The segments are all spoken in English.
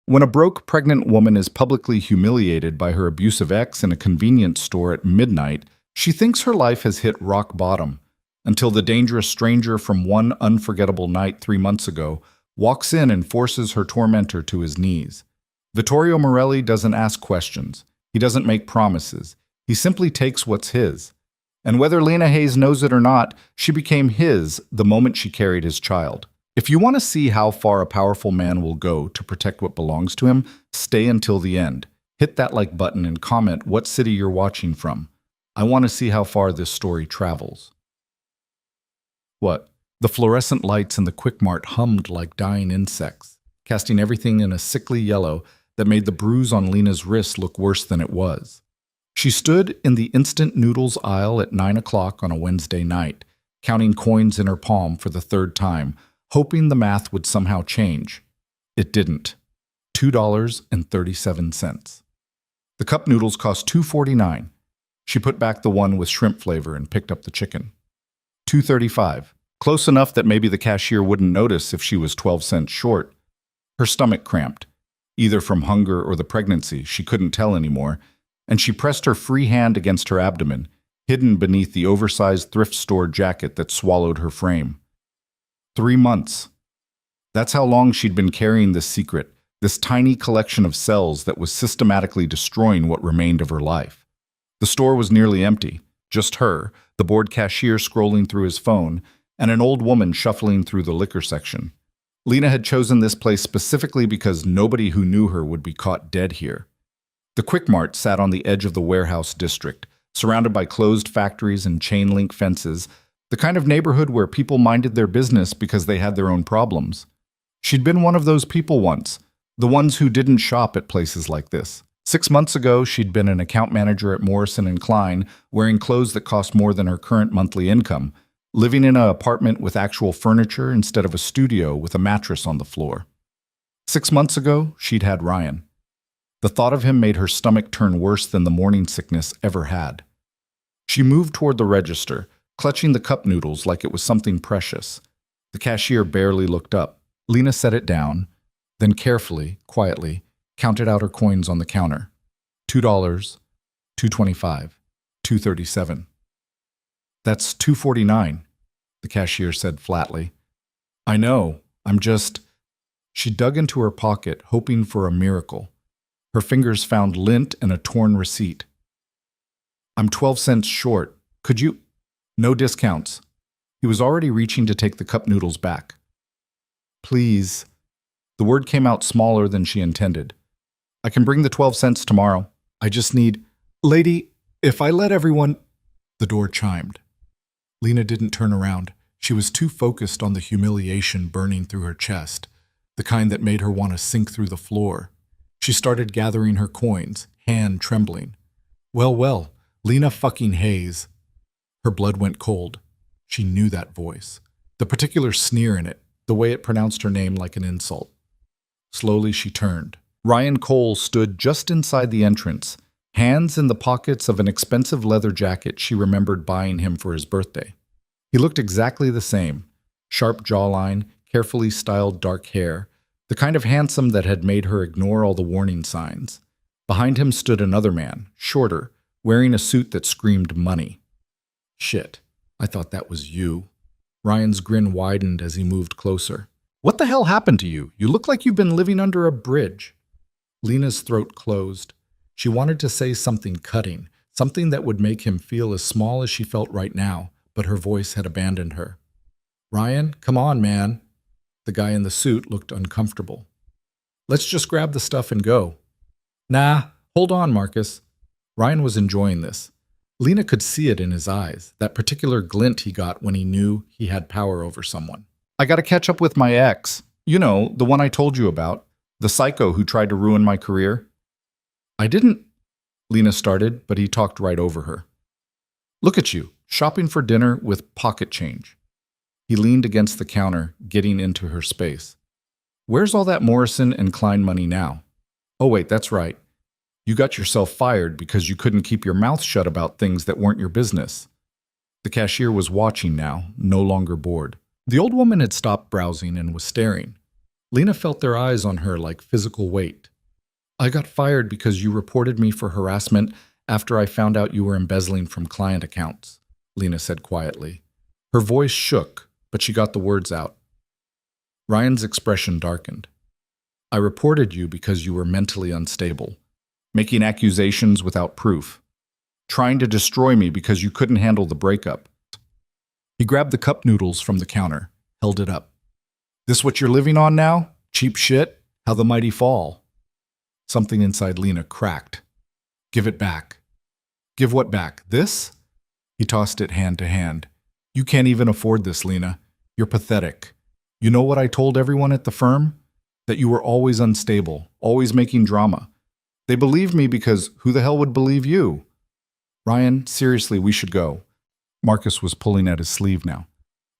When a broke, pregnant woman is publicly humiliated by her abusive ex in a convenience store at midnight, she thinks her life has hit rock bottom, until the dangerous stranger from one unforgettable night 3 months ago walks in and forces her tormentor to his knees. Vittorio Morelli doesn't ask questions. He doesn't make promises. He simply takes what's his. And whether Lena Hayes knows it or not, she became his the moment she carried his child. If you want to see how far a powerful man will go to protect what belongs to him, stay until the end. Hit that like button and comment what city you're watching from. I want to see how far this story travels. What? The fluorescent lights in the Quick Mart hummed like dying insects, casting everything in a sickly yellow that made the bruise on Lena's wrist look worse than it was. She stood in the instant noodles aisle at 9 o'clock on a Wednesday night, counting coins in her palm for the third time, hoping the math would somehow change. It didn't. $2.37. The cup noodles cost $2.49. She put back the one with shrimp flavor and picked up the chicken. $2.35. Close enough that maybe the cashier wouldn't notice if she was 12 cents short. Her stomach cramped, either from hunger or the pregnancy, she couldn't tell anymore, and she pressed her free hand against her abdomen, hidden beneath the oversized thrift store jacket that swallowed her frame. 3 months. That's how long she'd been carrying this secret, this tiny collection of cells that was systematically destroying what remained of her life. The store was nearly empty, just her, the bored cashier scrolling through his phone, and an old woman shuffling through the liquor section. Lena had chosen this place specifically because nobody who knew her would be caught dead here. The Quick Mart sat on the edge of the warehouse district, surrounded by closed factories and chain-link fences, the kind of neighborhood where people minded their business because they had their own problems. She'd been one of those people once, the ones who didn't shop at places like this. 6 months ago, she'd been an account manager at Morrison & Klein, wearing clothes that cost more than her current monthly income, living in an apartment with actual furniture instead of a studio with a mattress on the floor. 6 months ago, she'd had Ryan. The thought of him made her stomach turn worse than the morning sickness ever had. She moved toward the register, clutching the cup noodles like it was something precious. The cashier barely looked up. Lena set it down, then carefully, quietly, counted out her coins on the counter. $2, $2.25, $2.37. That's $2.49, the cashier said flatly. I know, I'm just... She dug into her pocket, hoping for a miracle. Her fingers found lint and a torn receipt. I'm 12 cents short. Could you... No discounts. He was already reaching to take the cup noodles back. Please. The word came out smaller than she intended. I can bring the 12 cents tomorrow. I just need... Lady, if I let everyone... The door chimed. Lena didn't turn around. She was too focused on the humiliation burning through her chest, the kind that made her want to sink through the floor. She started gathering her coins, hand trembling. Well, Lena fucking Hayes. Her blood went cold. She knew that voice. The particular sneer in it, the way it pronounced her name like an insult. Slowly she turned. Ryan Cole stood just inside the entrance, hands in the pockets of an expensive leather jacket she remembered buying him for his birthday. He looked exactly the same. Sharp jawline, carefully styled dark hair, the kind of handsome that had made her ignore all the warning signs. Behind him stood another man, shorter, wearing a suit that screamed money. Shit, I thought that was you. Ryan's grin widened as he moved closer. What the hell happened to you? You look like you've been living under a bridge. Lena's throat closed. She wanted to say something cutting, something that would make him feel as small as she felt right now, but her voice had abandoned her. Ryan, come on, man. The guy in the suit looked uncomfortable. Let's just grab the stuff and go. Nah, hold on, Marcus. Ryan was enjoying this. Lena could see it in his eyes, that particular glint he got when he knew he had power over someone. I gotta catch up with my ex. You know, the one I told you about. The psycho who tried to ruin my career. I didn't... Lena started, but he talked right over her. Look at you, shopping for dinner with pocket change. He leaned against the counter, getting into her space. Where's all that Morrison and Klein money now? Oh wait, that's right. You got yourself fired because you couldn't keep your mouth shut about things that weren't your business. The cashier was watching now, no longer bored. The old woman had stopped browsing and was staring. Lena felt their eyes on her like physical weight. I got fired because you reported me for harassment after I found out you were embezzling from client accounts, Lena said quietly. Her voice shook, but she got the words out. Ryan's expression darkened. I reported you because you were mentally unstable, making accusations without proof, trying to destroy me because you couldn't handle the breakup. He grabbed the cup noodles from the counter, held it up. This what you're living on now? Cheap shit? How the mighty fall. Something inside Lena cracked. Give it back. Give what back? This? He tossed it hand to hand. You can't even afford this, Lena. You're pathetic. You know what I told everyone at the firm? That you were always unstable, always making drama. They believed me because who the hell would believe you? Ryan, seriously, we should go. Marcus was pulling at his sleeve now.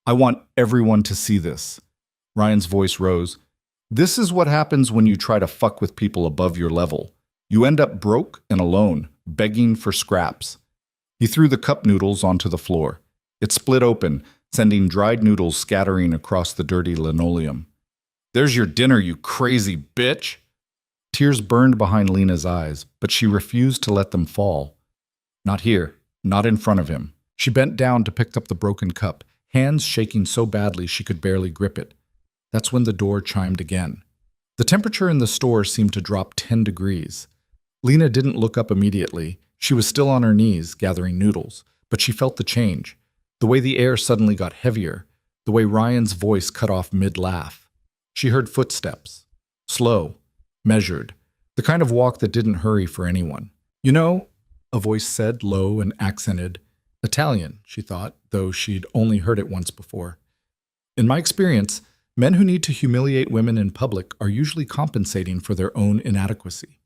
I want everyone to see this. Ryan's voice rose. This is what happens when you try to fuck with people above your level. You end up broke and alone, begging for scraps. He threw the cup noodles onto the floor. It split open, sending dried noodles scattering across the dirty linoleum. There's your dinner, you crazy bitch! Tears burned behind Lena's eyes, but she refused to let them fall. Not here, not in front of him. She bent down to pick up the broken cup, hands shaking so badly she could barely grip it. That's when the door chimed again. The temperature in the store seemed to drop 10 degrees. Lena didn't look up immediately. She was still on her knees, gathering noodles, but she felt the change. The way the air suddenly got heavier, the way Ryan's voice cut off mid-laugh. She heard footsteps. Slow, measured, the kind of walk that didn't hurry for anyone. You know, a voice said, low and accented. Italian, she thought, though she'd only heard it once before. In my experience, men who need to humiliate women in public are usually compensating for their own inadequacy.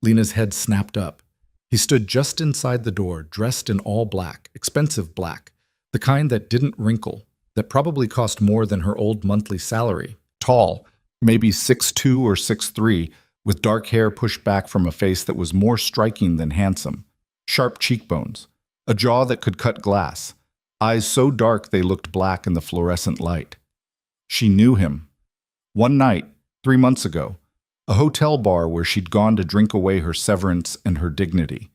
Lena's head snapped up. He stood just inside the door, dressed in all black, expensive black, the kind that didn't wrinkle, that probably cost more than her old monthly salary. Tall, maybe 6'2" or 6'3", with dark hair pushed back from a face that was more striking than handsome. Sharp cheekbones, a jaw that could cut glass, eyes so dark they looked black in the fluorescent light. She knew him. One night, 3 months ago, a hotel bar where she'd gone to drink away her severance and her dignity.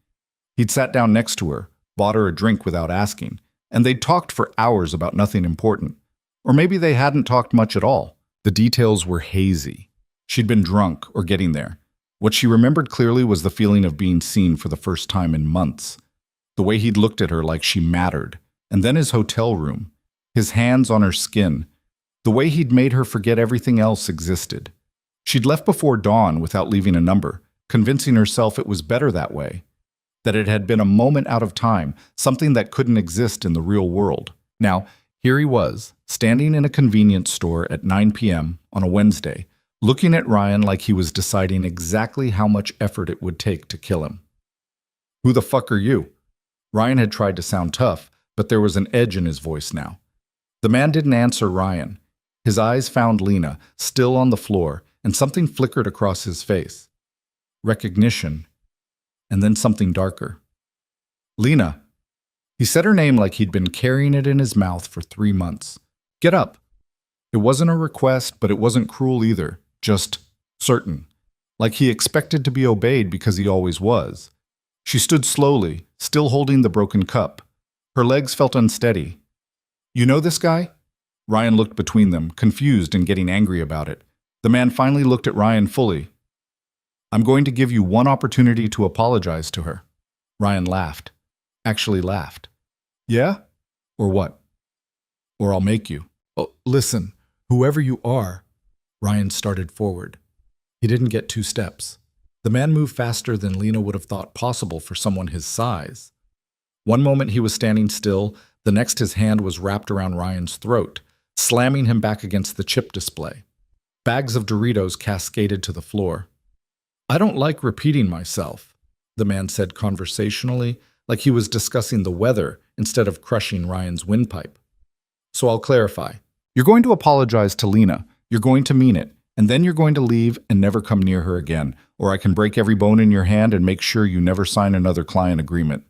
He'd sat down next to her, bought her a drink without asking, and they'd talked for hours about nothing important. Or maybe they hadn't talked much at all. The details were hazy. She'd been drunk or getting there. What she remembered clearly was the feeling of being seen for the first time in months. The way he'd looked at her like she mattered. And then his hotel room. His hands on her skin. The way he'd made her forget everything else existed. She'd left before dawn without leaving a number, convincing herself it was better that way. That it had been a moment out of time, something that couldn't exist in the real world. Now, here he was, standing in a convenience store at 9 p.m. on a Wednesday, looking at Ryan like he was deciding exactly how much effort it would take to kill him. Who the fuck are you? Ryan had tried to sound tough, but there was an edge in his voice now. The man didn't answer Ryan. His eyes found Lena, still on the floor, and something flickered across his face. Recognition. And then something darker. Lena. He said her name like he'd been carrying it in his mouth for 3 months. Get up. It wasn't a request, but it wasn't cruel either. Just certain. Like he expected to be obeyed because he always was. She stood slowly, still holding the broken cup. Her legs felt unsteady. You know this guy? Ryan looked between them, confused and getting angry about it. The man finally looked at Ryan fully. I'm going to give you one opportunity to apologize to her. Ryan laughed. Actually laughed. Yeah? Or what? Or I'll make you. Oh, listen, whoever you are. Ryan started forward. He didn't get 2 steps. The man moved faster than Lena would have thought possible for someone his size. One moment he was standing still, the next his hand was wrapped around Ryan's throat, slamming him back against the chip display. Bags of Doritos cascaded to the floor. I don't like repeating myself, the man said conversationally, like he was discussing the weather instead of crushing Ryan's windpipe. So I'll clarify. You're going to apologize to Lena. You're going to mean it. And then you're going to leave and never come near her again, or I can break every bone in your hand and make sure you never sign another client agreement.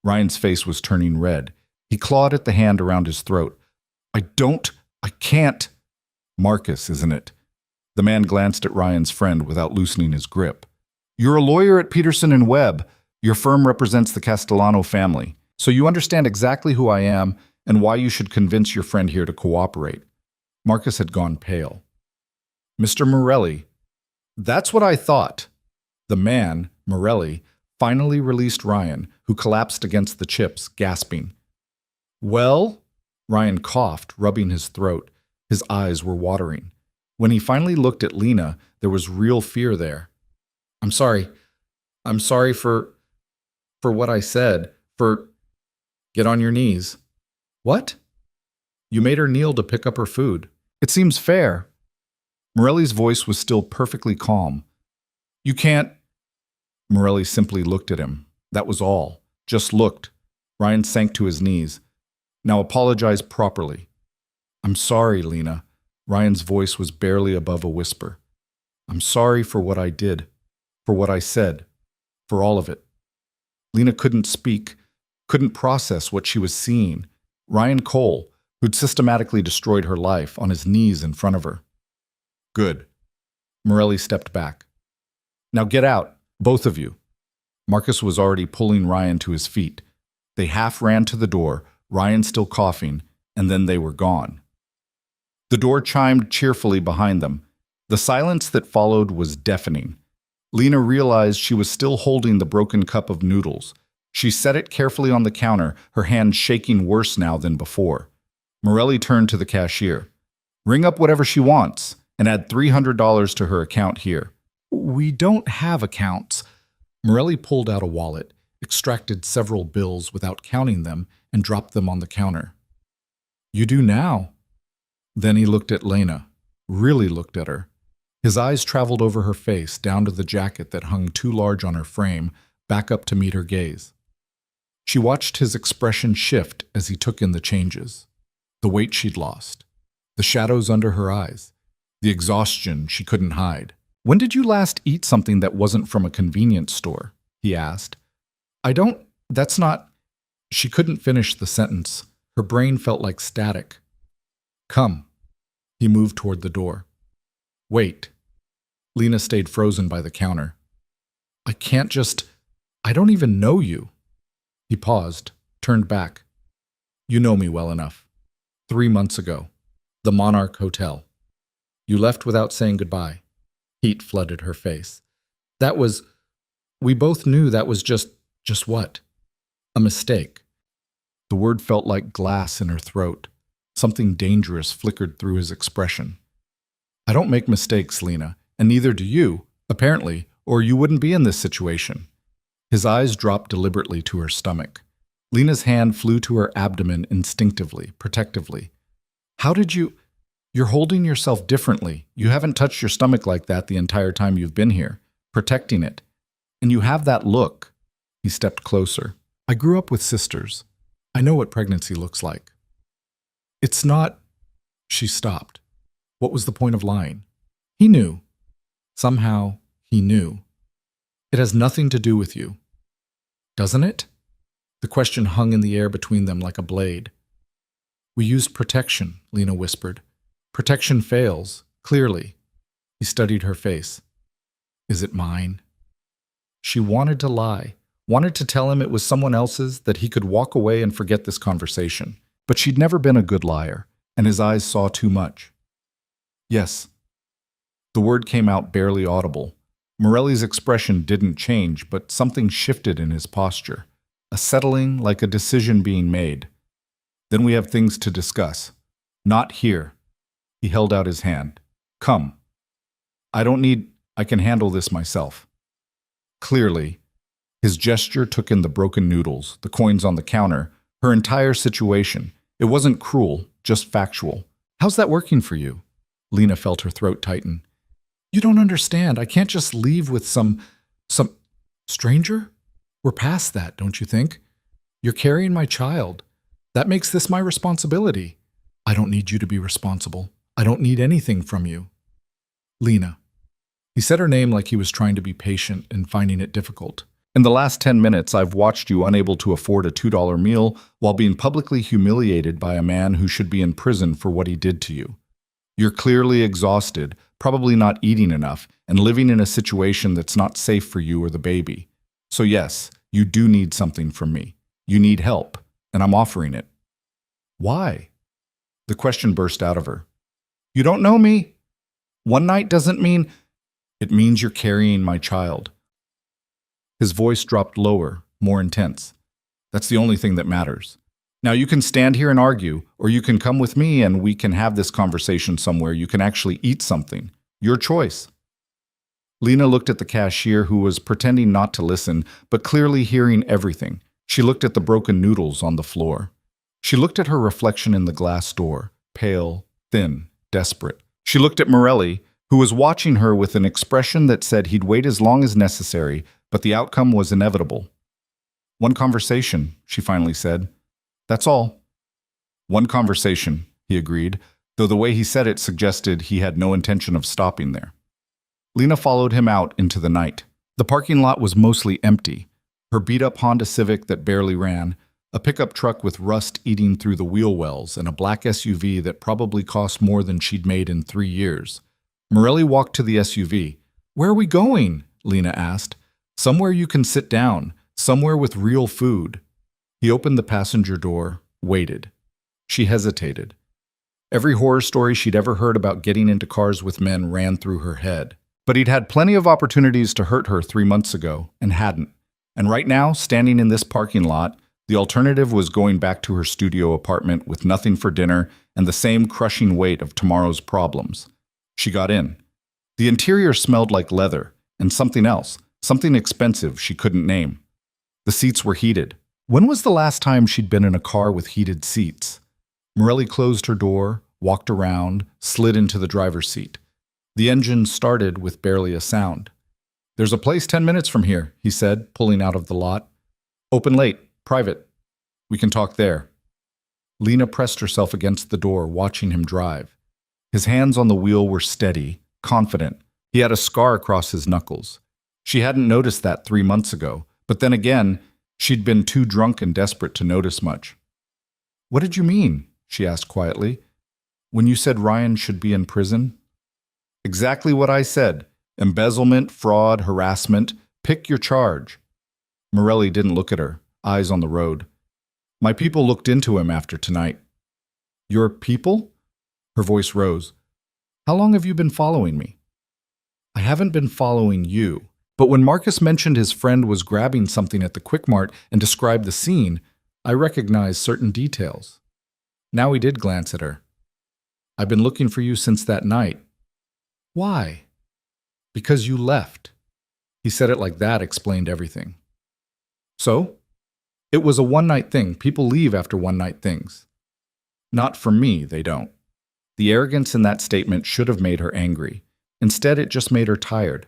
Ryan's face was turning red. He clawed at the hand around his throat. I can't. Marcus, isn't it? The man glanced at Ryan's friend without loosening his grip. You're a lawyer at Peterson and Webb. Your firm represents the Castellano family, so you understand exactly who I am and why you should convince your friend here to cooperate. Marcus had gone pale. Mr. Morelli, that's what I thought. The man, Morelli, finally released Ryan, who collapsed against the chips, gasping. Well? Ryan coughed, rubbing his throat. His eyes were watering. When he finally looked at Lena, there was real fear there. I'm sorry. I'm sorry for what I said. Get on your knees. What? You made her kneel to pick up her food. It seems fair. Morelli's voice was still perfectly calm. You can't. Morelli simply looked at him. That was all. Just looked. Ryan sank to his knees. Now apologize properly. I'm sorry, Lena. Ryan's voice was barely above a whisper. I'm sorry for what I did, for what I said, for all of it. Lena couldn't speak, couldn't process what she was seeing. Ryan Cole, who'd systematically destroyed her life, on his knees in front of her. Good. Morelli stepped back. Now get out, both of you. Marcus was already pulling Ryan to his feet. They half ran to the door, Ryan still coughing, and then they were gone. The door chimed cheerfully behind them. The silence that followed was deafening. Lena realized she was still holding the broken cup of noodles. She set it carefully on the counter, her hand shaking worse now than before. Morelli turned to the cashier. Ring up whatever she wants and add $300 to her account here. We don't have accounts. Morelli pulled out a wallet, extracted several bills without counting them, and dropped them on the counter. You do now. Then he looked at Lena, really looked at her. His eyes traveled over her face, down to the jacket that hung too large on her frame, back up to meet her gaze. She watched his expression shift as he took in the changes. The weight she'd lost, the shadows under her eyes, the exhaustion she couldn't hide. When did you last eat something that wasn't from a convenience store? He asked. That's not. She couldn't finish the sentence. Her brain felt like static. Come. He moved toward the door. Wait. Lena stayed frozen by the counter. I don't even know you. He paused, turned back. You know me well enough. 3 months ago. The Monarch Hotel. You left without saying goodbye. Heat flooded her face. We both knew that was just what? A mistake. The word felt like glass in her throat. Something dangerous flickered through his expression. I don't make mistakes, Lena, and neither do you, apparently, or you wouldn't be in this situation. His eyes dropped deliberately to her stomach. Lena's hand flew to her abdomen instinctively, protectively. How did you... You're holding yourself differently. You haven't touched your stomach like that the entire time you've been here, protecting it. And you have that look. He stepped closer. I grew up with sisters. I know what pregnancy looks like. It's not... She stopped. What was the point of lying? He knew. Somehow, he knew. It has nothing to do with you. Doesn't it? The question hung in the air between them like a blade. We used protection, Lena whispered. Protection fails, clearly. He studied her face. Is it mine? She wanted to lie, wanted to tell him it was someone else's, that he could walk away and forget this conversation. But she'd never been a good liar, and his eyes saw too much. Yes. The word came out barely audible. Morelli's expression didn't change, but something shifted in his posture. A settling, like a decision being made. Then we have things to discuss. Not here. He held out his hand. Come. I can handle this myself. Clearly, his gesture took in the broken noodles, the coins on the counter, her entire situation. It wasn't cruel, just factual. How's that working for you? Lena felt her throat tighten. You don't understand. I can't just leave with some stranger? We're past that, don't you think? You're carrying my child. That makes this my responsibility. I don't need you to be responsible. I don't need anything from you. Lena. He said her name like he was trying to be patient and finding it difficult. In the last 10 minutes, I've watched you unable to afford a $2 meal while being publicly humiliated by a man who should be in prison for what he did to you. You're clearly exhausted, probably not eating enough, and living in a situation that's not safe for you or the baby. So yes, you do need something from me. You need help, and I'm offering it. Why? The question burst out of her. You don't know me? One night doesn't mean... It means you're carrying my child. His voice dropped lower, more intense. That's the only thing that matters. Now you can stand here and argue, or you can come with me and we can have this conversation somewhere you can actually eat something. Your choice. Lena looked at the cashier, who was pretending not to listen, but clearly hearing everything. She looked at the broken noodles on the floor. She looked at her reflection in the glass door, pale, thin, desperate. She looked at Morelli, who was watching her with an expression that said he'd wait as long as necessary, but the outcome was inevitable. One conversation, she finally said. That's all. One conversation, he agreed, though the way he said it suggested he had no intention of stopping there. Lena followed him out into the night. The parking lot was mostly empty. Her beat-up Honda Civic that barely ran, a pickup truck with rust eating through the wheel wells, and a black SUV that probably cost more than she'd made in 3 years. Morelli walked to the SUV. Where are we going? Lena asked. Somewhere you can sit down, somewhere with real food. He opened the passenger door, waited. She hesitated. Every horror story she'd ever heard about getting into cars with men ran through her head. But he'd had plenty of opportunities to hurt her 3 months ago, and hadn't. And right now, standing in this parking lot, the alternative was going back to her studio apartment with nothing for dinner and the same crushing weight of tomorrow's problems. She got in. The interior smelled like leather, and something else, something expensive she couldn't name. The seats were heated. When was the last time she'd been in a car with heated seats? Morelli closed her door, walked around, slid into the driver's seat. The engine started with barely a sound. There's a place 10 minutes from here, he said, pulling out of the lot. Open late, private. We can talk there. Lena pressed herself against the door, watching him drive. His hands on the wheel were steady, confident. He had a scar across his knuckles. She hadn't noticed that 3 months ago, but then again, she'd been too drunk and desperate to notice much. What did you mean? She asked quietly. When you said Ryan should be in prison? Exactly what I said. Embezzlement, fraud, harassment. Pick your charge. Morelli didn't look at her, eyes on the road. My people looked into him after tonight. Your people? Her voice rose. How long have you been following me? I haven't been following you, but when Marcus mentioned his friend was grabbing something at the Quick Mart and described the scene, I recognized certain details. Now he did glance at her. I've been looking for you since that night. Why? Because you left. He said it like that explained everything. So? It was a one-night thing. People leave after one-night things. Not for me, they don't. The arrogance in that statement should have made her angry. Instead, it just made her tired.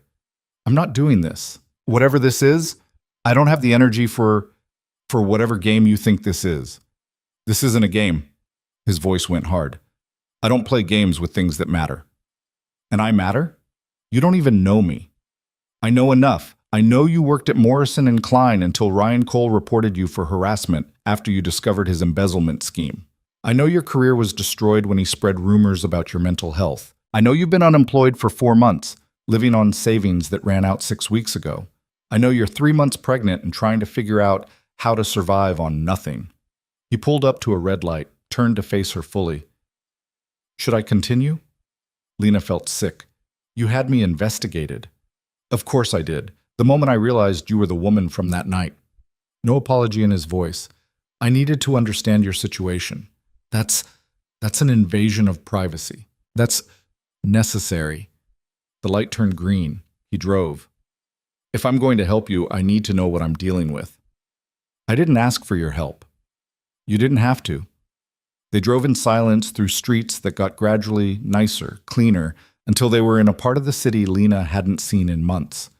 I'm not doing this. Whatever this is, I don't have the energy for whatever game you think this is. This isn't a game. His voice went hard. I don't play games with things that matter. And I matter? You don't even know me. I know enough. I know you worked at Morrison and Klein until Ryan Cole reported you for harassment after you discovered his embezzlement scheme. I know your career was destroyed when he spread rumors about your mental health. I know you've been unemployed for 4 months, living on savings that ran out 6 weeks ago. I know you're 3 months pregnant and trying to figure out how to survive on nothing. He pulled up to a red light, turned to face her fully. Should I continue? Lena felt sick. You had me investigated. Of course I did. The moment I realized you were the woman from that night. No apology in his voice. I needed to understand your situation. That's an invasion of privacy. That's necessary. The light turned green. He drove. If I'm going to help you, I need to know what I'm dealing with. I didn't ask for your help. You didn't have to. They drove in silence through streets that got gradually nicer, cleaner, until they were in a part of the city Lena hadn't seen in months.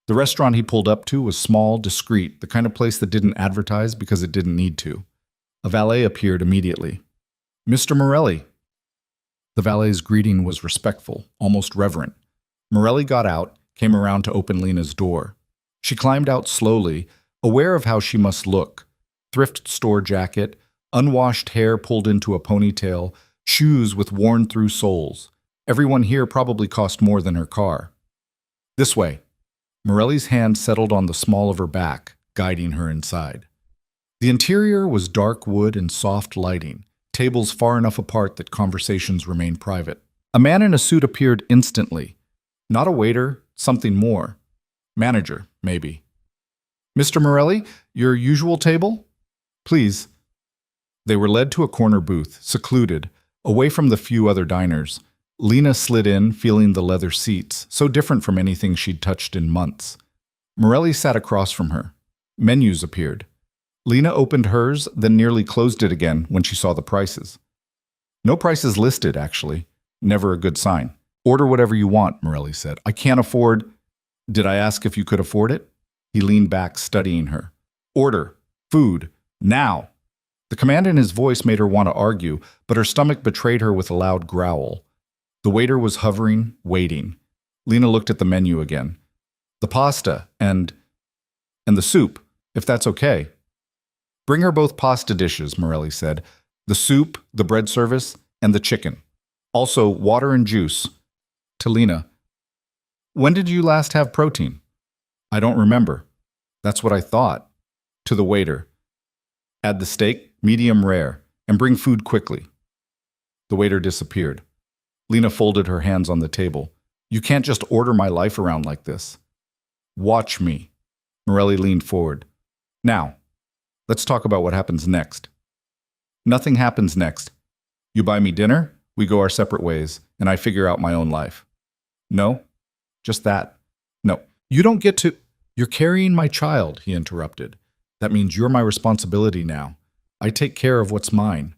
The restaurant he pulled up to was small, discreet, the kind of place that didn't advertise because it didn't need to. A valet appeared immediately. Mr. Morelli. The valet's greeting was respectful, almost reverent. Morelli got out, came around to open Lena's door. She climbed out slowly, aware of how she must look. Thrift store jacket, unwashed hair pulled into a ponytail, shoes with worn-through soles. Everyone here probably cost more than her car. This way. Morelli's hand settled on the small of her back, guiding her inside. The interior was dark wood and soft lighting, tables far enough apart that conversations remained private. A man in a suit appeared instantly. Not a waiter, something more. Manager, maybe. Mr. Morelli, your usual table? Please. They were led to a corner booth, secluded, away from the few other diners. Lena slid in, feeling the leather seats, so different from anything she'd touched in months. Morelli sat across from her. Menus appeared. Lena opened hers, then nearly closed it again when she saw the prices. No prices listed, actually. Never a good sign. Order whatever you want, Morelli said. I can't afford... Did I ask if you could afford it? He leaned back, studying her. Order. Food. Now. The command in his voice made her want to argue, but her stomach betrayed her with a loud growl. The waiter was hovering, waiting. Lena looked at the menu again. The pasta and the soup, if that's okay. Bring her both pasta dishes, Morelli said. The soup, the bread service, and the chicken. Also, water and juice. To Lena. When did you last have protein? I don't remember. That's what I thought. To the waiter. Add the steak, medium rare, and bring food quickly. The waiter disappeared. Lena folded her hands on the table. You can't just order my life around like this. Watch me. Morelli leaned forward. Now, let's talk about what happens next. Nothing happens next. You buy me dinner, we go our separate ways, and I figure out my own life. No? Just that? No. You don't get to... You're carrying my child, he interrupted. That means you're my responsibility now. I take care of what's mine.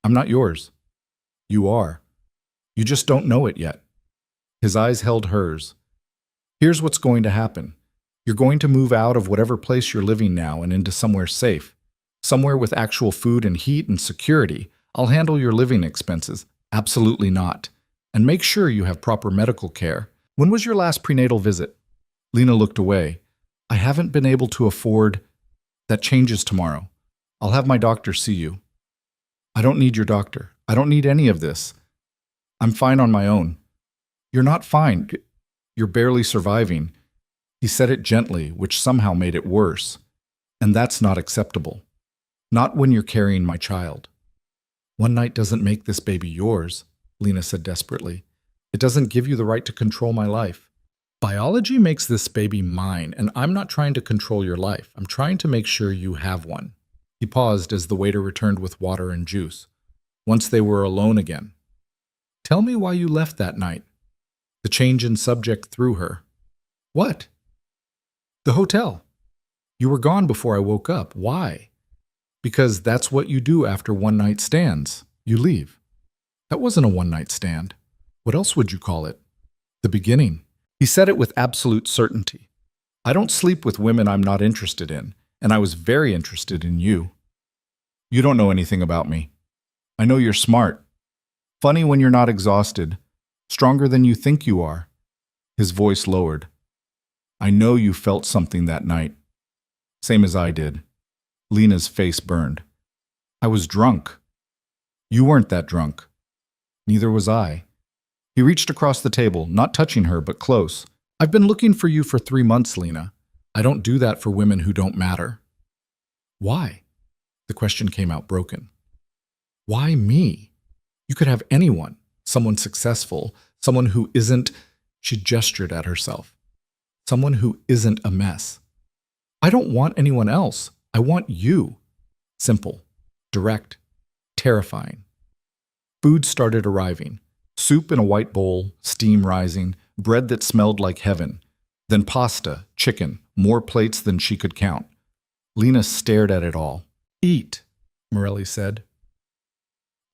I'm not yours. You are. You just don't know it yet. His eyes held hers. Here's what's going to happen. You're going to move out of whatever place you're living now and into somewhere safe. Somewhere with actual food and heat and security. I'll handle your living expenses. Absolutely not. And make sure you have proper medical care. When was your last prenatal visit? Lena looked away. I haven't been able to afford... That changes tomorrow. I'll have my doctor see you. I don't need your doctor. I don't need any of this. I'm fine on my own. You're not fine. You're barely surviving. He said it gently, which somehow made it worse. And that's not acceptable. Not when you're carrying my child. One night doesn't make this baby yours, Lena said desperately. It doesn't give you the right to control my life. Biology makes this baby mine, and I'm not trying to control your life. I'm trying to make sure you have one. He paused as the waiter returned with water and juice. Once they were alone again. Tell me why you left that night. The change in subject threw her. What? The hotel. You were gone before I woke up. Why? Because that's what you do after one-night stands. You leave. That wasn't a one-night stand. What else would you call it? The beginning. He said it with absolute certainty. I don't sleep with women I'm not interested in, and I was very interested in you. You don't know anything about me. I know you're smart. Funny when you're not exhausted. Stronger than you think you are. His voice lowered. I know you felt something that night. Same as I did. Lena's face burned. I was drunk. You weren't that drunk. Neither was I. He reached across the table, not touching her, but close. I've been looking for you for 3 months, Lena. I don't do that for women who don't matter. Why? The question came out broken. Why me? You could have anyone, someone successful, someone who isn't, she gestured at herself, someone who isn't a mess. I don't want anyone else. I want you. Simple, direct, terrifying. Food started arriving. Soup in a white bowl, steam rising, bread that smelled like heaven. Then pasta, chicken, more plates than she could count. Lena stared at it all. Eat, Morelli said.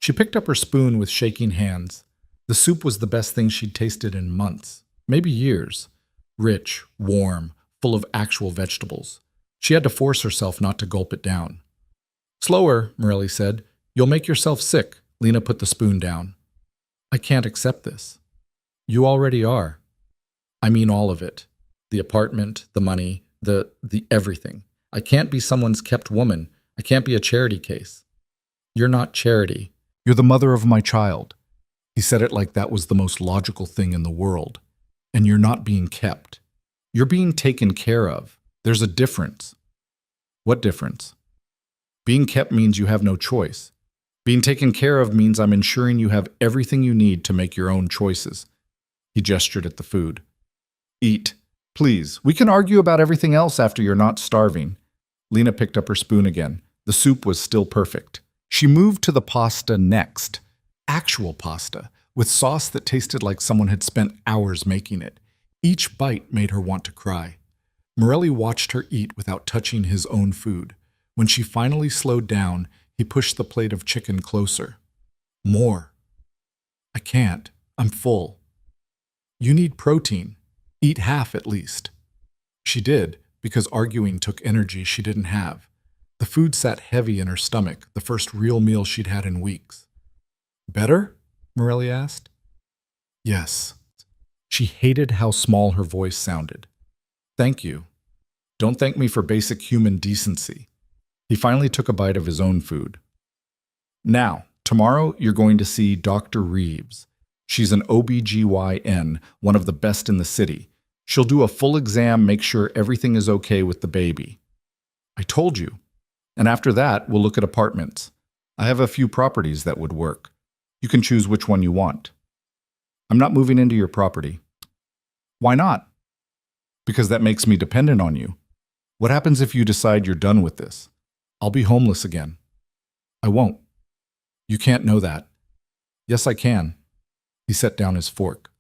She picked up her spoon with shaking hands. The soup was the best thing she'd tasted in months, maybe years. Rich, warm, full of actual vegetables. She had to force herself not to gulp it down. Slower, Morelli said. You'll make yourself sick. Lena put the spoon down. I can't accept this. You already are. I mean all of it. The apartment, the money, the everything. I can't be someone's kept woman. I can't be a charity case. You're not charity. You're the mother of my child. He said it like that was the most logical thing in the world. And you're not being kept. You're being taken care of. There's a difference. What difference? Being kept means you have no choice. Being taken care of means I'm ensuring you have everything you need to make your own choices. He gestured at the food. Eat. Please. We can argue about everything else after you're not starving. Lena picked up her spoon again. The soup was still perfect. She moved to the pasta next. Actual pasta, with sauce that tasted like someone had spent hours making it. Each bite made her want to cry. Morelli watched her eat without touching his own food. When she finally slowed down, he pushed the plate of chicken closer. More. I can't. I'm full. You need protein. Eat half at least. She did, because arguing took energy she didn't have. The food sat heavy in her stomach, the first real meal she'd had in weeks. Better? Morelli asked. Yes. She hated how small her voice sounded. Thank you. Don't thank me for basic human decency. He finally took a bite of his own food. Now, tomorrow you're going to see Dr. Reeves. She's an OBGYN, one of the best in the city. She'll do a full exam, make sure everything is okay with the baby. I told you. And after that, we'll look at apartments. I have a few properties that would work. You can choose which one you want. I'm not moving into your property. Why not? Because that makes me dependent on you. What happens if you decide you're done with this? I'll be homeless again. I won't. You can't know that. Yes, I can. He set down his fork.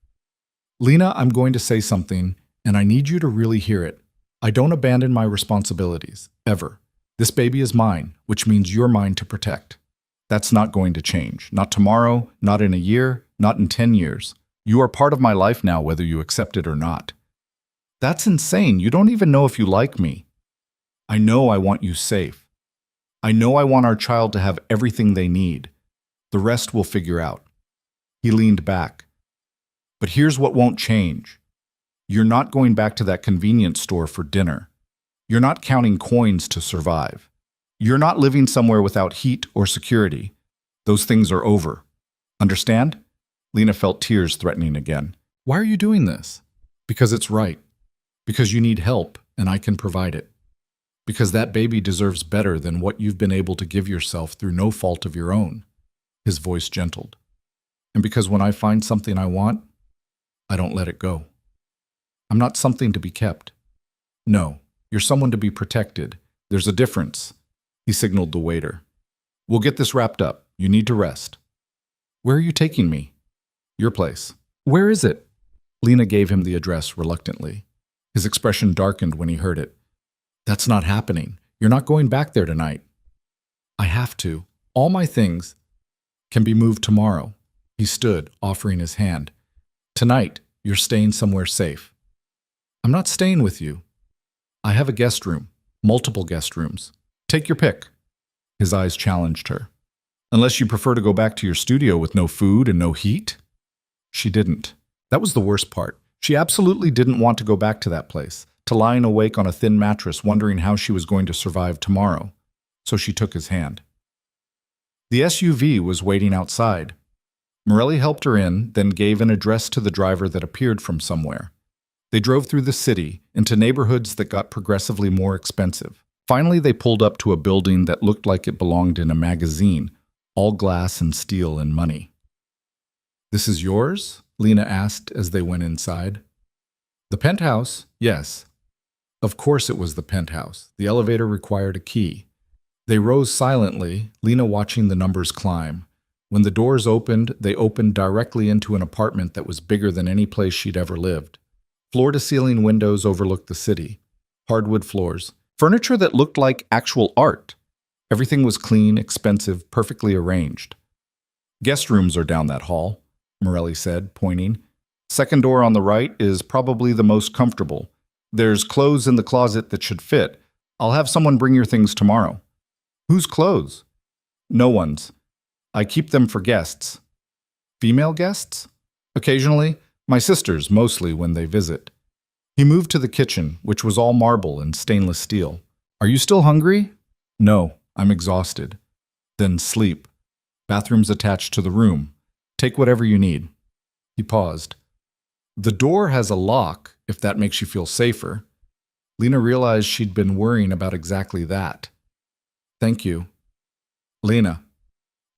Lena, I'm going to say something, and I need you to really hear it. I don't abandon my responsibilities, ever. This baby is mine, which means you're mine to protect. That's not going to change. Not tomorrow, not in a year, not in 10 years. You are part of my life now, whether you accept it or not. That's insane. You don't even know if you like me. I know I want you safe. I know I want our child to have everything they need. The rest we'll figure out. He leaned back. But here's what won't change. You're not going back to that convenience store for dinner. You're not counting coins to survive. You're not living somewhere without heat or security. Those things are over. Understand? Lena felt tears threatening again. Why are you doing this? Because it's right. Because you need help, and I can provide it. Because that baby deserves better than what you've been able to give yourself through no fault of your own. His voice gentled. And because when I find something I want, I don't let it go. I'm not something to be kept. No, you're someone to be protected. There's a difference. He signaled the waiter. We'll get this wrapped up. You need to rest. Where are you taking me? Your place. Where is it? Lena gave him the address reluctantly. His expression darkened when he heard it. That's not happening. You're not going back there tonight. I have to. All my things can be moved tomorrow. He stood, offering his hand. Tonight, you're staying somewhere safe. I'm not staying with you. I have a guest room, multiple guest rooms. Take your pick. His eyes challenged her. Unless you prefer to go back to your studio with no food and no heat? She didn't. That was the worst part. She absolutely didn't want to go back to that place, to lying awake on a thin mattress wondering how she was going to survive tomorrow. So she took his hand. The SUV was waiting outside. Morelli helped her in, then gave an address to the driver that appeared from somewhere. They drove through the city, into neighborhoods that got progressively more expensive. Finally, they pulled up to a building that looked like it belonged in a magazine, all glass and steel and money. This is yours? Lena asked as they went inside. The penthouse? Yes. Of course it was the penthouse. The elevator required a key. They rose silently, Lena watching the numbers climb. When the doors opened, they opened directly into an apartment that was bigger than any place she'd ever lived. Floor-to-ceiling windows overlooked the city. Hardwood floors. Furniture that looked like actual art. Everything was clean, expensive, perfectly arranged. Guest rooms are down that hall, Morelli said, pointing. Second door on the right is probably the most comfortable. There's clothes in the closet that should fit. I'll have someone bring your things tomorrow. Whose clothes? No one's. I keep them for guests. Female guests? Occasionally. My sisters, mostly when they visit. He moved to the kitchen, which was all marble and stainless steel. Are you still hungry? No, I'm exhausted. Then sleep. Bathrooms attached to the room. Take whatever you need. He paused. The door has a lock, if that makes you feel safer. Lena realized she'd been worrying about exactly that. Thank you. Lena.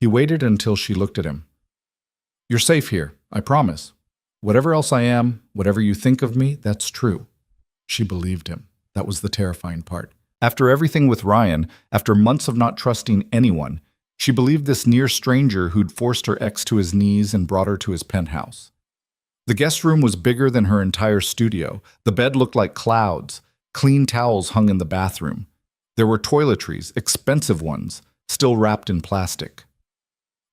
He waited until she looked at him. You're safe here, I promise. Whatever else I am, whatever you think of me, that's true. She believed him. That was the terrifying part. After everything with Ryan, after months of not trusting anyone, she believed this near stranger who'd forced her ex to his knees and brought her to his penthouse. The guest room was bigger than her entire studio. The bed looked like clouds. Clean towels hung in the bathroom. There were toiletries, expensive ones, still wrapped in plastic.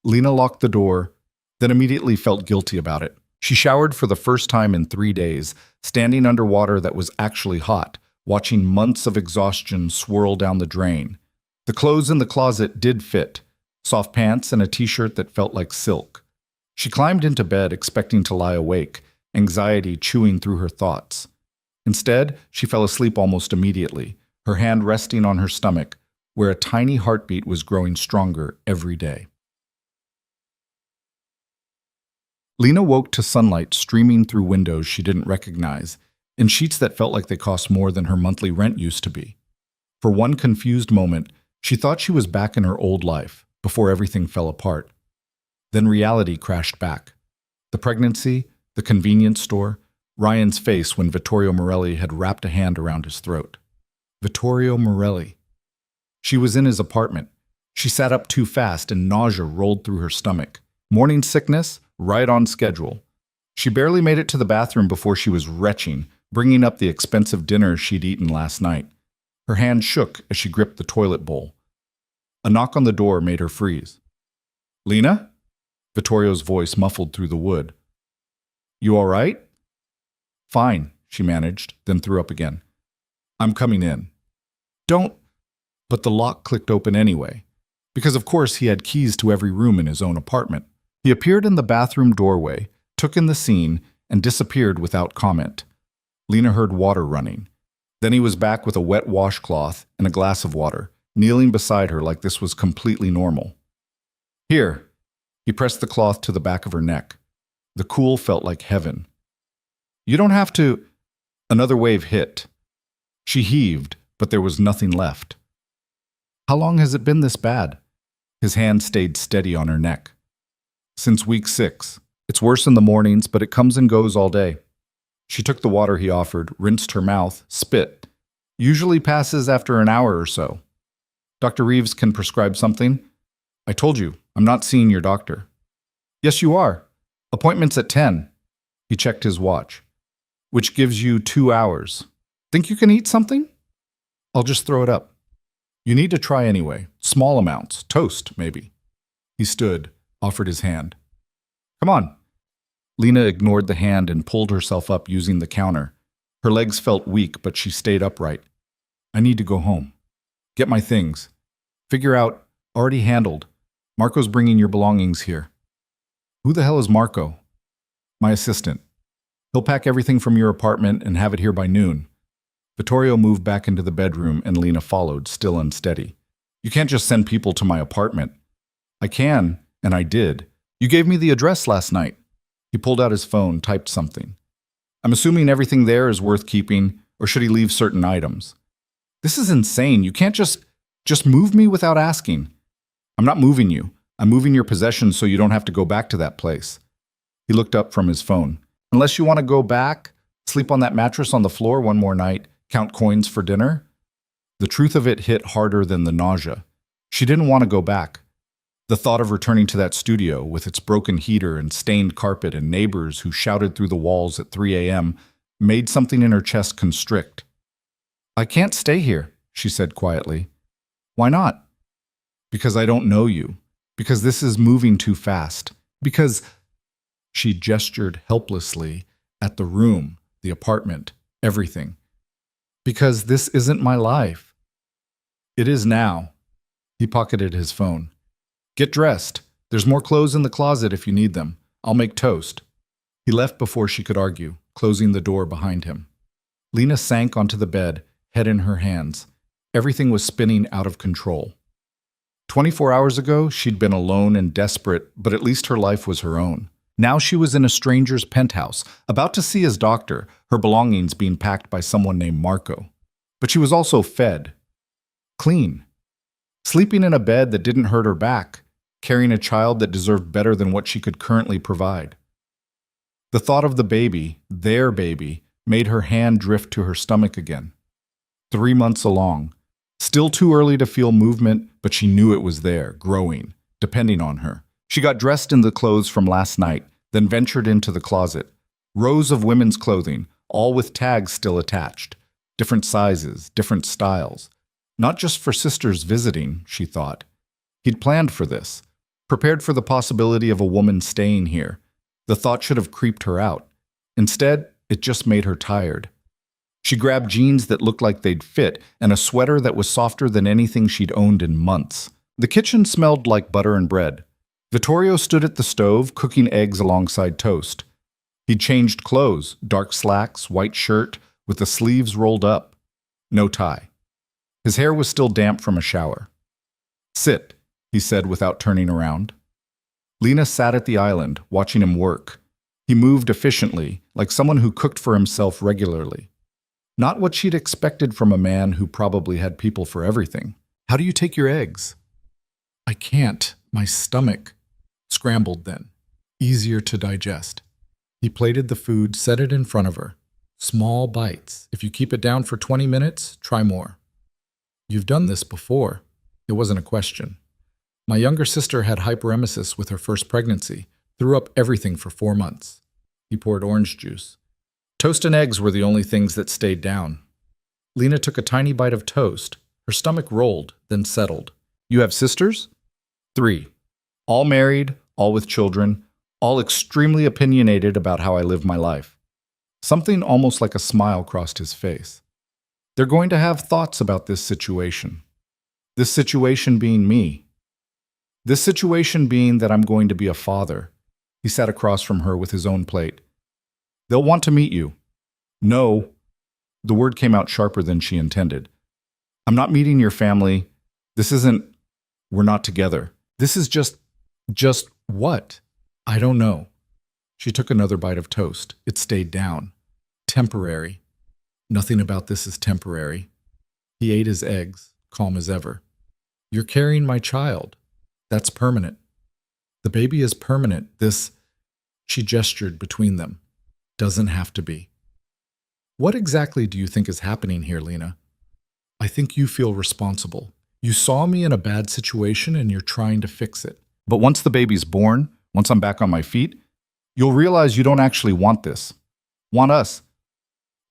Lena locked the door, then immediately felt guilty about it. She showered for the first time in 3 days, standing under water that was actually hot, watching months of exhaustion swirl down the drain. The clothes in the closet did fit, soft pants and a t-shirt that felt like silk. She climbed into bed expecting to lie awake, anxiety chewing through her thoughts. Instead, she fell asleep almost immediately, her hand resting on her stomach, where a tiny heartbeat was growing stronger every day. Lena woke to sunlight streaming through windows she didn't recognize, in sheets that felt like they cost more than her monthly rent used to be. For one confused moment, she thought she was back in her old life, before everything fell apart. Then reality crashed back. The pregnancy, the convenience store, Ryan's face when Vittorio Morelli had wrapped a hand around his throat. Vittorio Morelli. She was in his apartment. She sat up too fast and nausea rolled through her stomach. Morning sickness, right on schedule. She barely made it to the bathroom before she was retching, bringing up the expensive dinner she'd eaten last night. Her hand shook as she gripped the toilet bowl. A knock on the door made her freeze. Lena? Vittorio's voice muffled through the wood. You all right? Fine, she managed, then threw up again. I'm coming in. Don't. But the lock clicked open anyway, because of course he had keys to every room in his own apartment. He appeared in the bathroom doorway, took in the scene, and disappeared without comment. Lena heard water running. Then he was back with a wet washcloth and a glass of water, kneeling beside her like this was completely normal. Here. He pressed the cloth to the back of her neck. The cool felt like heaven. You don't have to. Another wave hit. She heaved, but there was nothing left. How long has it been this bad? His hand stayed steady on her neck. Since week 6. It's worse in the mornings, but it comes and goes all day. She took the water he offered, rinsed her mouth, spit. Usually passes after an hour or so. Dr. Reeves can prescribe something? I told you, I'm not seeing your doctor. Yes, you are. Appointment's at 10. He checked his watch. Which gives you 2 hours. Think you can eat something? I'll just throw it up. You need to try anyway. Small amounts. Toast, maybe. He stood, offered his hand. Come on. Lena ignored the hand and pulled herself up using the counter. Her legs felt weak, but she stayed upright. I need to go home. Get my things. Figure out. Already handled. Marco's bringing your belongings here. Who the hell is Marco? My assistant. He'll pack everything from your apartment and have it here by noon. Vittorio moved back into the bedroom and Lena followed, still unsteady. You can't just send people to my apartment. I can, and I did. You gave me the address last night. He pulled out his phone, typed something. I'm assuming everything there is worth keeping, or should he leave certain items? This is insane. You can't just move me without asking. I'm not moving you. I'm moving your possessions so you don't have to go back to that place. He looked up from his phone. Unless you want to go back, sleep on that mattress on the floor one more night, count coins for dinner? The truth of it hit harder than the nausea. She didn't want to go back. The thought of returning to that studio with its broken heater and stained carpet and neighbors who shouted through the walls at 3 a.m. made something in her chest constrict. I can't stay here, she said quietly. Why not? Because I don't know you. Because this is moving too fast. Because... She gestured helplessly at the room, the apartment, everything. Because this isn't my life. It is now. He pocketed his phone. Get dressed. There's more clothes in the closet if you need them. I'll make toast. He left before she could argue, closing the door behind him. Lena sank onto the bed, head in her hands. Everything was spinning out of control. 24 hours ago, she'd been alone and desperate, but at least her life was her own. Now she was in a stranger's penthouse, about to see his doctor, her belongings being packed by someone named Marco. But she was also fed. Clean. Sleeping in a bed that didn't hurt her back, carrying a child that deserved better than what she could currently provide. The thought of the baby, their baby, made her hand drift to her stomach again. 3 months along. Still too early to feel movement, but she knew it was there, growing, depending on her. She got dressed in the clothes from last night, then ventured into the closet. Rows of women's clothing, all with tags still attached. Different sizes, different styles. Not just for sisters visiting, she thought. He'd planned for this, prepared for the possibility of a woman staying here. The thought should have creeped her out. Instead, it just made her tired. She grabbed jeans that looked like they'd fit and a sweater that was softer than anything she'd owned in months. The kitchen smelled like butter and bread. Vittorio stood at the stove, cooking eggs alongside toast. He'd changed clothes, dark slacks, white shirt, with the sleeves rolled up. No tie. His hair was still damp from a shower. "Sit," he said without turning around. Lena sat at the island, watching him work. He moved efficiently, like someone who cooked for himself regularly. Not what she'd expected from a man who probably had people for everything. "How do you take your eggs?" "I can't. My stomach." Scrambled then. Easier to digest. He plated the food, set it in front of her. "Small bites. If you keep it down for 20 minutes, try more." "You've done this before." It wasn't a question. "My younger sister had hyperemesis with her first pregnancy, threw up everything for 4 months." He poured orange juice. Toast and eggs were the only things that stayed down. Lena took a tiny bite of toast. Her stomach rolled, then settled. "You have sisters?" 3. All married, all with children, all extremely opinionated about how I live my life. Something almost like a smile crossed his face. "They're going to have thoughts about this situation. This situation being me. This situation being that I'm going to be a father." He sat across from her with his own plate. "They'll want to meet you." "No." The word came out sharper than she intended. "I'm not meeting your family. This isn't... We're not together. This is just what? I don't know." She took another bite of toast. It stayed down. "Temporary." "Nothing about this is temporary." He ate his eggs, calm as ever. "You're carrying my child. That's permanent. The baby is permanent. This..." She gestured between them. "Doesn't have to be." "What exactly do you think is happening here, Lena?" "I think you feel responsible. You saw me in a bad situation and you're trying to fix it. But once the baby's born, once I'm back on my feet, you'll realize you don't actually want this. Want us."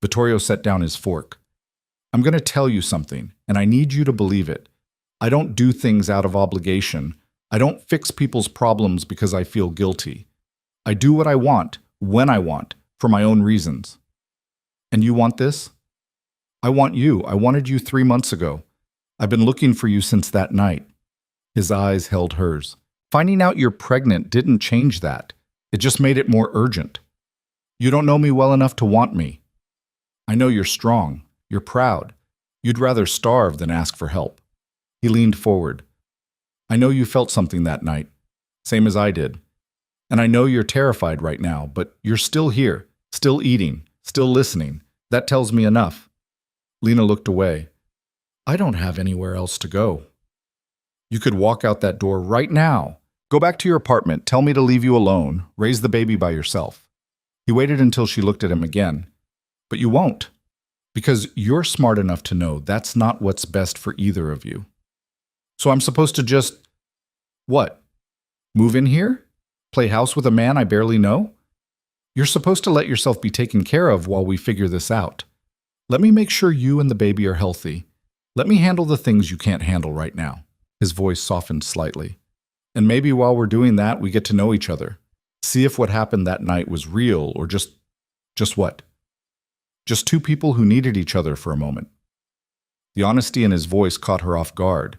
Vittorio set down his fork. "I'm going to tell you something, and I need you to believe it. I don't do things out of obligation. I don't fix people's problems because I feel guilty. I do what I want, when I want, for my own reasons. And you want this? I want you. I wanted you 3 months ago. I've been looking for you since that night." His eyes held hers. "Finding out you're pregnant didn't change that. It just made it more urgent. You don't know me well enough to want me. I know you're strong. You're proud. You'd rather starve than ask for help." He leaned forward. "I know you felt something that night, same as I did. And I know you're terrified right now, but you're still here, still eating, still listening. That tells me enough." Lena looked away. "I don't have anywhere else to go." "You could walk out that door right now. Go back to your apartment, tell me to leave you alone, raise the baby by yourself." He waited until she looked at him again. "But you won't. Because you're smart enough to know that's not what's best for either of you. So I'm supposed to just... what? Move in here? Play house with a man I barely know? You're supposed to let yourself be taken care of while we figure this out. Let me make sure you and the baby are healthy. Let me handle the things you can't handle right now." His voice softened slightly. "And maybe while we're doing that, we get to know each other. See if what happened that night was real or just what? Just two people who needed each other for a moment." The honesty in his voice caught her off guard.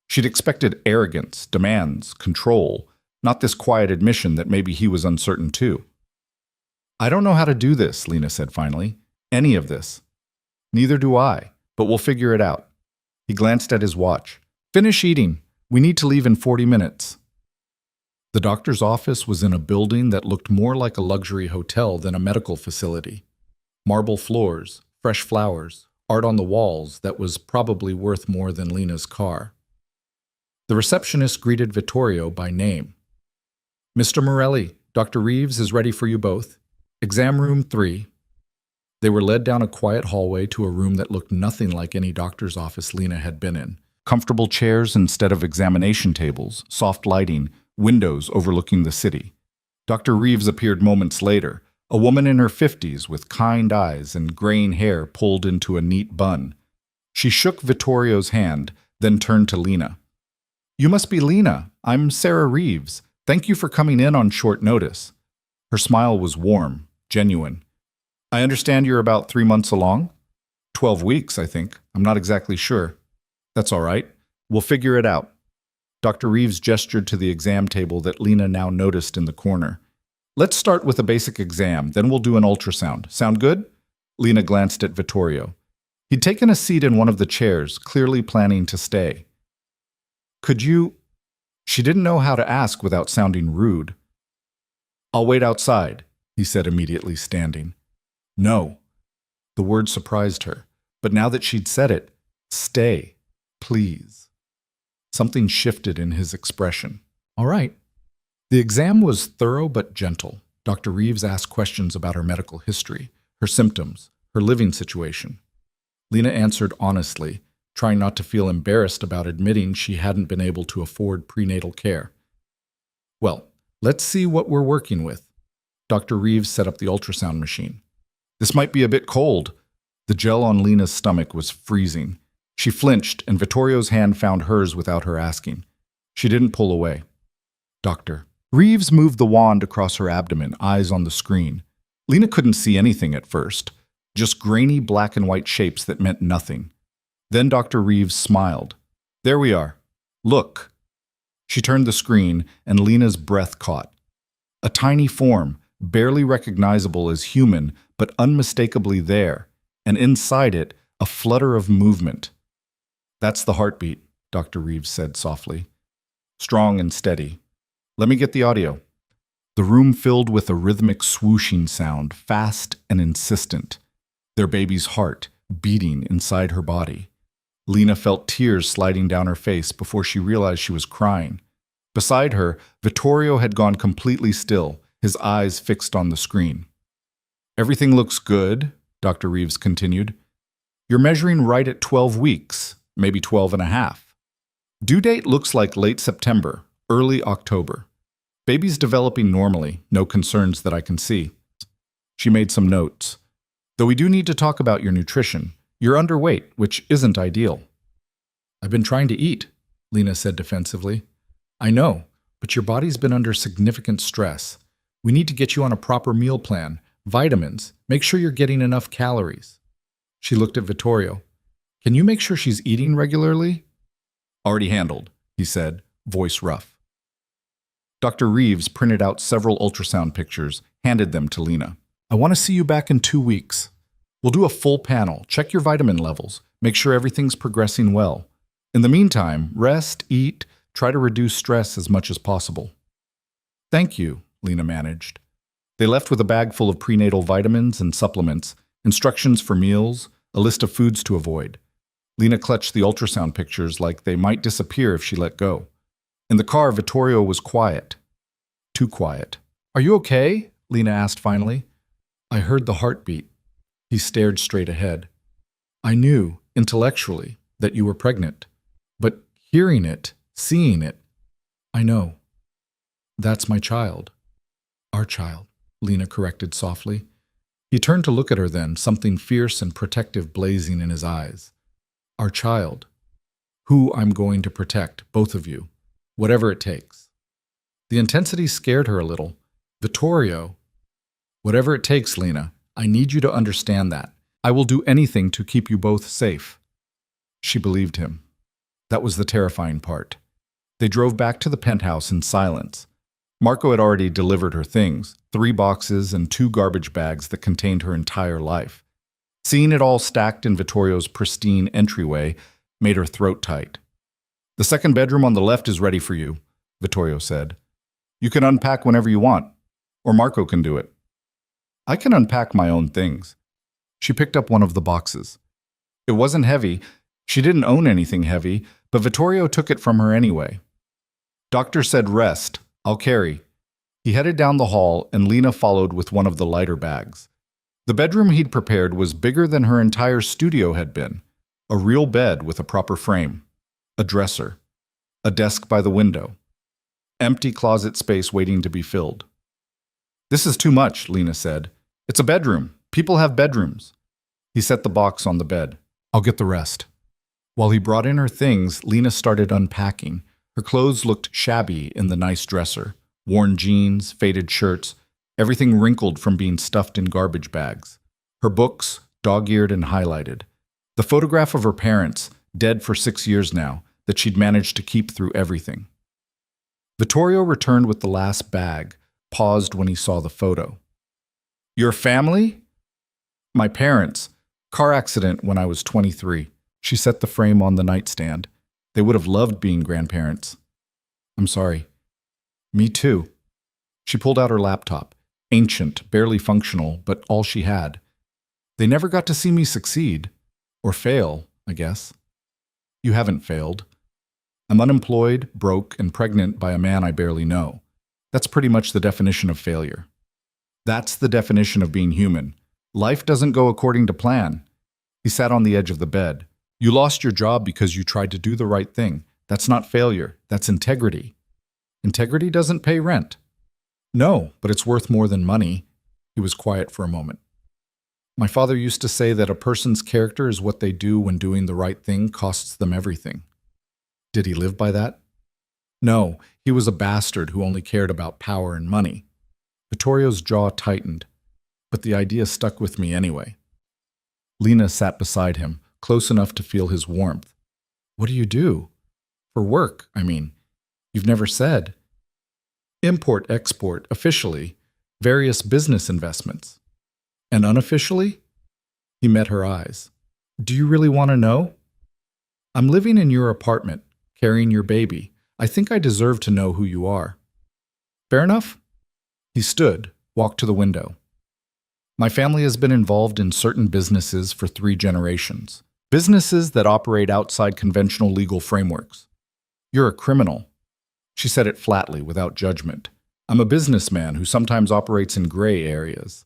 She'd expected arrogance, demands, control, not this quiet admission that maybe he was uncertain too. "I don't know how to do this," Lena said finally. "Any of this." "Neither do I, but we'll figure it out." He glanced at his watch. "Finish eating. We need to leave in 40 minutes. The doctor's office was in a building that looked more like a luxury hotel than a medical facility. Marble floors, fresh flowers, art on the walls that was probably worth more than Lena's car. The receptionist greeted Vittorio by name. Mr. Morelli, Dr. Reeves is ready for you both. Exam room 3. They were led down a quiet hallway to a room that looked nothing like any doctor's office Lena had been in. Comfortable chairs instead of examination tables, soft lighting, windows overlooking the city. Dr. Reeves appeared moments later, a woman in her 50s with kind eyes and graying hair pulled into a neat bun. She shook Vittorio's hand, then turned to Lena. You must be Lena. I'm Sarah Reeves. Thank you for coming in on short notice. Her smile was warm, genuine. I understand you're about 3 months along? 12 weeks, I think. I'm not exactly sure. That's all right. We'll figure it out. Dr. Reeves gestured to the exam table that Lena now noticed in the corner. Let's start with a basic exam, then we'll do an ultrasound. Sound good? Lena glanced at Vittorio. He'd taken a seat in one of the chairs, clearly planning to stay. Could you... She didn't know how to ask without sounding rude. I'll wait outside, he said, immediately standing. No. The word surprised her, but now that she'd said it, stay, please. Something shifted in his expression. All right. The exam was thorough but gentle. Dr. Reeves asked questions about her medical history, her symptoms, her living situation. Lena answered honestly, trying not to feel embarrassed about admitting she hadn't been able to afford prenatal care. Well, let's see what we're working with. Dr. Reeves set up the ultrasound machine. This might be a bit cold. The gel on Lena's stomach was freezing. She flinched, and Vittorio's hand found hers without her asking. She didn't pull away. Doctor. Reeves moved the wand across her abdomen, eyes on the screen. Lena couldn't see anything at first, just grainy black and white shapes that meant nothing. Then Dr. Reeves smiled. There we are. Look. She turned the screen, and Lena's breath caught. A tiny form, barely recognizable as human, but unmistakably there, and inside it, a flutter of movement. That's the heartbeat, Dr. Reeves said softly. Strong and steady. Let me get the audio. The room filled with a rhythmic swooshing sound, fast and insistent. Their baby's heart beating inside her body. Lena felt tears sliding down her face before she realized she was crying. Beside her, Vittorio had gone completely still, his eyes fixed on the screen. Everything looks good, Dr. Reeves continued. You're measuring right at 12 weeks, maybe 12 and a half. Due date looks like late September, early October. Baby's developing normally, no concerns that I can see. She made some notes. Though we do need to talk about your nutrition. You're underweight, which isn't ideal. I've been trying to eat, Lena said defensively. I know, but your body's been under significant stress. We need to get you on a proper meal plan, vitamins, make sure you're getting enough calories. She looked at Vittorio. Can you make sure she's eating regularly? Already handled, he said, voice rough. Dr. Reeves printed out several ultrasound pictures, handed them to Lena. I want to see you back in 2 weeks. We'll do a full panel, check your vitamin levels, make sure everything's progressing well. In the meantime, rest, eat, try to reduce stress as much as possible. Thank you, Lena managed. They left with a bag full of prenatal vitamins and supplements, instructions for meals, a list of foods to avoid. Lena clutched the ultrasound pictures like they might disappear if she let go. In the car, Vittorio was quiet. Too quiet. Are you okay? Lena asked finally. I heard the heartbeat. He stared straight ahead. I knew, intellectually, that you were pregnant. But hearing it, seeing it, I know. That's my child. Our child, Lena corrected softly. He turned to look at her then, something fierce and protective blazing in his eyes. Our child. Who I'm going to protect, both of you. Whatever it takes. The intensity scared her a little. Vittorio. Whatever it takes, Lena. I need you to understand that. I will do anything to keep you both safe. She believed him. That was the terrifying part. They drove back to the penthouse in silence. Marco had already delivered her things, 3 boxes and 2 garbage bags that contained her entire life. Seeing it all stacked in Vittorio's pristine entryway made her throat tight. The second bedroom on the left is ready for you, Vittorio said. You can unpack whenever you want, or Marco can do it. I can unpack my own things. She picked up one of the boxes. It wasn't heavy. She didn't own anything heavy, but Vittorio took it from her anyway. Doctor said rest. I'll carry. He headed down the hall, and Lena followed with one of the lighter bags. The bedroom he'd prepared was bigger than her entire studio had been. A real bed with a proper frame. A dresser. A desk by the window. Empty closet space waiting to be filled. This is too much, Lena said. It's a bedroom. People have bedrooms. He set the box on the bed. I'll get the rest. While he brought in her things, Lena started unpacking. Her clothes looked shabby in the nice dresser. Worn jeans, faded shirts, everything wrinkled from being stuffed in garbage bags. Her books, dog-eared and highlighted. The photograph of her parents, dead for 6 years now, that she'd managed to keep through everything. Vittorio returned with the last bag, paused when he saw the photo. Your family? My parents. Car accident when I was 23. She set the frame on the nightstand. They would have loved being grandparents. I'm sorry. Me too. She pulled out her laptop. Ancient, barely functional, but all she had. They never got to see me succeed. Or fail, I guess. You haven't failed. I'm unemployed, broke, and pregnant by a man I barely know. That's pretty much the definition of failure. That's the definition of being human. Life doesn't go according to plan. He sat on the edge of the bed. You lost your job because you tried to do the right thing. That's not failure. That's integrity. Integrity doesn't pay rent. No, but it's worth more than money. He was quiet for a moment. My father used to say that a person's character is what they do when doing the right thing costs them everything. Did he live by that? No, he was a bastard who only cared about power and money. Vittorio's jaw tightened, but the idea stuck with me anyway. Lena sat beside him, close enough to feel his warmth. What do you do? For work, I mean. You've never said. Import, export, officially, various business investments. And unofficially? He met her eyes. Do you really want to know? I'm living in your apartment, carrying your baby. I think I deserve to know who you are. Fair enough? He stood, walked to the window. My family has been involved in certain businesses for 3 generations. Businesses that operate outside conventional legal frameworks. You're a criminal. She said it flatly, without judgment. I'm a businessman who sometimes operates in gray areas.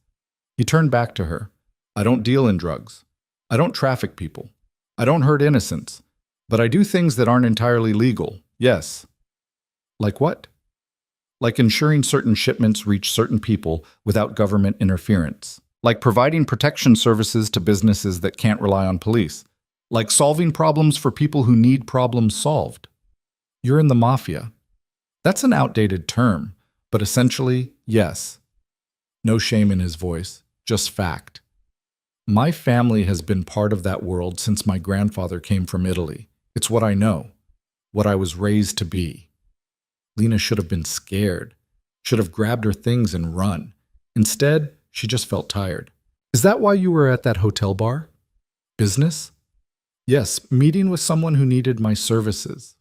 He turned back to her. I don't deal in drugs. I don't traffic people. I don't hurt innocents. But I do things that aren't entirely legal, yes. Like what? Like ensuring certain shipments reach certain people without government interference. Like providing protection services to businesses that can't rely on police. Like solving problems for people who need problems solved. You're in the Mafia. That's an outdated term, but essentially, yes. No shame in his voice, just fact. My family has been part of that world since my grandfather came from Italy. It's what I know, what I was raised to be. Lena should have been scared, should have grabbed her things and run. Instead, she just felt tired. Is that why you were at that hotel bar? Business? Yes, meeting with someone who needed my services.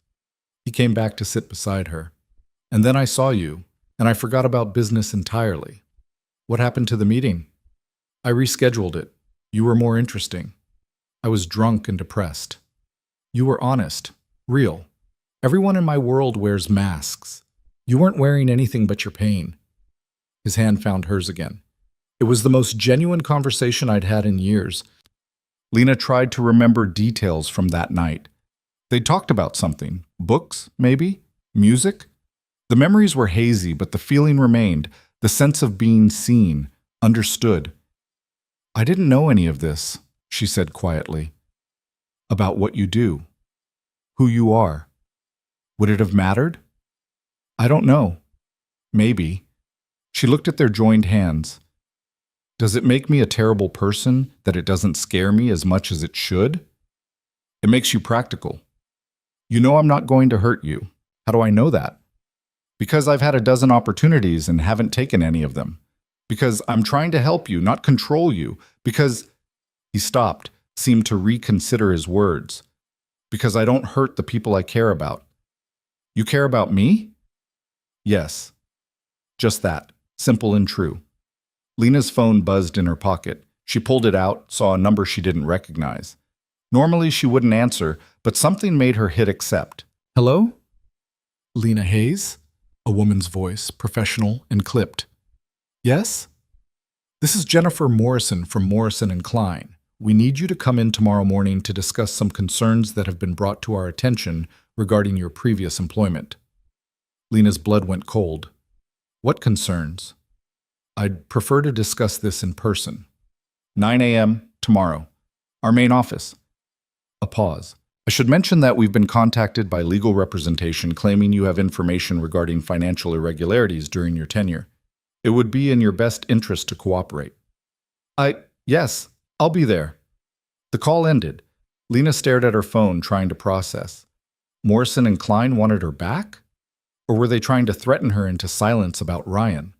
He came back to sit beside her. And then I saw you, and I forgot about business entirely. What happened to the meeting? I rescheduled it. You were more interesting. I was drunk and depressed. You were honest, real. Everyone in my world wears masks. You weren't wearing anything but your pain. His hand found hers again. It was the most genuine conversation I'd had in years. Lena tried to remember details from that night. They talked about something. Books, maybe? Music? The memories were hazy, but the feeling remained, the sense of being seen, understood. I didn't know any of this, she said quietly. About what you do. Who you are. Would it have mattered? I don't know. Maybe. She looked at their joined hands. Does it make me a terrible person that it doesn't scare me as much as it should? It makes you practical. You know I'm not going to hurt you. How do I know that? Because I've had a dozen opportunities and haven't taken any of them. Because I'm trying to help you, not control you. Because... He stopped, seemed to reconsider his words. Because I don't hurt the people I care about. You care about me? Yes. Just that. Simple and true. Lena's phone buzzed in her pocket. She pulled it out, saw a number she didn't recognize. Normally she wouldn't answer, but something made her hit accept. Hello? Lena Hayes? A woman's voice, professional and clipped. Yes? This is Jennifer Morrison from Morrison & Klein. We need you to come in tomorrow morning to discuss some concerns that have been brought to our attention regarding your previous employment. Lena's blood went cold. What concerns? I'd prefer to discuss this in person. 9 a.m. tomorrow. Our main office. A pause. I should mention that we've been contacted by legal representation claiming you have information regarding financial irregularities during your tenure. It would be in your best interest to cooperate. Yes, I'll be there. The call ended. Lena stared at her phone, trying to process. Morrison & Klein wanted her back? Or were they trying to threaten her into silence about Ryan?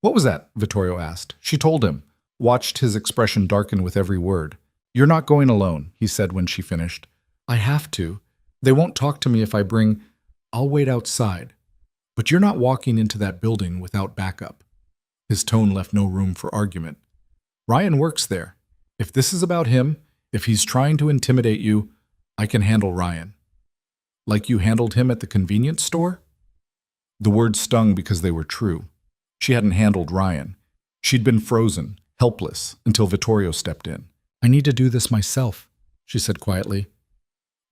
What was that? Vittorio asked. She told him, watched his expression darken with every word. You're not going alone, he said when she finished. I have to. They won't talk to me if I bring... I'll wait outside. But you're not walking into that building without backup. His tone left no room for argument. Ryan works there. If this is about him, if he's trying to intimidate you, I can handle Ryan. Like you handled him at the convenience store? The words stung because they were true. She hadn't handled Ryan. She'd been frozen, helpless, until Vittorio stepped in. I need to do this myself, she said quietly.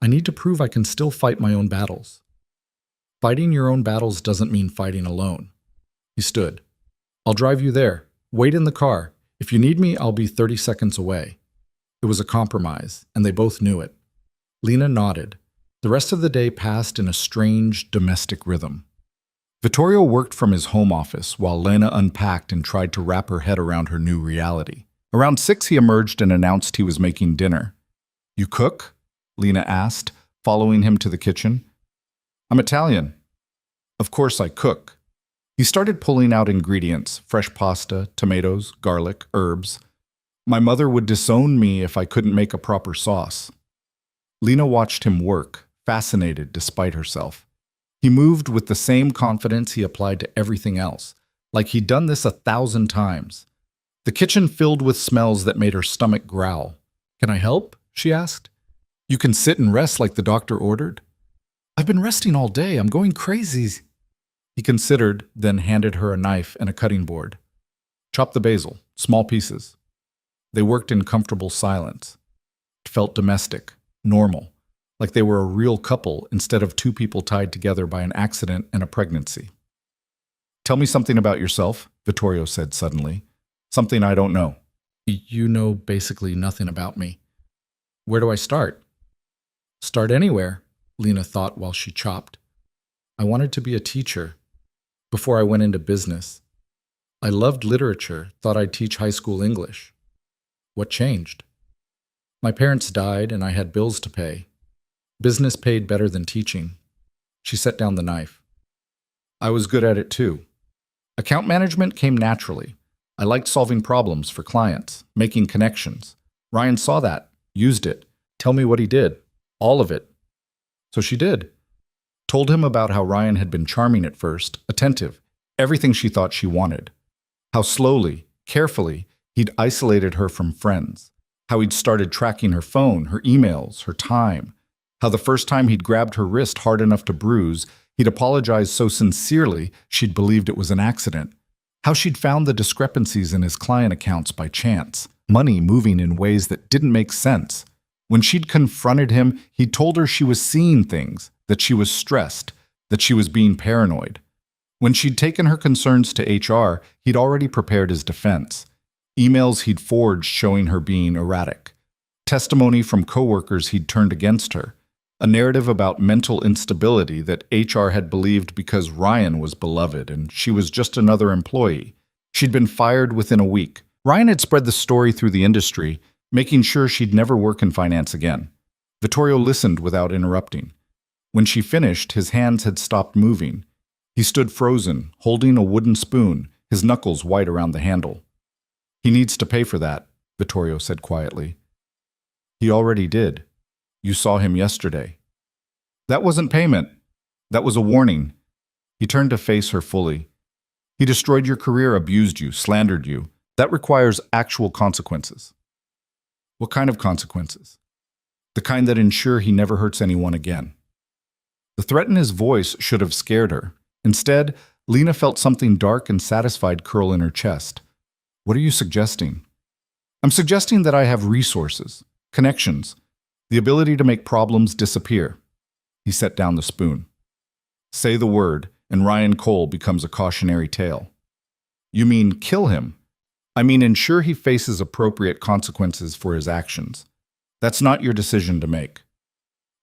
I need to prove I can still fight my own battles. Fighting your own battles doesn't mean fighting alone. He stood. I'll drive you there. Wait in the car. If you need me, I'll be 30 seconds away. It was a compromise, and they both knew it. Lena nodded. The rest of the day passed in a strange, domestic rhythm. Vittorio worked from his home office while Lena unpacked and tried to wrap her head around her new reality. Around 6, he emerged and announced he was making dinner. You cook? Lena asked, following him to the kitchen. I'm Italian. Of course I cook. He started pulling out ingredients, fresh pasta, tomatoes, garlic, herbs. My mother would disown me if I couldn't make a proper sauce. Lena watched him work, fascinated despite herself. He moved with the same confidence he applied to everything else, like he'd done this 1,000 times. The kitchen filled with smells that made her stomach growl. Can I help? She asked. You can sit and rest like the doctor ordered. I've been resting all day. I'm going crazy. He considered, then handed her a knife and a cutting board. Chop the basil, small pieces. They worked in comfortable silence. It felt domestic, normal, like they were a real couple instead of two people tied together by an accident and a pregnancy. Tell me something about yourself, Vittorio said suddenly. Something I don't know. You know basically nothing about me. Where do I start? Start anywhere, Lena thought while she chopped. I wanted to be a teacher before I went into business. I loved literature, thought I'd teach high school English. What changed? My parents died and I had bills to pay. Business paid better than teaching. She set down the knife. I was good at it too. Account management came naturally. I liked solving problems for clients, making connections. Ryan saw that, used it. Tell me what he did. All of it. So she did. Told him about how Ryan had been charming at first, attentive, everything she thought she wanted. How slowly, carefully, he'd isolated her from friends. How he'd started tracking her phone, her emails, her time. How the first time he'd grabbed her wrist hard enough to bruise, he'd apologized so sincerely she'd believed it was an accident. How she'd found the discrepancies in his client accounts by chance, money moving in ways that didn't make sense. When she'd confronted him, he'd told her she was seeing things, that she was stressed, that she was being paranoid. When she'd taken her concerns to HR, he'd already prepared his defense. Emails he'd forged showing her being erratic. Testimony from coworkers he'd turned against her. A narrative about mental instability that HR had believed because Ryan was beloved and she was just another employee. She'd been fired within a week. Ryan had spread the story through the industry, making sure she'd never work in finance again. Vittorio listened without interrupting. When she finished, his hands had stopped moving. He stood frozen, holding a wooden spoon, his knuckles white around the handle. He needs to pay for that, Vittorio said quietly. He already did. You saw him yesterday. That wasn't payment. That was a warning. He turned to face her fully. He destroyed your career, abused you, slandered you. That requires actual consequences. What kind of consequences? The kind that ensure he never hurts anyone again. The threat in his voice should have scared her. Instead, Lena felt something dark and satisfied curl in her chest. What are you suggesting? I'm suggesting that I have resources, connections, the ability to make problems disappear. He set down the spoon. Say the word, and Ryan Cole becomes a cautionary tale. You mean kill him? I mean ensure he faces appropriate consequences for his actions. That's not your decision to make.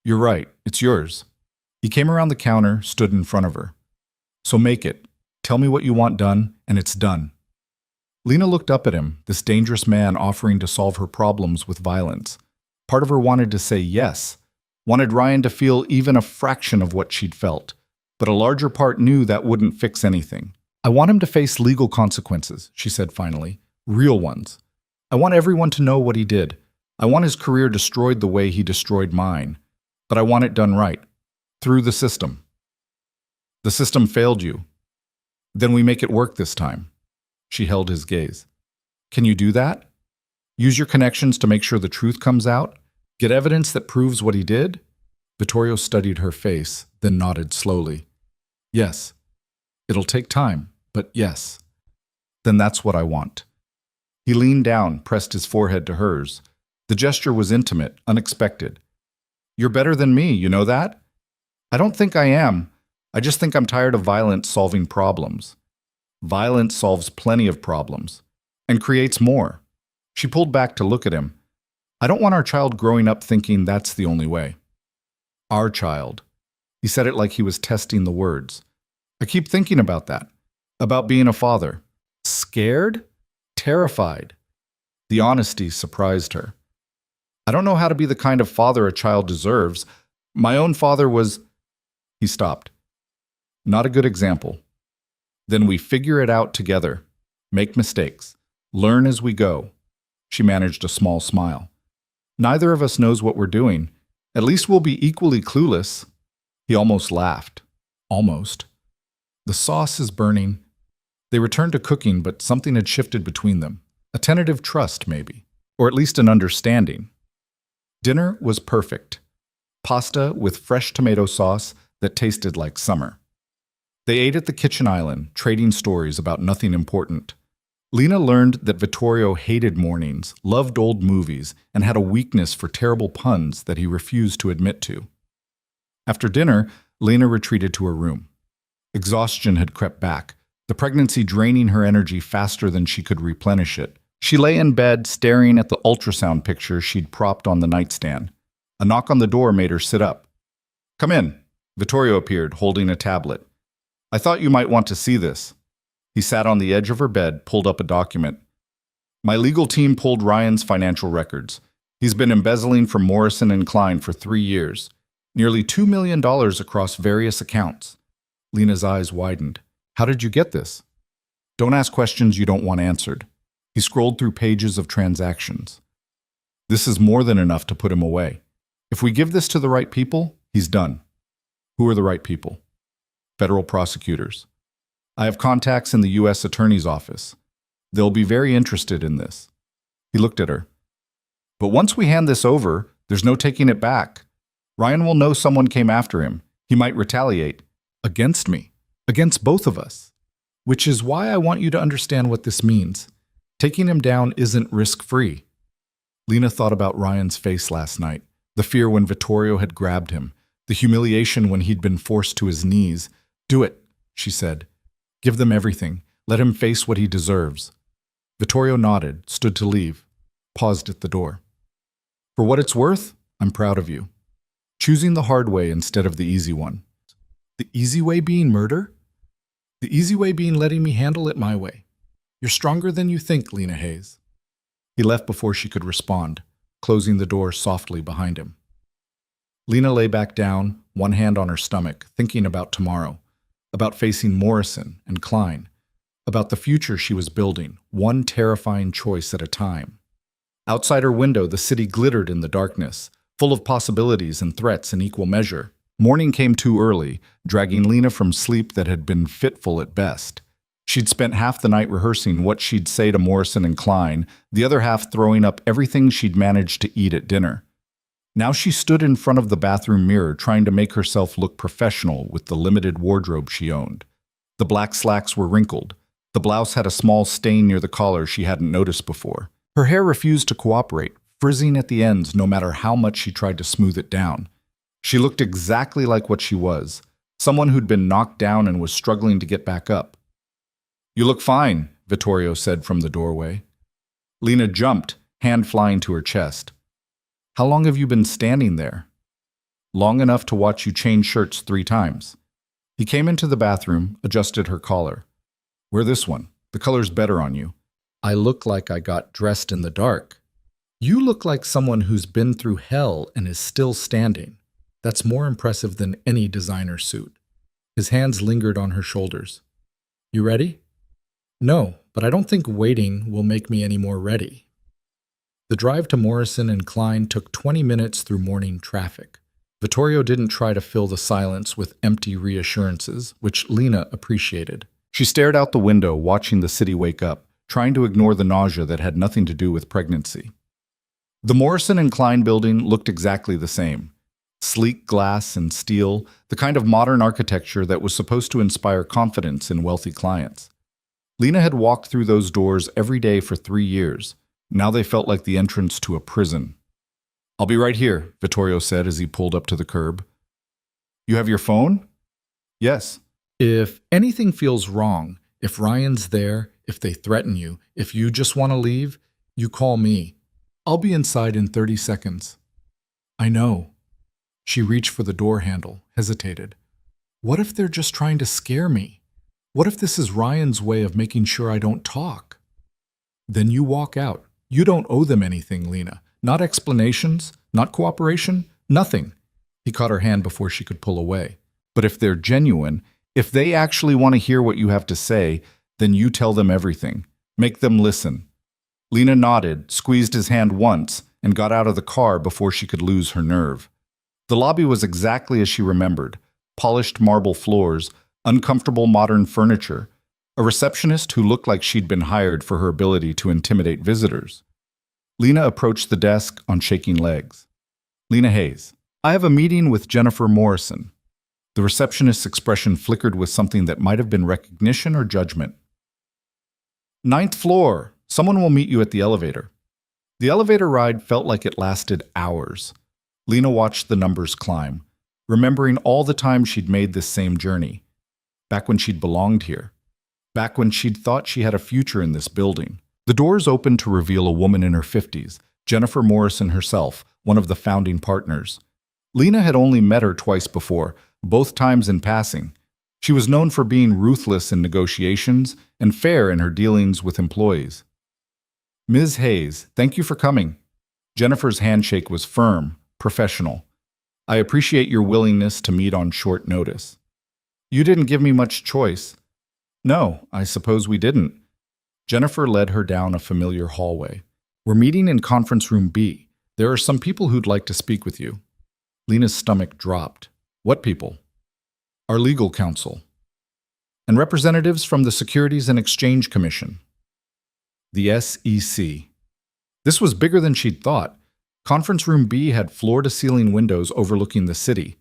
You're right, it's yours. He came around the counter, stood in front of her. So make it. Tell me what you want done, and it's done. Lena looked up at him, this dangerous man offering to solve her problems with violence. Part of her wanted to say yes, wanted Ryan to feel even a fraction of what she'd felt. But a larger part knew that wouldn't fix anything. I want him to face legal consequences, she said finally. Real ones. I want everyone to know what he did. I want his career destroyed the way he destroyed mine. But I want it done right. Through the system. The system failed you. Then we make it work this time. She held his gaze. Can you do that? Use your connections to make sure the truth comes out? Get evidence that proves what he did? Vittorio studied her face, then nodded slowly. Yes. It'll take time, but yes. Then that's what I want. He leaned down, pressed his forehead to hers. The gesture was intimate, unexpected. You're better than me, you know that? I don't think I am. I just think I'm tired of violence solving problems. Violence solves plenty of problems. And creates more. She pulled back to look at him. I don't want our child growing up thinking that's the only way. Our child. He said it like he was testing the words. I keep thinking about that. About being a father. Scared? Terrified. The honesty surprised her. I don't know how to be the kind of father a child deserves. My own father was... He stopped. Not a good example. Then we figure it out together. Make mistakes. Learn as we go. She managed a small smile. Neither of us knows what we're doing. At least we'll be equally clueless. He almost laughed. Almost. The sauce is burning. They returned to cooking, but something had shifted between them. A tentative trust, maybe. Or at least an understanding. Dinner was perfect. Pasta with fresh tomato sauce that tasted like summer. They ate at the kitchen island, trading stories about nothing important. Lena learned that Vittorio hated mornings, loved old movies, and had a weakness for terrible puns that he refused to admit to. After dinner, Lena retreated to her room. Exhaustion had crept back, the pregnancy draining her energy faster than she could replenish it. She lay in bed, staring at the ultrasound picture she'd propped on the nightstand. A knock on the door made her sit up. Come in. Vittorio appeared, holding a tablet. I thought you might want to see this. He sat on the edge of her bed, pulled up a document. My legal team pulled Ryan's financial records. He's been embezzling from Morrison and Klein for 3 years. Nearly $2 million across various accounts. Lena's eyes widened. How did you get this? Don't ask questions you don't want answered. He scrolled through pages of transactions. This is more than enough to put him away. If we give this to the right people, he's done. Who are the right people? Federal prosecutors. I have contacts in the U.S. Attorney's Office. They'll be very interested in this. He looked at her. But once we hand this over, there's no taking it back. Ryan will know someone came after him. He might retaliate. Against me. Against both of us. Which is why I want you to understand what this means. Taking him down isn't risk-free. Lena thought about Ryan's face last night. The fear when Vittorio had grabbed him. The humiliation when he'd been forced to his knees. Do it, she said. Give them everything. Let him face what he deserves. Vittorio nodded, stood to leave, paused at the door. For what it's worth, I'm proud of you. Choosing the hard way instead of the easy one. The easy way being murder? The easy way being letting me handle it my way. You're stronger than you think, Lena Hayes. He left before she could respond, closing the door softly behind him. Lena lay back down, one hand on her stomach, thinking about tomorrow, about facing Morrison and Klein, about the future she was building, one terrifying choice at a time. Outside her window, the city glittered in the darkness. full of possibilities and threats in equal measure. Morning came too early, dragging Lena from sleep that had been fitful at best. She'd spent half the night rehearsing what she'd say to Morrison and Klein, the other half throwing up everything she'd managed to eat at dinner. Now she stood in front of the bathroom mirror trying to make herself look professional with the limited wardrobe she owned. The black slacks were wrinkled. The blouse had a small stain near the collar she hadn't noticed before. Her hair refused to cooperate, frizzing at the ends no matter how much she tried to smooth it down. She looked exactly like what she was, someone who'd been knocked down and was struggling to get back up. "You look fine," Vittorio said from the doorway. Lena jumped, hand flying to her chest. "How long have you been standing there?" "Long enough to watch you change shirts 3 times. He came into the bathroom, adjusted her collar. "Wear this one. The color's better on you." "I look like I got dressed in the dark." "You look like someone who's been through hell and is still standing. That's more impressive than any designer suit." His hands lingered on her shoulders. "You ready?" "No, but I don't think waiting will make me any more ready." The drive to Morrison and Klein took 20 minutes through morning traffic. Vittorio didn't try to fill the silence with empty reassurances, which Lena appreciated. She stared out the window, watching the city wake up, trying to ignore the nausea that had nothing to do with pregnancy. The Morrison and Klein building looked exactly the same. Sleek glass and steel, the kind of modern architecture that was supposed to inspire confidence in wealthy clients. Lena had walked through those doors every day for 3 years. Now they felt like the entrance to a prison. "I'll be right here," Vittorio said as he pulled up to the curb. "You have your phone?" "Yes." "If anything feels wrong, if Ryan's there, if they threaten you, if you just want to leave, you call me. I'll be inside in 30 seconds. "I know." She reached for the door handle, hesitated. "What if they're just trying to scare me? What if this is Ryan's way of making sure I don't talk?" "Then you walk out. You don't owe them anything, Lena. Not explanations, not cooperation, nothing." He caught her hand before she could pull away. "But if they're genuine, if they actually want to hear what you have to say, then you tell them everything. Make them listen." Lena nodded, squeezed his hand once, and got out of the car before she could lose her nerve. The lobby was exactly as she remembered: polished marble floors, uncomfortable modern furniture, a receptionist who looked like she'd been hired for her ability to intimidate visitors. Lena approached the desk on shaking legs. "Lena Hayes, I have a meeting with Jennifer Morrison." The receptionist's expression flickered with something that might have been recognition or judgment. "9th floor. Someone will meet you at the elevator." The elevator ride felt like it lasted hours. Lena watched the numbers climb, remembering all the times she'd made this same journey. Back when she'd belonged here. Back when she'd thought she had a future in this building. The doors opened to reveal a woman in her 50s, Jennifer Morrison herself, one of the founding partners. Lena had only met her twice before, both times in passing. She was known for being ruthless in negotiations and fair in her dealings with employees. "Ms. Hayes, thank you for coming." Jennifer's handshake was firm, professional. "I appreciate your willingness to meet on short notice." "You didn't give me much choice." "No, I suppose we didn't." Jennifer led her down a familiar hallway. "We're meeting in conference room B. There are some people who'd like to speak with you." Lena's stomach dropped. "What people?" "Our legal counsel. And representatives from the Securities and Exchange Commission." The SEC. This was bigger than she'd thought. Conference room B had floor-to-ceiling windows overlooking the city.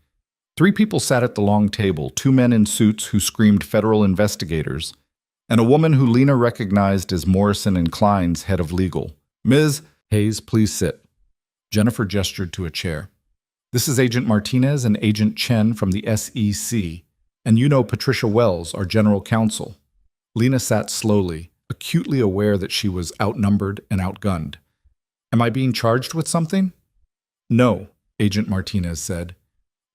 3 people sat at the long table, 2 men in suits who screamed federal investigators, and a woman who Lena recognized as Morrison and Klein's head of legal. "Ms. Hayes, please sit." Jennifer gestured to a chair. "This is Agent Martinez and Agent Chen from the SEC, and you know Patricia Wells, our general counsel." Lena sat slowly, acutely aware that she was outnumbered and outgunned. "Am I being charged with something?" "No," Agent Martinez said.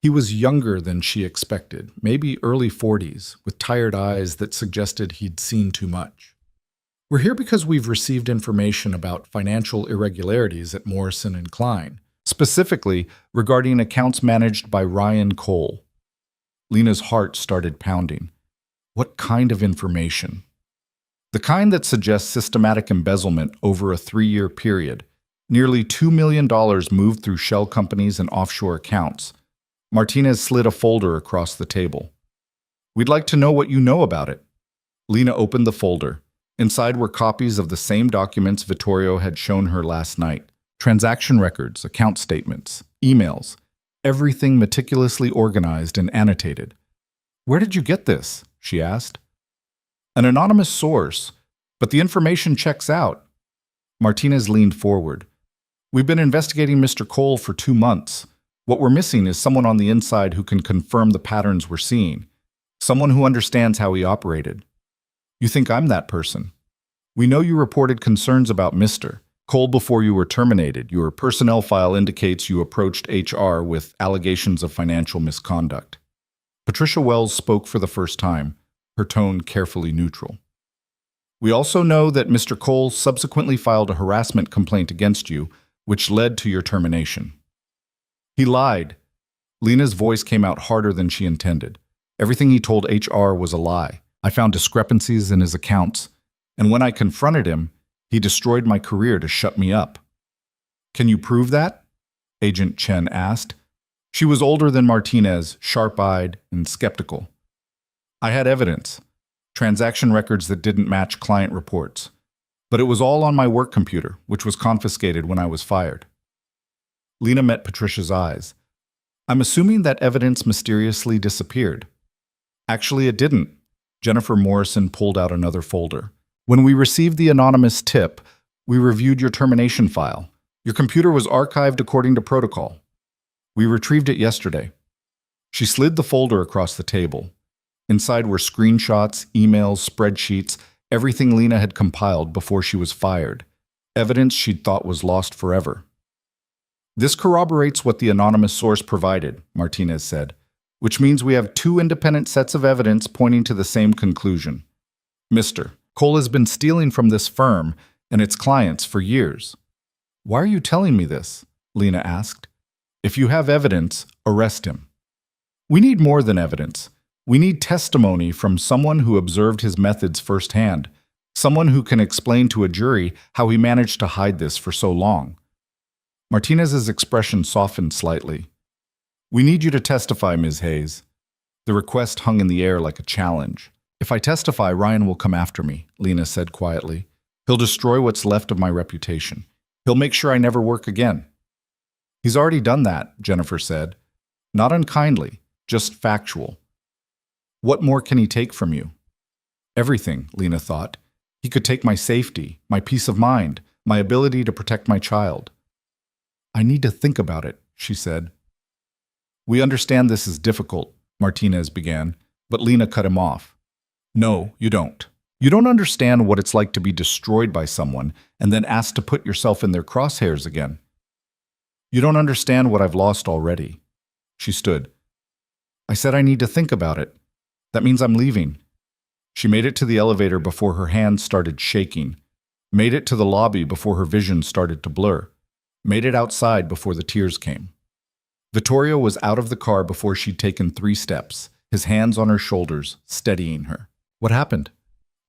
He was younger than she expected, maybe early 40s, with tired eyes that suggested he'd seen too much. "We're here because we've received information about financial irregularities at Morrison and Klein, specifically regarding accounts managed by Ryan Cole." Lena's heart started pounding. What kind of information? The kind that suggests systematic embezzlement over a 3-year period, Nearly $2 million moved through shell companies and offshore accounts. Martinez slid a folder across the table. We'd like to know what you know about it. Lena opened the folder. Inside were copies of the same documents Vittorio had shown her last night. Transaction records, account statements, emails, everything meticulously organized and annotated. Where did you get this? She asked. An anonymous source, but the information checks out. Martinez leaned forward. We've been investigating Mr. Cole for 2 months. What we're missing is someone on the inside who can confirm the patterns we're seeing. Someone who understands how he operated. You think I'm that person? We know you reported concerns about Mr. Cole before you were terminated. Your personnel file indicates you approached HR with allegations of financial misconduct. Patricia Wells spoke for the first time, her tone carefully neutral. We also know that Mr. Cole subsequently filed a harassment complaint against you, which led to your termination. He lied. Lena's voice came out harder than she intended. Everything he told HR was a lie. I found discrepancies in his accounts, and when I confronted him, he destroyed my career to shut me up. Can you prove that? Agent Chen asked. She was older than Martinez, sharp-eyed and skeptical. I had evidence, transaction records that didn't match client reports, but it was all on my work computer, which was confiscated when I was fired. Lena met Patricia's eyes. I'm assuming that evidence mysteriously disappeared. Actually, it didn't. Jennifer Morrison pulled out another folder. When we received the anonymous tip, we reviewed your termination file. Your computer was archived according to protocol. We retrieved it yesterday. She slid the folder across the table. Inside were screenshots, emails, spreadsheets, everything Lena had compiled before she was fired. Evidence she'd thought was lost forever. This corroborates what the anonymous source provided, Martinez said, which means we have 2 independent sets of evidence pointing to the same conclusion. Mr. Cole has been stealing from this firm and its clients for years. Why are you telling me this? Lena asked. If you have evidence, arrest him. We need more than evidence. We need testimony from someone who observed his methods firsthand, someone who can explain to a jury how he managed to hide this for so long. Martinez's expression softened slightly. We need you to testify, Ms. Hayes. The request hung in the air like a challenge. If I testify, Ryan will come after me, Lena said quietly. He'll destroy what's left of my reputation. He'll make sure I never work again. He's already done that, Jennifer said. Not unkindly, just factual. What more can he take from you? Everything, Lena thought. He could take my safety, my peace of mind, my ability to protect my child. I need to think about it, she said. We understand this is difficult, Martinez began, but Lena cut him off. No, you don't. You don't understand what it's like to be destroyed by someone and then asked to put yourself in their crosshairs again. You don't understand what I've lost already. She stood. I said I need to think about it. That means I'm leaving. She made it to the elevator before her hands started shaking, made it to the lobby before her vision started to blur, made it outside before the tears came. Vittorio was out of the car before she'd taken 3 steps, his hands on her shoulders, steadying her. What happened?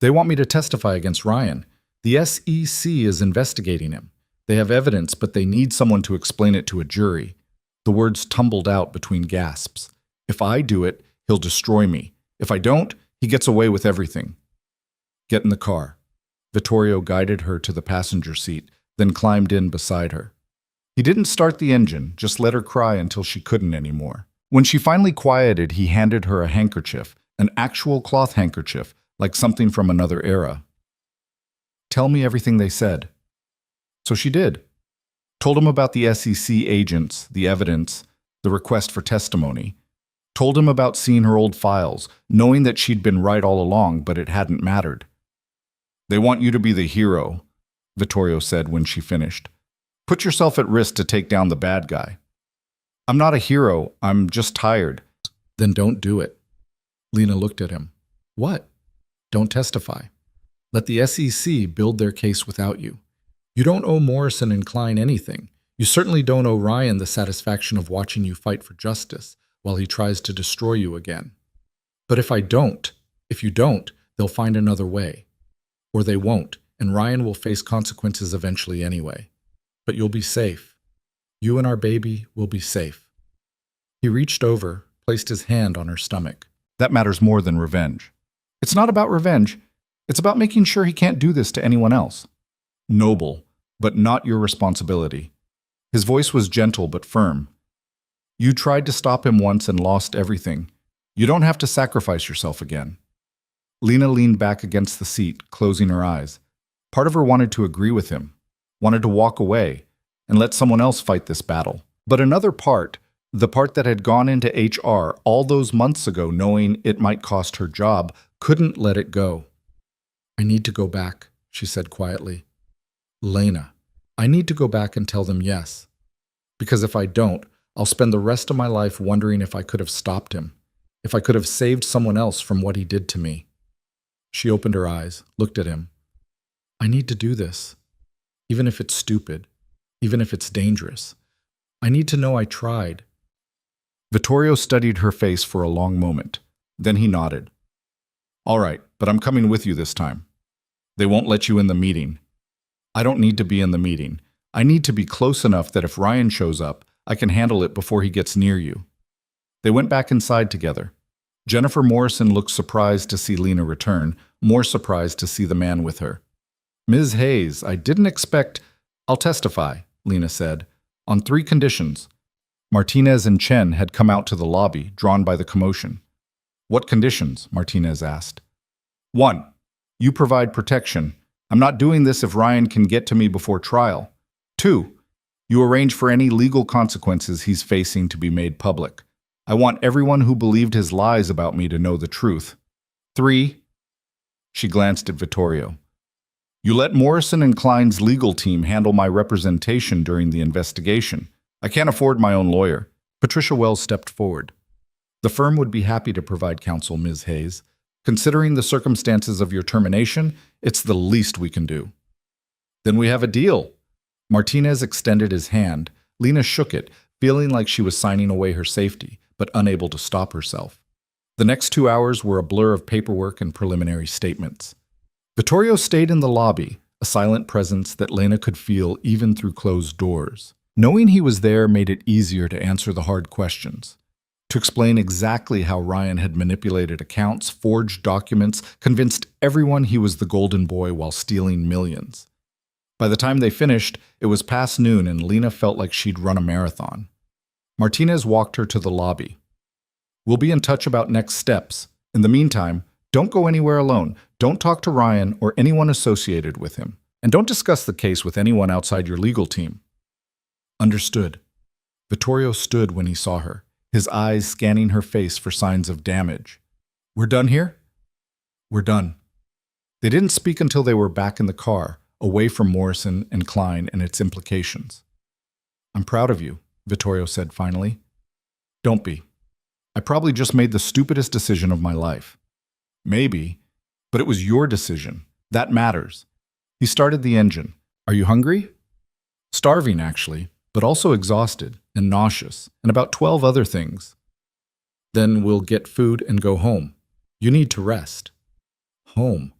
They want me to testify against Ryan. The SEC is investigating him. They have evidence, but they need someone to explain it to a jury. The words tumbled out between gasps. If I do it, he'll destroy me. If I don't, he gets away with everything. Get in the car. Vittorio guided her to the passenger seat, then climbed in beside her. He didn't start the engine, just let her cry until she couldn't anymore. When she finally quieted, he handed her a handkerchief, an actual cloth handkerchief, like something from another era. Tell me everything they said. So she did. Told him about the SEC agents, the evidence, the request for testimony. Told him about seeing her old files, knowing that she'd been right all along, but it hadn't mattered. They want you to be the hero, Vittorio said when she finished. Put yourself at risk to take down the bad guy. I'm not a hero, I'm just tired. Then don't do it. Lena looked at him. What? Don't testify. Let the SEC build their case without you. You don't owe Morrison and Klein anything. You certainly don't owe Ryan the satisfaction of watching you fight for justice while he tries to destroy you again. But if you don't, they'll find another way. Or they won't, and Ryan will face consequences eventually anyway. But you'll be safe. You and our baby will be safe. He reached over, placed his hand on her stomach. That matters more than revenge. It's not about revenge. It's about making sure he can't do this to anyone else. Noble, but not your responsibility. His voice was gentle but firm. You tried to stop him once and lost everything. You don't have to sacrifice yourself again. Lena leaned back against the seat, closing her eyes. Part of her wanted to agree with him, wanted to walk away and let someone else fight this battle. But another part, the part that had gone into HR all those months ago knowing it might cost her job, couldn't let it go. I need to go back, she said quietly. Lena, I need to go back and tell them yes. Because if I don't, I'll spend the rest of my life wondering if I could have stopped him, if I could have saved someone else from what he did to me. She opened her eyes, looked at him. I need to do this, even if it's stupid, even if it's dangerous. I need to know I tried. Vittorio studied her face for a long moment. Then he nodded. All right, but I'm coming with you this time. They won't let you in the meeting. I don't need to be in the meeting. I need to be close enough that if Ryan shows up, I can handle it before he gets near you. They went back inside together. Jennifer Morrison looked surprised to see Lena return, more surprised to see the man with her. Ms. Hayes, I didn't expect— I'll testify, Lena said, on 3 conditions. Martinez and Chen had come out to the lobby, drawn by the commotion. What conditions? Martinez asked. 1. You provide protection. I'm not doing this if Ryan can get to me before trial. 2. You arrange for any legal consequences he's facing to be made public. I want everyone who believed his lies about me to know the truth. 3. She glanced at Vittorio. You let Morrison and Klein's legal team handle my representation during the investigation. I can't afford my own lawyer. Patricia Wells stepped forward. The firm would be happy to provide counsel, Ms. Hayes. Considering the circumstances of your termination, it's the least we can do. Then we have a deal. Martinez extended his hand. Lena shook it, feeling like she was signing away her safety, but unable to stop herself. The next 2 hours were a blur of paperwork and preliminary statements. Vittorio stayed in the lobby, a silent presence that Lena could feel even through closed doors. Knowing he was there made it easier to answer the hard questions, to explain exactly how Ryan had manipulated accounts, forged documents, convinced everyone he was the golden boy while stealing millions. By the time they finished, it was past noon and Lena felt like she'd run a marathon. Martinez walked her to the lobby. We'll be in touch about next steps. In the meantime, don't go anywhere alone. Don't talk to Ryan or anyone associated with him. And don't discuss the case with anyone outside your legal team. Understood. Vittorio stood when he saw her, his eyes scanning her face for signs of damage. We're done here? We're done. They didn't speak until they were back in the car, away from Morrison and Klein and its implications. I'm proud of you, Vittorio said finally. Don't be. I probably just made the stupidest decision of my life. Maybe, but it was your decision. That matters. He started the engine. Are you hungry? Starving, actually, but also exhausted and nauseous, and about 12 other things. Then we'll get food and go home. You need to rest. Home.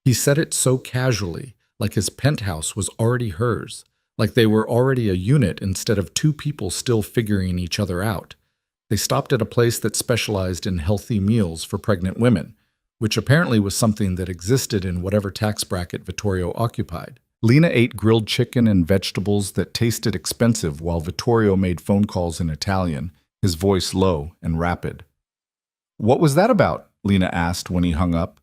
He said it so casually, like his penthouse was already hers, like they were already a unit instead of 2 people still figuring each other out. They stopped at a place that specialized in healthy meals for pregnant women, which apparently was something that existed in whatever tax bracket Vittorio occupied. Lena ate grilled chicken and vegetables that tasted expensive while Vittorio made phone calls in Italian, his voice low and rapid. What was that about? Lena asked when he hung up.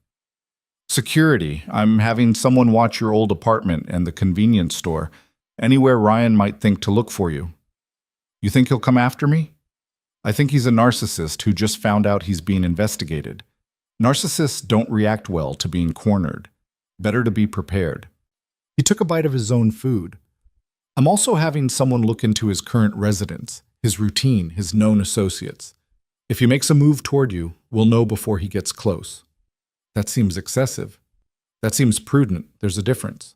Security. I'm having someone watch your old apartment and the convenience store, anywhere Ryan might think to look for you. You think he'll come after me? I think he's a narcissist who just found out he's being investigated. Narcissists don't react well to being cornered. Better to be prepared. He took a bite of his own food. I'm also having someone look into his current residence, his routine, his known associates. If he makes a move toward you, we'll know before he gets close. That seems excessive. That seems prudent. There's a difference.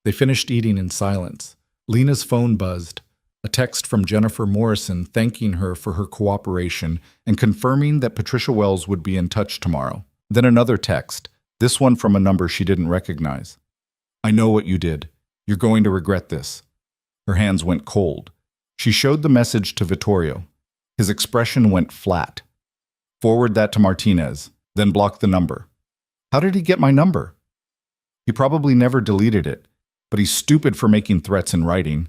They finished eating in silence. Lena's phone buzzed. A text from Jennifer Morrison thanking her for her cooperation and confirming that Patricia Wells would be in touch tomorrow. Then another text, this one from a number she didn't recognize. I know what you did. You're going to regret this. Her hands went cold. She showed the message to Vittorio. His expression went flat. Forward that to Martinez, then block the number. How did he get my number? He probably never deleted it, but he's stupid for making threats in writing.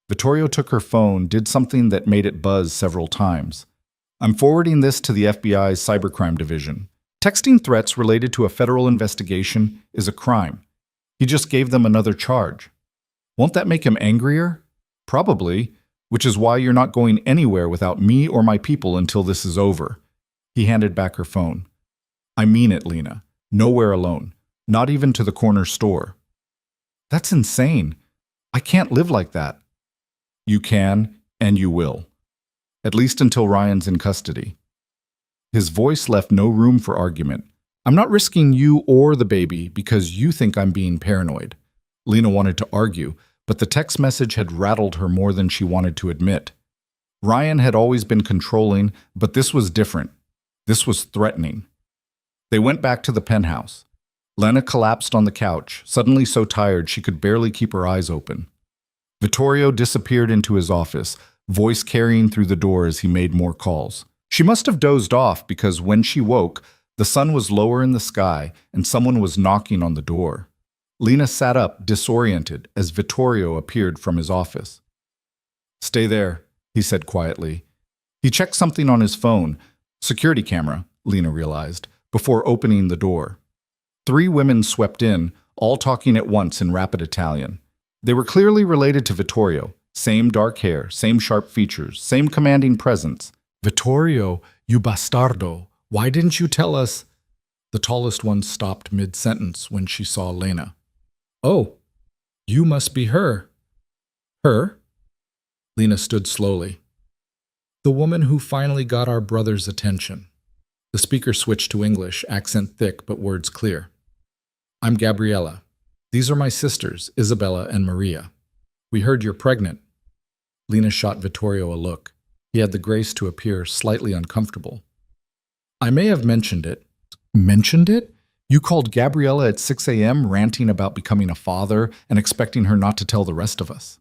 Vittorio took her phone, did something that made it buzz several times. I'm forwarding this to the FBI's cybercrime division. Texting threats related to a federal investigation is a crime. He just gave them another charge. Won't that make him angrier? Probably, which is why you're not going anywhere without me or my people until this is over. He handed back her phone. I mean it, Lena. Nowhere alone. Not even to the corner store. That's insane. I can't live like that. You can, and you will. At least until Ryan's in custody. His voice left no room for argument. I'm not risking you or the baby because you think I'm being paranoid. Lena wanted to argue, but the text message had rattled her more than she wanted to admit. Ryan had always been controlling, but this was different. This was threatening. They went back to the penthouse. Lena collapsed on the couch, suddenly so tired she could barely keep her eyes open. Vittorio disappeared into his office, voice carrying through the door as he made more calls. She must have dozed off because when she woke, the sun was lower in the sky and someone was knocking on the door. Lena sat up, disoriented, as Vittorio appeared from his office. Stay there, he said quietly. He checked something on his phone. Security camera, Lena realized, before opening the door. 3 women swept in, all talking at once in rapid Italian. They were clearly related to Vittorio. Same dark hair, same sharp features, same commanding presence. Vittorio, you bastardo, why didn't you tell us? The tallest one stopped mid-sentence when she saw Lena. Oh, you must be her. Her? Lena stood slowly. The woman who finally got our brother's attention. The speaker switched to English, accent thick but words clear. I'm Gabriella. These are my sisters, Isabella and Maria. We heard you're pregnant. Lena shot Vittorio a look. He had the grace to appear slightly uncomfortable. I may have mentioned it. Mentioned it? You called Gabriella at 6 a.m. ranting about becoming a father and expecting her not to tell the rest of us.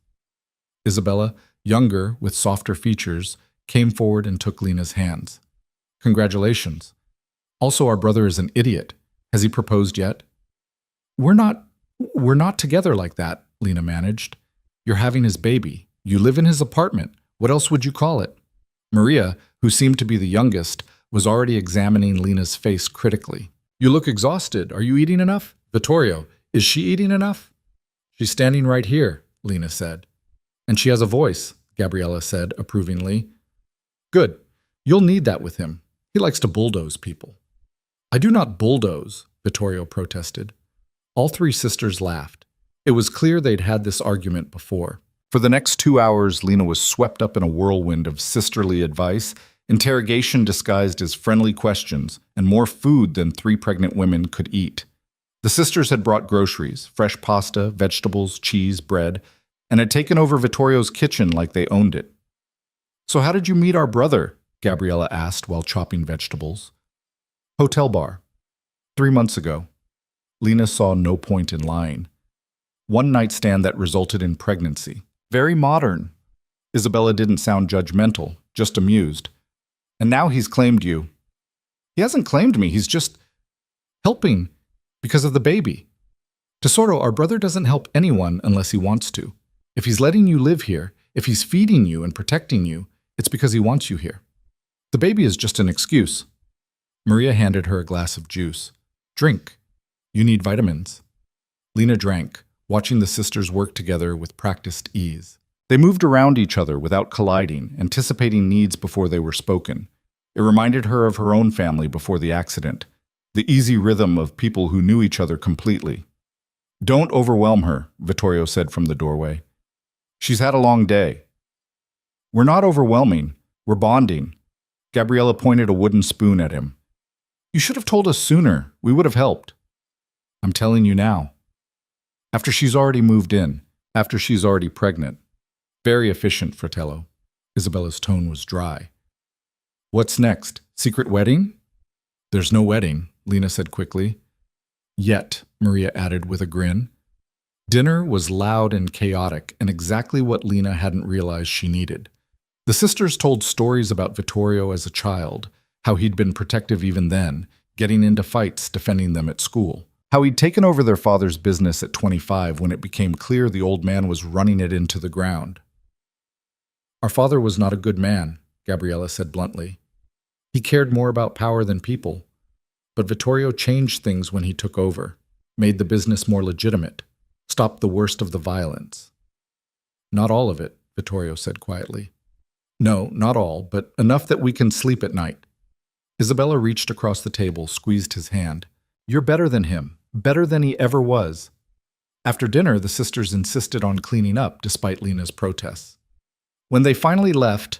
Isabella, younger, with softer features, came forward and took Lena's hands. Congratulations. Also, our brother is an idiot. Has he proposed yet? We're not together like that, Lena managed. You're having his baby. You live in his apartment. What else would you call it? Maria, who seemed to be the youngest, was already examining Lena's face critically. You look exhausted. Are you eating enough? Vittorio, is she eating enough? She's standing right here, Lena said. And she has a voice, Gabriella said approvingly. Good. You'll need that with him. He likes to bulldoze people. I do not bulldoze, Vittorio protested. All 3 sisters laughed. It was clear they'd had this argument before. For the next 2 hours, Lena was swept up in a whirlwind of sisterly advice, interrogation disguised as friendly questions, and more food than 3 pregnant women could eat. The sisters had brought groceries, fresh pasta, vegetables, cheese, bread, and had taken over Vittorio's kitchen like they owned it. So how did you meet our brother? Gabriella asked while chopping vegetables. Hotel bar. 3 months ago. Lena saw no point in lying. One night stand that resulted in pregnancy. Very modern. Isabella didn't sound judgmental, just amused. And now he's claimed you. He hasn't claimed me, he's just helping because of the baby. Tesoro, our brother doesn't help anyone unless he wants to. If he's letting you live here, if he's feeding you and protecting you, it's because he wants you here. The baby is just an excuse. Maria handed her a glass of juice. Drink. You need vitamins. Lena drank, watching the sisters work together with practiced ease. They moved around each other without colliding, anticipating needs before they were spoken. It reminded her of her own family before the accident, the easy rhythm of people who knew each other completely. Don't overwhelm her, Vittorio said from the doorway. She's had a long day. We're not overwhelming, we're bonding. Gabriella pointed a wooden spoon at him. You should have told us sooner, we would have helped. I'm telling you now. After she's already moved in, after she's already pregnant. Very efficient, Fratello. Isabella's tone was dry. What's next? Secret wedding? There's no wedding, Lena said quickly. Yet, Maria added with a grin. Dinner was loud and chaotic, and exactly what Lena hadn't realized she needed. The sisters told stories about Vittorio as a child, how he'd been protective even then, getting into fights defending them at school. How he'd taken over their father's business at 25 when it became clear the old man was running it into the ground. Our father was not a good man, Gabriella said bluntly. He cared more about power than people. But Vittorio changed things when he took over, made the business more legitimate, stopped the worst of the violence. Not all of it, Vittorio said quietly. No, not all, but enough that we can sleep at night. Isabella reached across the table, squeezed his hand. You're better than him, better than he ever was. After dinner, the sisters insisted on cleaning up despite Lena's protests. When they finally left,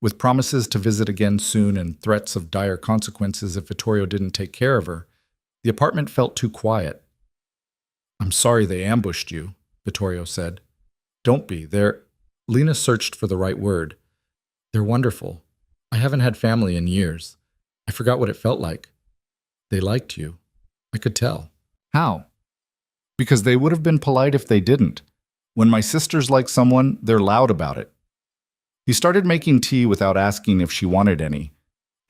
with promises to visit again soon and threats of dire consequences if Vittorio didn't take care of her, the apartment felt too quiet. I'm sorry they ambushed you, Vittorio said. Don't be. Lena searched for the right word. They're wonderful. I haven't had family in years. I forgot what it felt like. They liked you. I could tell. How? Because they would have been polite if they didn't. When my sisters like someone, they're loud about it. He started making tea without asking if she wanted any.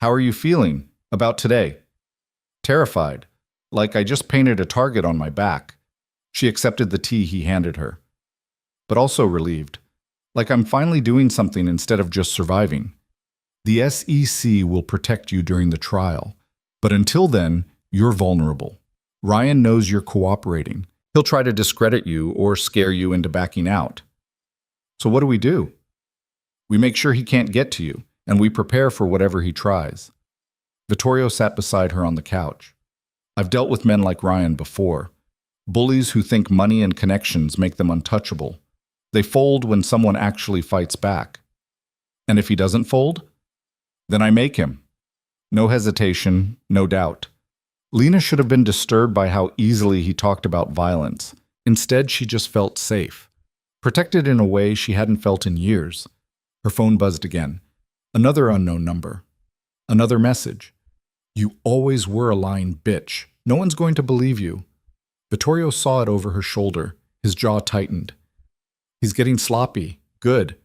How are you feeling? About today? Terrified. Like I just painted a target on my back. She accepted the tea he handed her. But also relieved. Like I'm finally doing something instead of just surviving. The SEC will protect you during the trial. But until then, you're vulnerable. Ryan knows you're cooperating. He'll try to discredit you or scare you into backing out. So what do? We make sure he can't get to you, and we prepare for whatever he tries. Vittorio sat beside her on the couch. I've dealt with men like Ryan before. Bullies who think money and connections make them untouchable. They fold when someone actually fights back. And if he doesn't fold, then I make him. No hesitation, no doubt. Lena should have been disturbed by how easily he talked about violence. Instead, she just felt safe, protected in a way she hadn't felt in years. Her phone buzzed again. Another unknown number. Another message. You always were a lying bitch. No one's going to believe you. Vittorio saw it over her shoulder. His jaw tightened. He's getting sloppy. Good.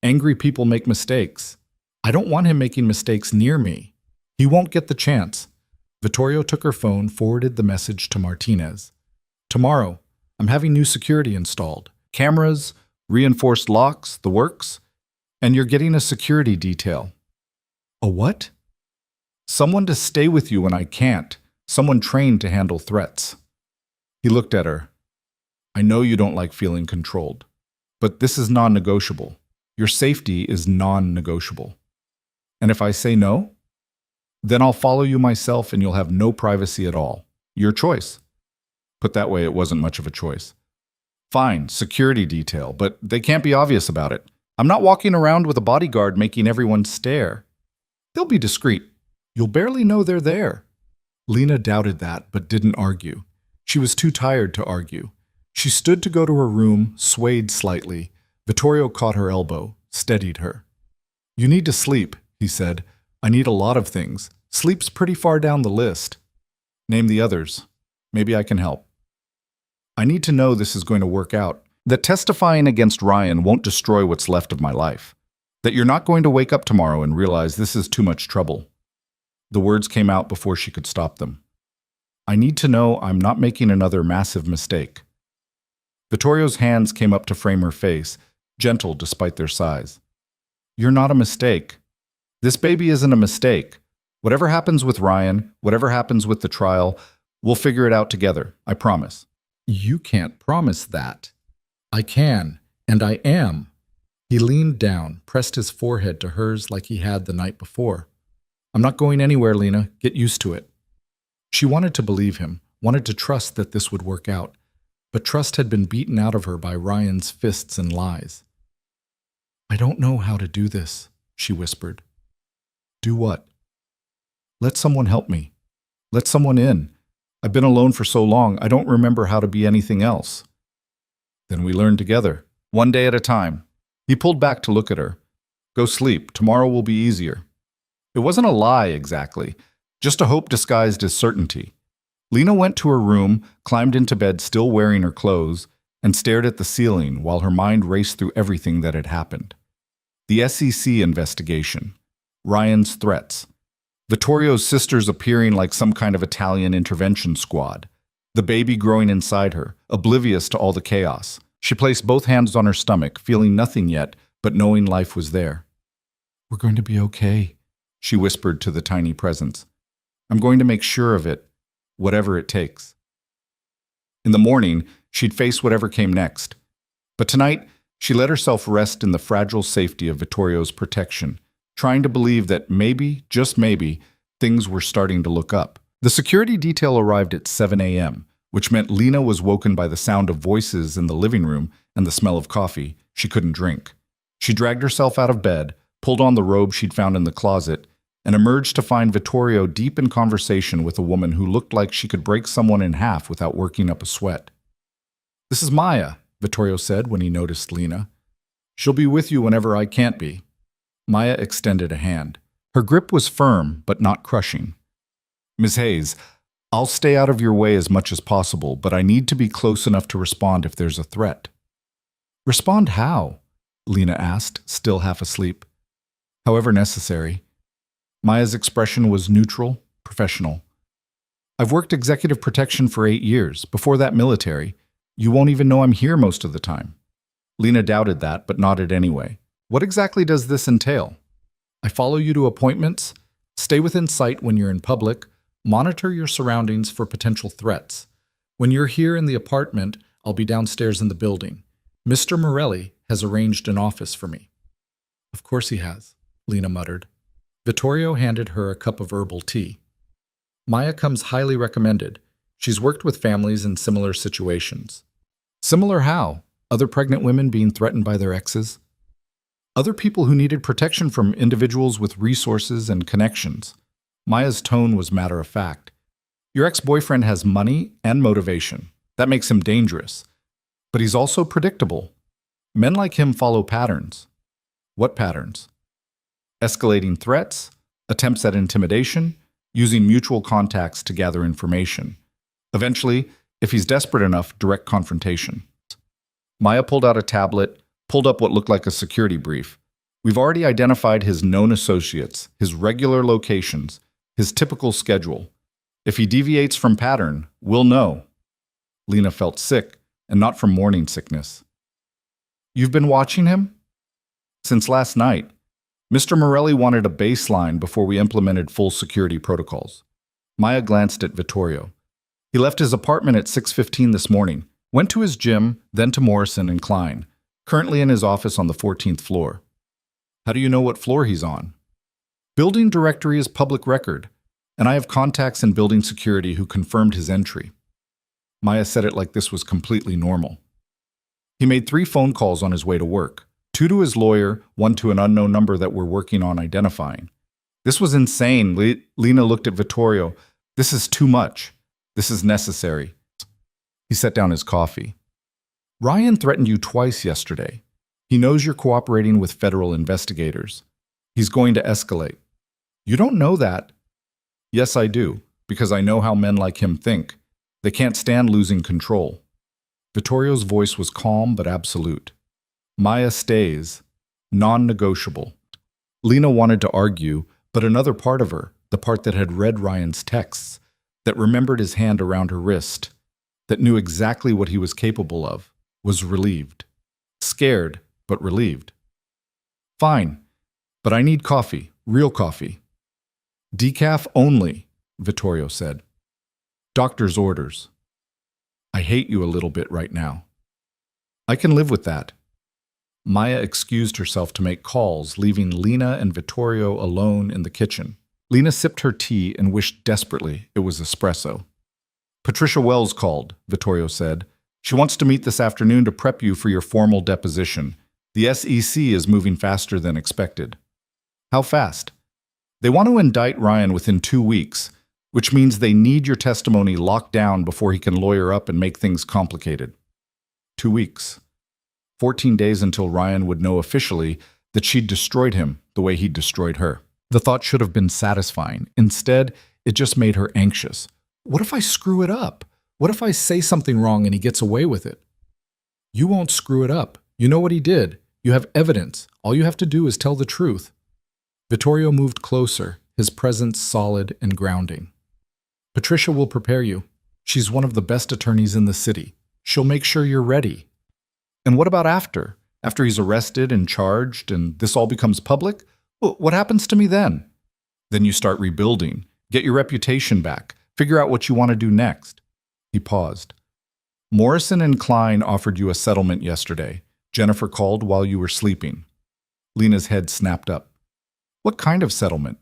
Angry people make mistakes. I don't want him making mistakes near me. He won't get the chance. Vittorio took her phone, forwarded the message to Martinez. Tomorrow, I'm having new security installed. Cameras, reinforced locks, the works. And you're getting a security detail. A what? Someone to stay with you when I can't. Someone trained to handle threats. He looked at her. I know you don't like feeling controlled, but this is non-negotiable. Your safety is non-negotiable. And if I say no, then I'll follow you myself and you'll have no privacy at all. Your choice. Put that way, it wasn't much of a choice. Fine, security detail, but they can't be obvious about it. I'm not walking around with a bodyguard making everyone stare. They'll be discreet. You'll barely know they're there. Lena doubted that, but didn't argue. She was too tired to argue. She stood to go to her room, swayed slightly. Vittorio caught her elbow, steadied her. You need to sleep, he said. I need a lot of things. Sleep's pretty far down the list. Name the others. Maybe I can help. I need to know this is going to work out. That testifying against Ryan won't destroy what's left of my life. That you're not going to wake up tomorrow and realize this is too much trouble. The words came out before she could stop them. I need to know I'm not making another massive mistake. Vittorio's hands came up to frame her face, gentle despite their size. You're not a mistake. This baby isn't a mistake. Whatever happens with Ryan, whatever happens with the trial, we'll figure it out together, I promise. You can't promise that. I can, and I am. He leaned down, pressed his forehead to hers like he had the night before. I'm not going anywhere, Lena. Get used to it. She wanted to believe him, wanted to trust that this would work out, but trust had been beaten out of her by Ryan's fists and lies. I don't know how to do this, she whispered. Do what? Let someone help me. Let someone in. I've been alone for so long, I don't remember how to be anything else. Then we learn together, one day at a time. He pulled back to look at her. Go sleep. Tomorrow will be easier. It wasn't a lie exactly, just a hope disguised as certainty. Lena went to her room, climbed into bed still wearing her clothes, and stared at the ceiling while her mind raced through everything that had happened. The SEC investigation, Ryan's threats, Vittorio's sisters appearing like some kind of Italian intervention squad, the baby growing inside her, oblivious to all the chaos. She placed both hands on her stomach, feeling nothing yet, but knowing life was there. "We're going to be okay," she whispered to the tiny presence. "I'm going to make sure of it, whatever it takes." In the morning, she'd face whatever came next. But tonight, she let herself rest in the fragile safety of Vittorio's protection, trying to believe that maybe, just maybe, things were starting to look up. The security detail arrived at 7 a.m., which meant Lena was woken by the sound of voices in the living room and the smell of coffee she couldn't drink. She dragged herself out of bed, pulled on the robe she'd found in the closet, and emerged to find Vittorio deep in conversation with a woman who looked like she could break someone in half without working up a sweat. "This is Maya," Vittorio said when he noticed Lena. "She'll be with you whenever I can't be." Maya extended a hand. Her grip was firm, but not crushing. "Ms. Hayes, I'll stay out of your way as much as possible, but I need to be close enough to respond if there's a threat." "Respond how?" Lena asked, still half asleep. "However necessary." Maya's expression was neutral, professional. "I've worked executive protection for 8 years, before that military. You won't even know I'm here most of the time." Lena doubted that, but nodded anyway. "What exactly does this entail?" "I follow you to appointments, stay within sight when you're in public, monitor your surroundings for potential threats. When you're here in the apartment, I'll be downstairs in the building. Mr. Morelli has arranged an office for me." "Of course he has," Lena muttered. Vittorio handed her a cup of herbal tea. "Maya comes highly recommended. She's worked with families in similar situations." "Similar how? Other pregnant women being threatened by their exes?" "Other people who needed protection from individuals with resources and connections." Maya's tone was matter of fact. "Your ex-boyfriend has money and motivation. That makes him dangerous. But he's also predictable. Men like him follow patterns." "What patterns?" "Escalating threats, attempts at intimidation, using mutual contacts to gather information. Eventually, if he's desperate enough, direct confrontation." Maya pulled out a tablet, pulled up what looked like a security brief. "We've already identified his known associates, his regular locations, his typical schedule. If he deviates from pattern, we'll know." Lena felt sick, and not from morning sickness. "You've been watching him?" "Since last night. Mr. Morelli wanted a baseline before we implemented full security protocols." Maya glanced at Vittorio. "He left his apartment at 6:15 this morning, went to his gym, then to Morrison and Klein, currently in his office on the 14th floor." "How do you know what floor he's on?" "Building directory is public record, and I have contacts in building security who confirmed his entry." Maya said it like this was completely normal. "He made 3 phone calls on his way to work. 2 to his lawyer, 1 to an unknown number that we're working on identifying." "This was insane." Lena looked at Vittorio. "This is too much. This is necessary." He set down his coffee. "Ryan threatened you twice yesterday. He knows you're cooperating with federal investigators. He's going to escalate." "You don't know that." "Yes, I do, because I know how men like him think. They can't stand losing control." Vittorio's voice was calm but absolute. "Maya stays. Non-negotiable." Lena wanted to argue, but another part of her, the part that had read Ryan's texts, that remembered his hand around her wrist, that knew exactly what he was capable of, was relieved. Scared, but relieved. "Fine, but I need coffee, real coffee." "Decaf only," Vittorio said. "Doctor's orders." "I hate you a little bit right now." "I can live with that." Maya excused herself to make calls, leaving Lena and Vittorio alone in the kitchen. Lena sipped her tea and wished desperately it was espresso. "Patricia Wells called," Vittorio said. "She wants to meet this afternoon to prep you for your formal deposition. The SEC is moving faster than expected." "How fast?" "They want to indict Ryan within 2 weeks, which means they need your testimony locked down before he can lawyer up and make things complicated." 2 weeks. 14 days until Ryan would know officially that she'd destroyed him the way he'd destroyed her. The thought should have been satisfying. Instead, it just made her anxious. What if I screw it up? What if I say something wrong and he gets away with it? You won't screw it up. You know what he did. You have evidence. All you have to do is tell the truth. Vittorio moved closer, his presence solid and grounding. Patricia will prepare you. She's one of the best attorneys in the city. She'll make sure you're ready. And what about after? After he's arrested and charged and this all becomes public? What happens to me then? Then you start rebuilding, get your reputation back, figure out what you want to do next. He paused. Morrison and Klein offered you a settlement yesterday. Jennifer called while you were sleeping. Lena's head snapped up. What kind of settlement?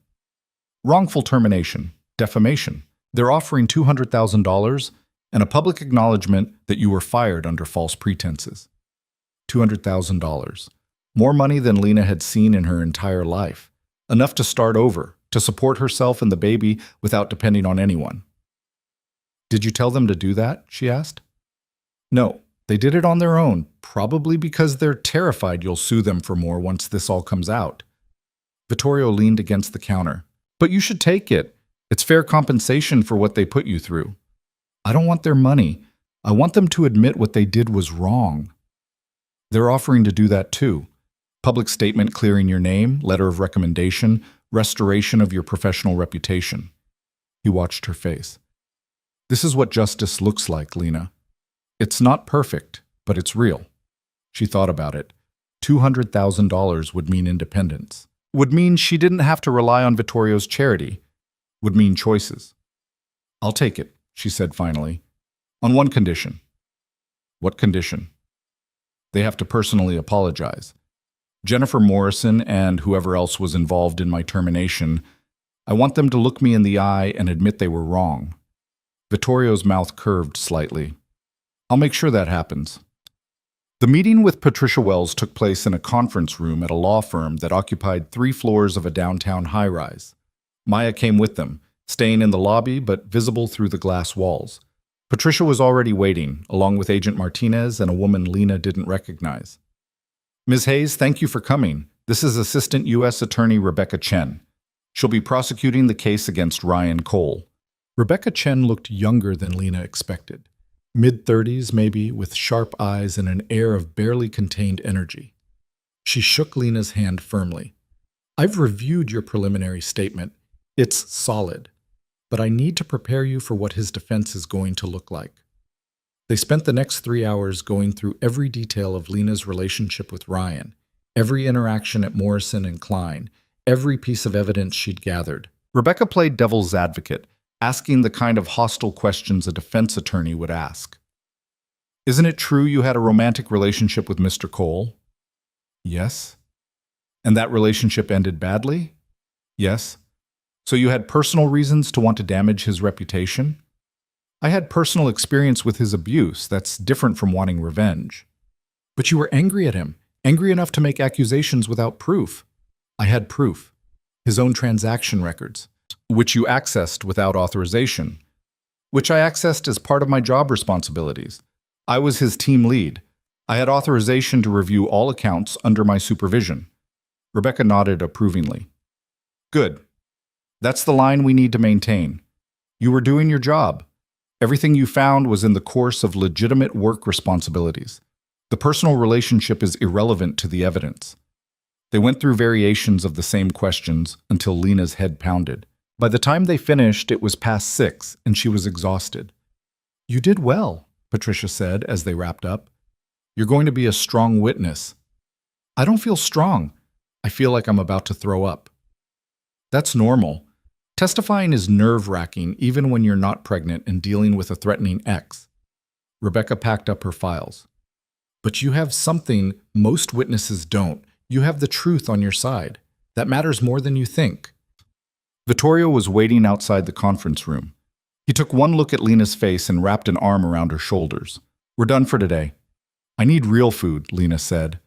Wrongful termination, defamation. They're offering $200,000 and a public acknowledgement that you were fired under false pretenses. $200,000. More money than Lena had seen in her entire life. Enough to start over, to support herself and the baby without depending on anyone. Did you tell them to do that? She asked. No, they did it on their own, probably because they're terrified you'll sue them for more once this all comes out. Vittorio leaned against the counter. But you should take it. It's fair compensation for what they put you through. I don't want their money. I want them to admit what they did was wrong. They're offering to do that too. Public statement clearing your name, letter of recommendation, restoration of your professional reputation. He watched her face. This is what justice looks like, Lena. It's not perfect, but it's real. She thought about it. $200,000 would mean independence. Would mean she didn't have to rely on Vittorio's charity. Would mean choices. I'll take it, she said finally. On one condition. What condition? They have to personally apologize. Jennifer Morrison and whoever else was involved in my termination, I want them to look me in the eye and admit they were wrong. Vittorio's mouth curved slightly. I'll make sure that happens. The meeting with Patricia Wells took place in a conference room at a law firm that occupied 3 floors of a downtown high-rise. Maya came with them, staying in the lobby but visible through the glass walls. Patricia was already waiting, along with Agent Martinez and a woman Lena didn't recognize. Ms. Hayes, thank you for coming. This is Assistant U.S. Attorney Rebecca Chen. She'll be prosecuting the case against Ryan Cole. Rebecca Chen looked younger than Lena expected. Mid-30s, maybe, with sharp eyes and an air of barely contained energy. She shook Lena's hand firmly. I've reviewed your preliminary statement. It's solid, but I need to prepare you for what his defense is going to look like. They spent the next 3 hours going through every detail of Lena's relationship with Ryan, every interaction at Morrison and Klein, every piece of evidence she'd gathered. Rebecca played devil's advocate, asking the kind of hostile questions a defense attorney would ask. Isn't it true you had a romantic relationship with Mr. Cole? Yes. And that relationship ended badly? Yes. So you had personal reasons to want to damage his reputation? I had personal experience with his abuse. That's different from wanting revenge. But you were angry at him, angry enough to make accusations without proof. I had proof. His own transaction records. Which you accessed without authorization. Which I accessed as part of my job responsibilities. I was his team lead. I had authorization to review all accounts under my supervision. Rebecca nodded approvingly. Good. That's the line we need to maintain. You were doing your job. Everything you found was in the course of legitimate work responsibilities. The personal relationship is irrelevant to the evidence. They went through variations of the same questions until Lena's head pounded. By the time they finished, it was past 6, and she was exhausted. You did well, Patricia said as they wrapped up. You're going to be a strong witness. I don't feel strong. I feel like I'm about to throw up. That's normal. Testifying is nerve-wracking even when you're not pregnant and dealing with a threatening ex. Rebecca packed up her files. But you have something most witnesses don't. You have the truth on your side. That matters more than you think. Vittorio was waiting outside the conference room. He took one look at Lena's face and wrapped an arm around her shoulders. We're done for today. I need real food, Lena said.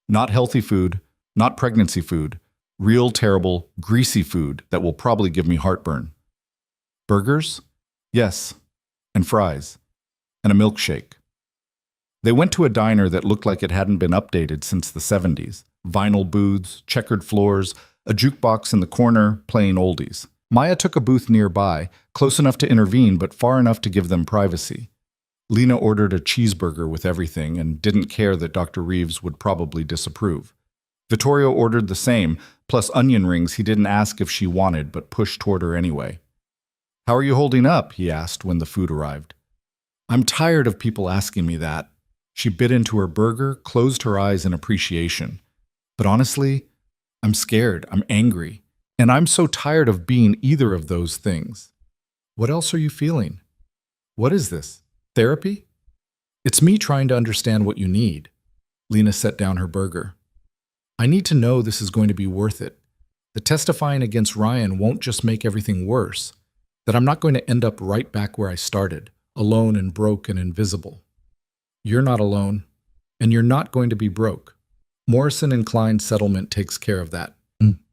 Not healthy food, not pregnancy food. Real, terrible, greasy food that will probably give me heartburn. Burgers? Yes. And fries. And a milkshake. They went to a diner that looked like it hadn't been updated since the 70s. Vinyl booths, checkered floors, a jukebox in the corner, playing oldies. Maya took a booth nearby, close enough to intervene but far enough to give them privacy. Lena ordered a cheeseburger with everything and didn't care that Dr. Reeves would probably disapprove. Vittorio ordered the same, plus onion rings he didn't ask if she wanted but pushed toward her anyway. "How are you holding up?" he asked when the food arrived. "I'm tired of people asking me that." She bit into her burger, closed her eyes in appreciation. "But honestly, I'm scared, I'm angry, and I'm so tired of being either of those things." "What else are you feeling?" "What is this? Therapy?" "It's me trying to understand what you need." Lena set down her burger. "I need to know this is going to be worth it. The testifying against Ryan won't just make everything worse, that I'm not going to end up right back where I started, alone and broke and invisible." "You're not alone, and you're not going to be broke. Morrison and Klein's settlement takes care of that.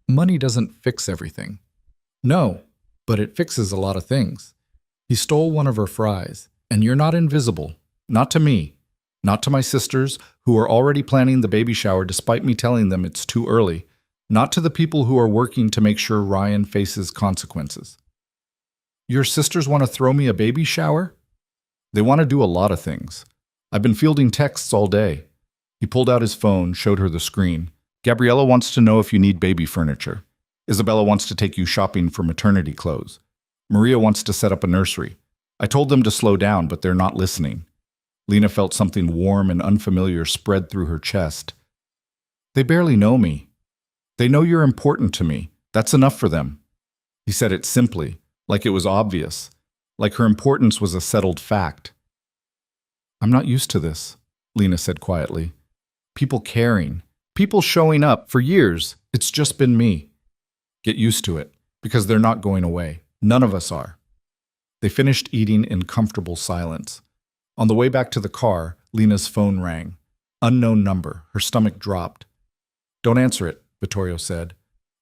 Money doesn't fix everything." "No, but it fixes a lot of things. He stole one of her fries, and you're not invisible. Not to me. Not to my sisters, who are already planning the baby shower despite me telling them it's too early. Not to the people who are working to make sure Ryan faces consequences." "Your sisters want to throw me a baby shower?" "They want to do a lot of things. I've been fielding texts all day." He pulled out his phone, showed her the screen. "Gabriella wants to know if you need baby furniture. Isabella wants to take you shopping for maternity clothes. Maria wants to set up a nursery. I told them to slow down, but they're not listening." Lena felt something warm and unfamiliar spread through her chest. "They barely know me. They know you're important to me. That's enough for them." He said it simply, like it was obvious, like her importance was a settled fact. "I'm not used to this," Lena said quietly. "People caring, people showing up for years. It's just been me." "Get used to it, because they're not going away. None of us are." They finished eating in comfortable silence. On the way back to the car, Lena's phone rang. Unknown number. Her stomach dropped. "Don't answer it," Vittorio said.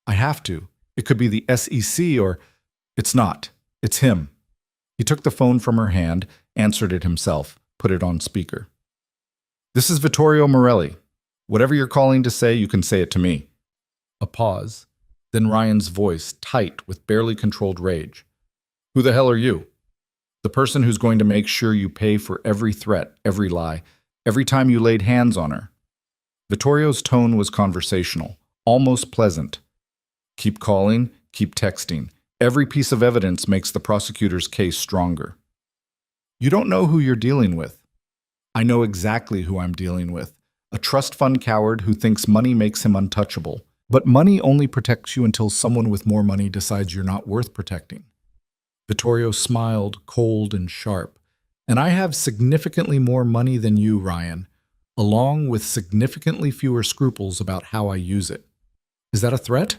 "I have to. It could be the SEC or—" "It's not. It's him." He took the phone from her hand, answered it himself, put it on speaker. "This is Vittorio Morelli. Whatever you're calling to say, you can say it to me." A pause. Then Ryan's voice, tight with barely controlled rage. "Who the hell are you?" "The person who's going to make sure you pay for every threat, every lie, every time you laid hands on her." Vittorio's tone was conversational, almost pleasant. "Keep calling, keep texting. Every piece of evidence makes the prosecutor's case stronger." "You don't know who you're dealing with." "I know exactly who I'm dealing with. A trust fund coward who thinks money makes him untouchable. But money only protects you until someone with more money decides you're not worth protecting." Vittorio smiled, cold and sharp. "And I have significantly more money than you, Ryan, along with significantly fewer scruples about how I use it." "Is that a threat?"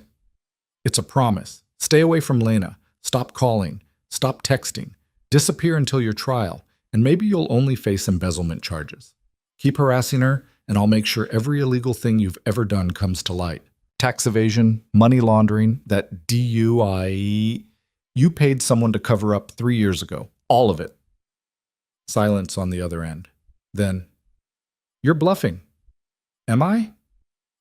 "It's a promise. Stay away from Lena. Stop calling. Stop texting. Disappear until your trial, and maybe you'll only face embezzlement charges. Keep harassing her, and I'll make sure every illegal thing you've ever done comes to light. Tax evasion, money laundering, that DUI. You paid someone to cover up 3 years ago. All of it." Silence on the other end. Then, "You're bluffing." "Am I?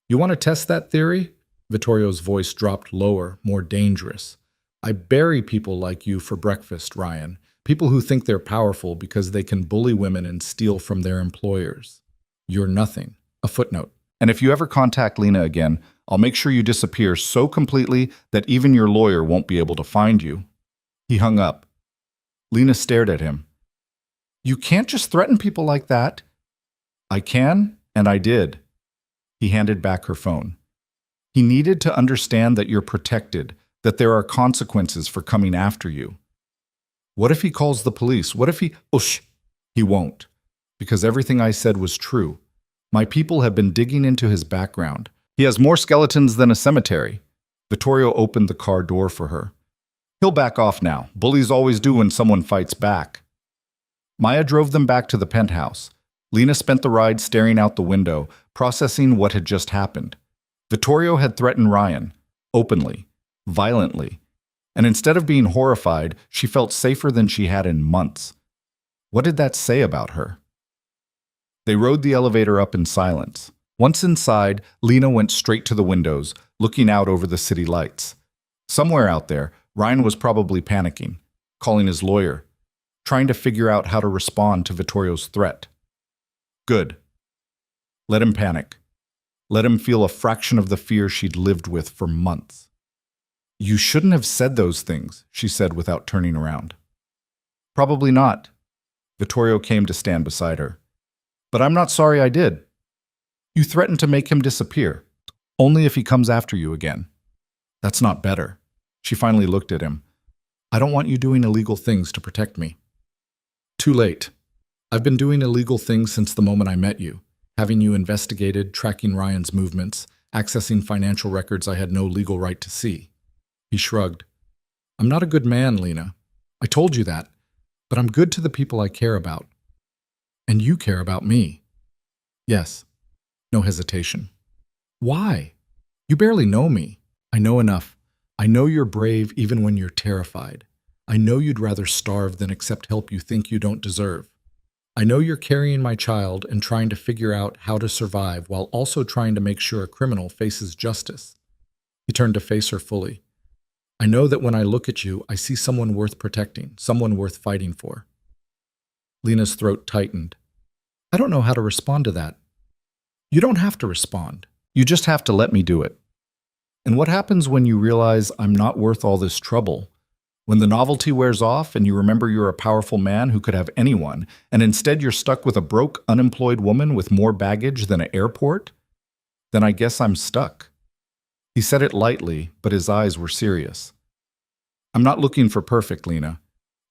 You want to test that theory?" Vittorio's voice dropped lower, more dangerous. "I bury people like you for breakfast, Ryan. People who think they're powerful because they can bully women and steal from their employers. You're nothing. A footnote. And if you ever contact Lena again, I'll make sure you disappear so completely that even your lawyer won't be able to find you." He hung up. Lena stared at him. "You can't just threaten people like that." "I can, and I did." He handed back her phone. "He needed to understand that you're protected, that there are consequences for coming after you." "What if he calls the police? What if he—" "Ush! He won't. Because everything I said was true. My people have been digging into his background. He has more skeletons than a cemetery." Vittorio opened the car door for her. "He'll back off now. Bullies always do when someone fights back." Maya drove them back to the penthouse. Lena spent the ride staring out the window, processing what had just happened. Vittorio had threatened Ryan, openly, violently, and instead of being horrified, she felt safer than she had in months. What did that say about her? They rode the elevator up in silence. Once inside, Lena went straight to the windows, looking out over the city lights. Somewhere out there, Ryan was probably panicking, calling his lawyer, trying to figure out how to respond to Vittorio's threat. Good. Let him panic. Let him feel a fraction of the fear she'd lived with for months. You shouldn't have said those things, she said without turning around. Probably not. Vittorio came to stand beside her. But I'm not sorry I did. You threatened to make him disappear, only if he comes after you again. That's not better. She finally looked at him. I don't want you doing illegal things to protect me. Too late. I've been doing illegal things since the moment I met you, having you investigated, tracking Ryan's movements, accessing financial records I had no legal right to see. He shrugged. I'm not a good man, Lena. I told you that, but I'm good to the people I care about. And you care about me. Yes. No hesitation. Why? You barely know me. I know enough. I know you're brave even when you're terrified. I know you'd rather starve than accept help you think you don't deserve. I know you're carrying my child and trying to figure out how to survive while also trying to make sure a criminal faces justice. He turned to face her fully. I know that when I look at you, I see someone worth protecting, someone worth fighting for. Lena's throat tightened. I don't know how to respond to that. You don't have to respond. You just have to let me do it. And what happens when you realize I'm not worth all this trouble? When the novelty wears off and you remember you're a powerful man who could have anyone, and instead you're stuck with a broke, unemployed woman with more baggage than an airport? Then I guess I'm stuck. He said it lightly, but his eyes were serious. I'm not looking for perfect, Lena.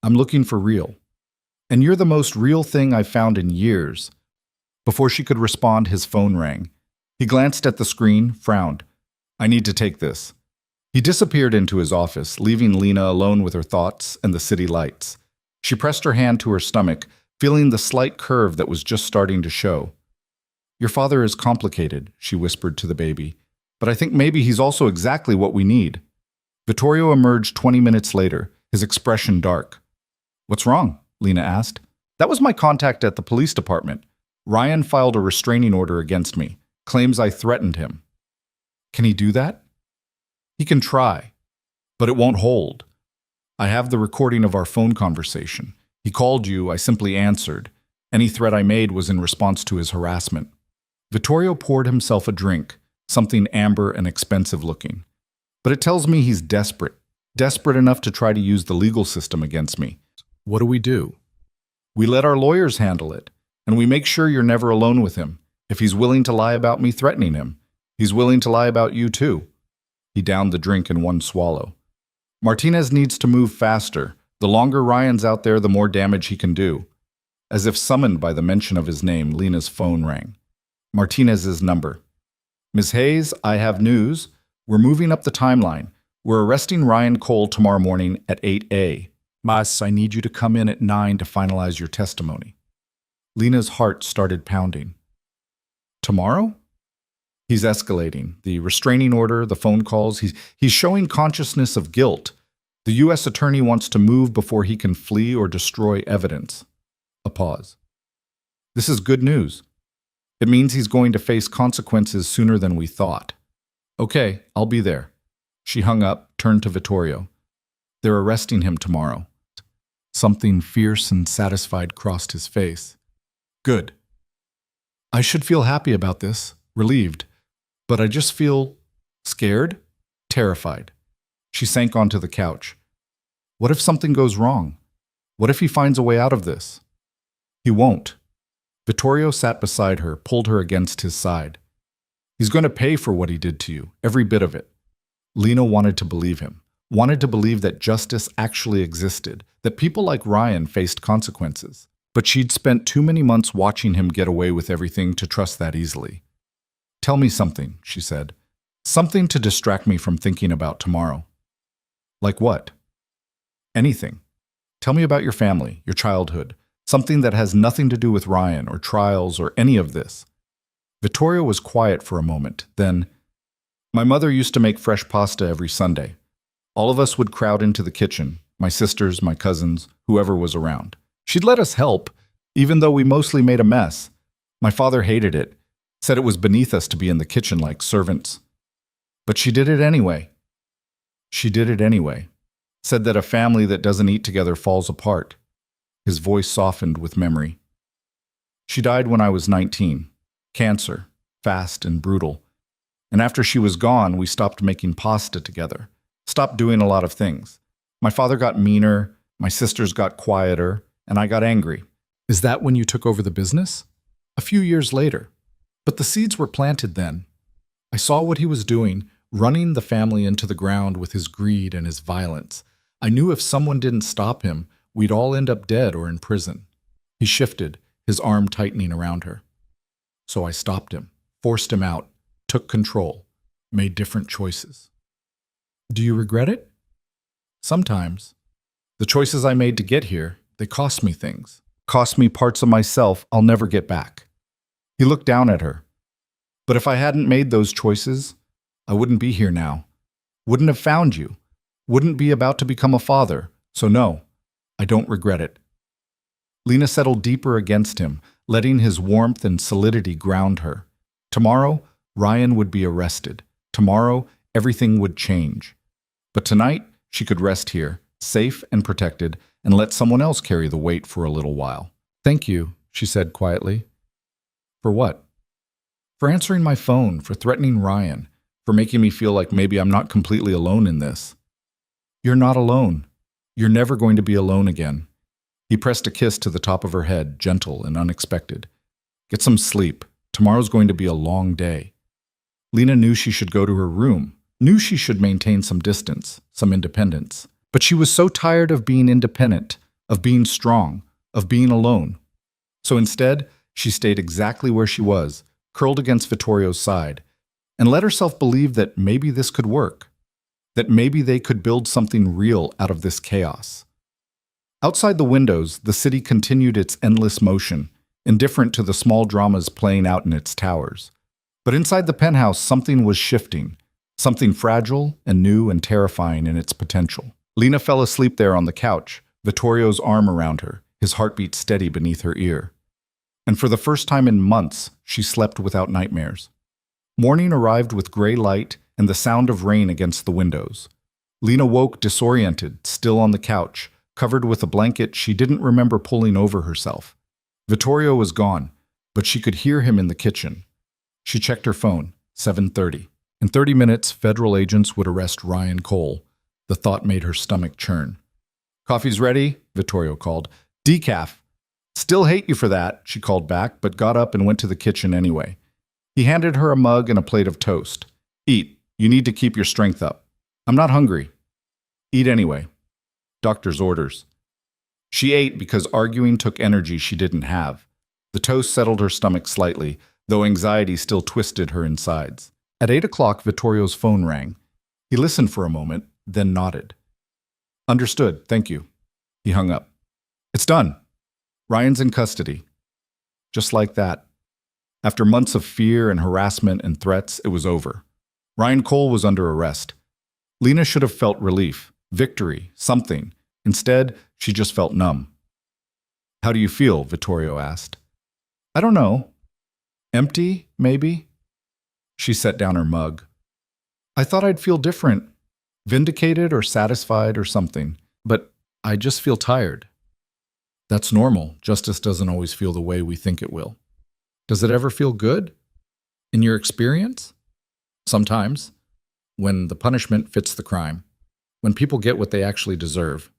I'm looking for real. And you're the most real thing I've found in years. Before she could respond, his phone rang. He glanced at the screen, frowned. I need to take this. He disappeared into his office, leaving Lena alone with her thoughts and the city lights. She pressed her hand to her stomach, feeling the slight curve that was just starting to show. Your father is complicated, she whispered to the baby, but I think maybe he's also exactly what we need. Vittorio emerged 20 minutes later, his expression dark. What's wrong? Lena asked. That was my contact at the police department. Ryan filed a restraining order against me, claims I threatened him. Can he do that? He can try, but it won't hold. I have the recording of our phone conversation. He called you, I simply answered. Any threat I made was in response to his harassment. Vittorio poured himself a drink, something amber and expensive looking. But it tells me he's desperate enough to try to use the legal system against me. What do? We let our lawyers handle it, and we make sure you're never alone with him. If he's willing to lie about me threatening him, he's willing to lie about you too. He downed the drink in one swallow. Martinez needs to move faster. The longer Ryan's out there, the more damage he can do. As if summoned by the mention of his name, Lena's phone rang. Martinez's number. Ms. Hayes, I have news. We're moving up the timeline. We're arresting Ryan Cole tomorrow morning at 8 Mas, I need you to come in at 9 to finalize your testimony. Lena's heart started pounding. Tomorrow? He's escalating. The restraining order, the phone calls, he's showing consciousness of guilt. The U.S. attorney wants to move before he can flee or destroy evidence. A pause. This is good news. It means he's going to face consequences sooner than we thought. Okay, I'll be there. She hung up, turned to Vittorio. They're arresting him tomorrow. Something fierce and satisfied crossed his face. Good. I should feel happy about this, relieved. But I just feel scared, terrified. She sank onto the couch. What if something goes wrong? What if he finds a way out of this? He won't. Vittorio sat beside her, pulled her against his side. He's going to pay for what he did to you, every bit of it. Lena wanted to believe him, wanted to believe that justice actually existed, that people like Ryan faced consequences. But she'd spent too many months watching him get away with everything to trust that easily. Tell me something, she said. Something to distract me from thinking about tomorrow. Like what? Anything. Tell me about your family, your childhood, something that has nothing to do with Ryan or trials or any of this. Vittorio was quiet for a moment, then, my mother used to make fresh pasta every Sunday. All of us would crowd into the kitchen, my sisters, my cousins, whoever was around. She'd let us help, even though we mostly made a mess. My father hated it, said it was beneath us to be in the kitchen like servants. But she did it anyway. She did it anyway. Said that a family that doesn't eat together falls apart. His voice softened with memory. She died when I was 19. Cancer, fast and brutal. And after she was gone, we stopped making pasta together. Stopped doing a lot of things. My father got meaner, my sisters got quieter, and I got angry. Is that when you took over the business? A few years later. But the seeds were planted then. I saw what he was doing, running the family into the ground with his greed and his violence. I knew if someone didn't stop him, we'd all end up dead or in prison. He shifted, his arm tightening around her. So I stopped him, forced him out, took control, made different choices. Do you regret it? Sometimes. The choices I made to get here, they cost me things. Cost me parts of myself I'll never get back. He looked down at her. But if I hadn't made those choices, I wouldn't be here now. Wouldn't have found you. Wouldn't be about to become a father. So no, I don't regret it. Lena settled deeper against him, letting his warmth and solidity ground her. Tomorrow, Ryan would be arrested. Tomorrow, everything would change. But tonight, she could rest here, safe and protected, and let someone else carry the weight for a little while. Thank you, she said quietly. For what? For answering my phone, for threatening Ryan, for making me feel like maybe I'm not completely alone in this. You're not alone. You're never going to be alone again. He pressed a kiss to the top of her head, gentle and unexpected. Get some sleep. Tomorrow's going to be a long day. Lena knew she should go to her room, knew she should maintain some distance, some independence. But she was so tired of being independent, of being strong, of being alone. So instead, she stayed exactly where she was, curled against Vittorio's side, and let herself believe that maybe this could work, that maybe they could build something real out of this chaos. Outside the windows, the city continued its endless motion, indifferent to the small dramas playing out in its towers. But inside the penthouse, something was shifting, something fragile and new and terrifying in its potential. Lena fell asleep there on the couch, Vittorio's arm around her, his heartbeat steady beneath her ear. And for the first time in months, she slept without nightmares. Morning arrived with gray light and the sound of rain against the windows. Lena woke disoriented, still on the couch, covered with a blanket she didn't remember pulling over herself. Vittorio was gone, but she could hear him in the kitchen. She checked her phone, 7:30. In 30 minutes, federal agents would arrest Ryan Cole. The thought made her stomach churn. Coffee's ready, Vittorio called. Decaf. Still hate you for that, she called back, but got up and went to the kitchen anyway. He handed her a mug and a plate of toast. Eat. You need to keep your strength up. I'm not hungry. Eat anyway. Doctor's orders. She ate because arguing took energy she didn't have. The toast settled her stomach slightly, though anxiety still twisted her insides. At 8 o'clock, Vittorio's phone rang. He listened for a moment, then nodded. Understood, thank you. He hung up. It's done. Ryan's in custody. Just like that. After months of fear and harassment and threats, it was over. Ryan Cole was under arrest. Lena should have felt relief, victory, something. Instead, she just felt numb. How do you feel? Vittorio asked. I don't know. Empty, maybe? She set down her mug. I thought I'd feel different. Vindicated or satisfied or something. But I just feel tired. That's normal. Justice doesn't always feel the way we think it will. Does it ever feel good? In your experience? Sometimes. When the punishment fits the crime. When people get what they actually deserve.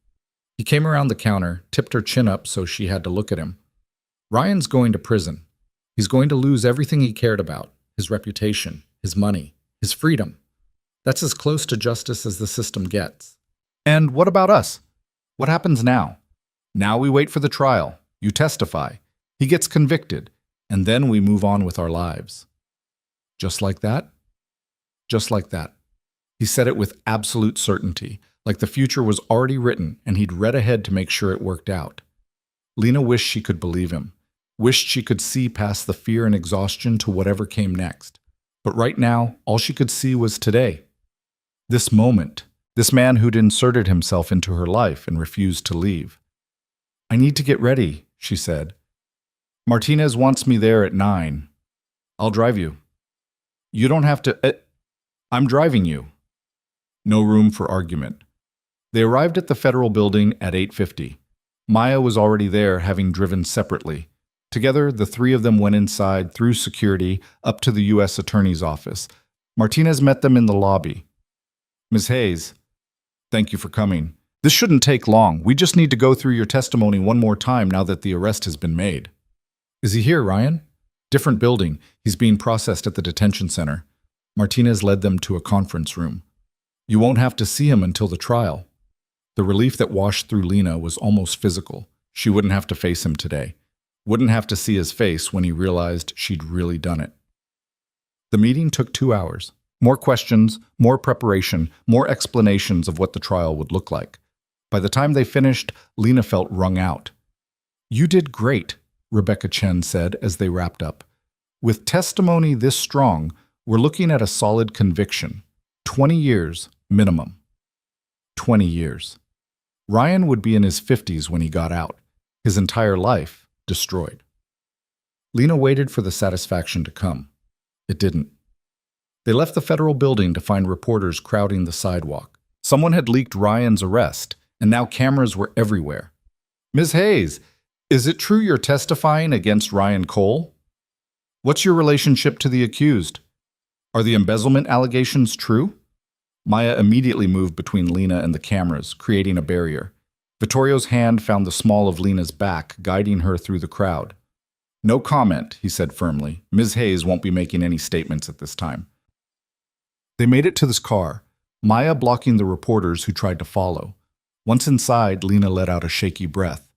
He came around the counter, tipped her chin up so she had to look at him. Ryan's going to prison. He's going to lose everything he cared about. His reputation, his money, his freedom. That's as close to justice as the system gets. And what about us? What happens now? Now we wait for the trial. You testify. He gets convicted. And then we move on with our lives. Just like that? Just like that. He said it with absolute certainty, like the future was already written and he'd read ahead to make sure it worked out. Lena wished she could believe him, wished she could see past the fear and exhaustion to whatever came next. But right now, all she could see was today. This moment, this man who'd inserted himself into her life and refused to leave. I need to get ready, she said. Martinez wants me there at 9. I'll drive you. You don't have to... I'm driving you. No room for argument. They arrived at the federal building at 8:50. Maya was already there, having driven separately. Together, the three of them went inside, through security, up to the U.S. Attorney's office. Martinez met them in the lobby. "Ms. Hayes, thank you for coming. This shouldn't take long. We just need to go through your testimony one more time now that the arrest has been made." "Is he here, Ryan?" "Different building. He's being processed at the detention center." Martinez led them to a conference room. "You won't have to see him until the trial." The relief that washed through Lena was almost physical. She wouldn't have to face him today. Wouldn't have to see his face when he realized she'd really done it. The meeting took 2 hours. More questions, more preparation, more explanations of what the trial would look like. By the time they finished, Lena felt wrung out. "You did great," Rebecca Chen said as they wrapped up. "With testimony this strong, we're looking at a solid conviction. 20 years minimum." 20 years. Ryan would be in his 50s when he got out. His entire life destroyed. Lena waited for the satisfaction to come. It didn't. They left the federal building to find reporters crowding the sidewalk. Someone had leaked Ryan's arrest, and now cameras were everywhere. "Ms. Hayes, is it true you're testifying against Ryan Cole? What's your relationship to the accused? Are the embezzlement allegations true?" Maya immediately moved between Lena and the cameras, creating a barrier. Vittorio's hand found the small of Lena's back, guiding her through the crowd. "No comment," he said firmly. "Ms. Hayes won't be making any statements at this time." They made it to this car, Maya blocking the reporters who tried to follow. Once inside, Lena let out a shaky breath.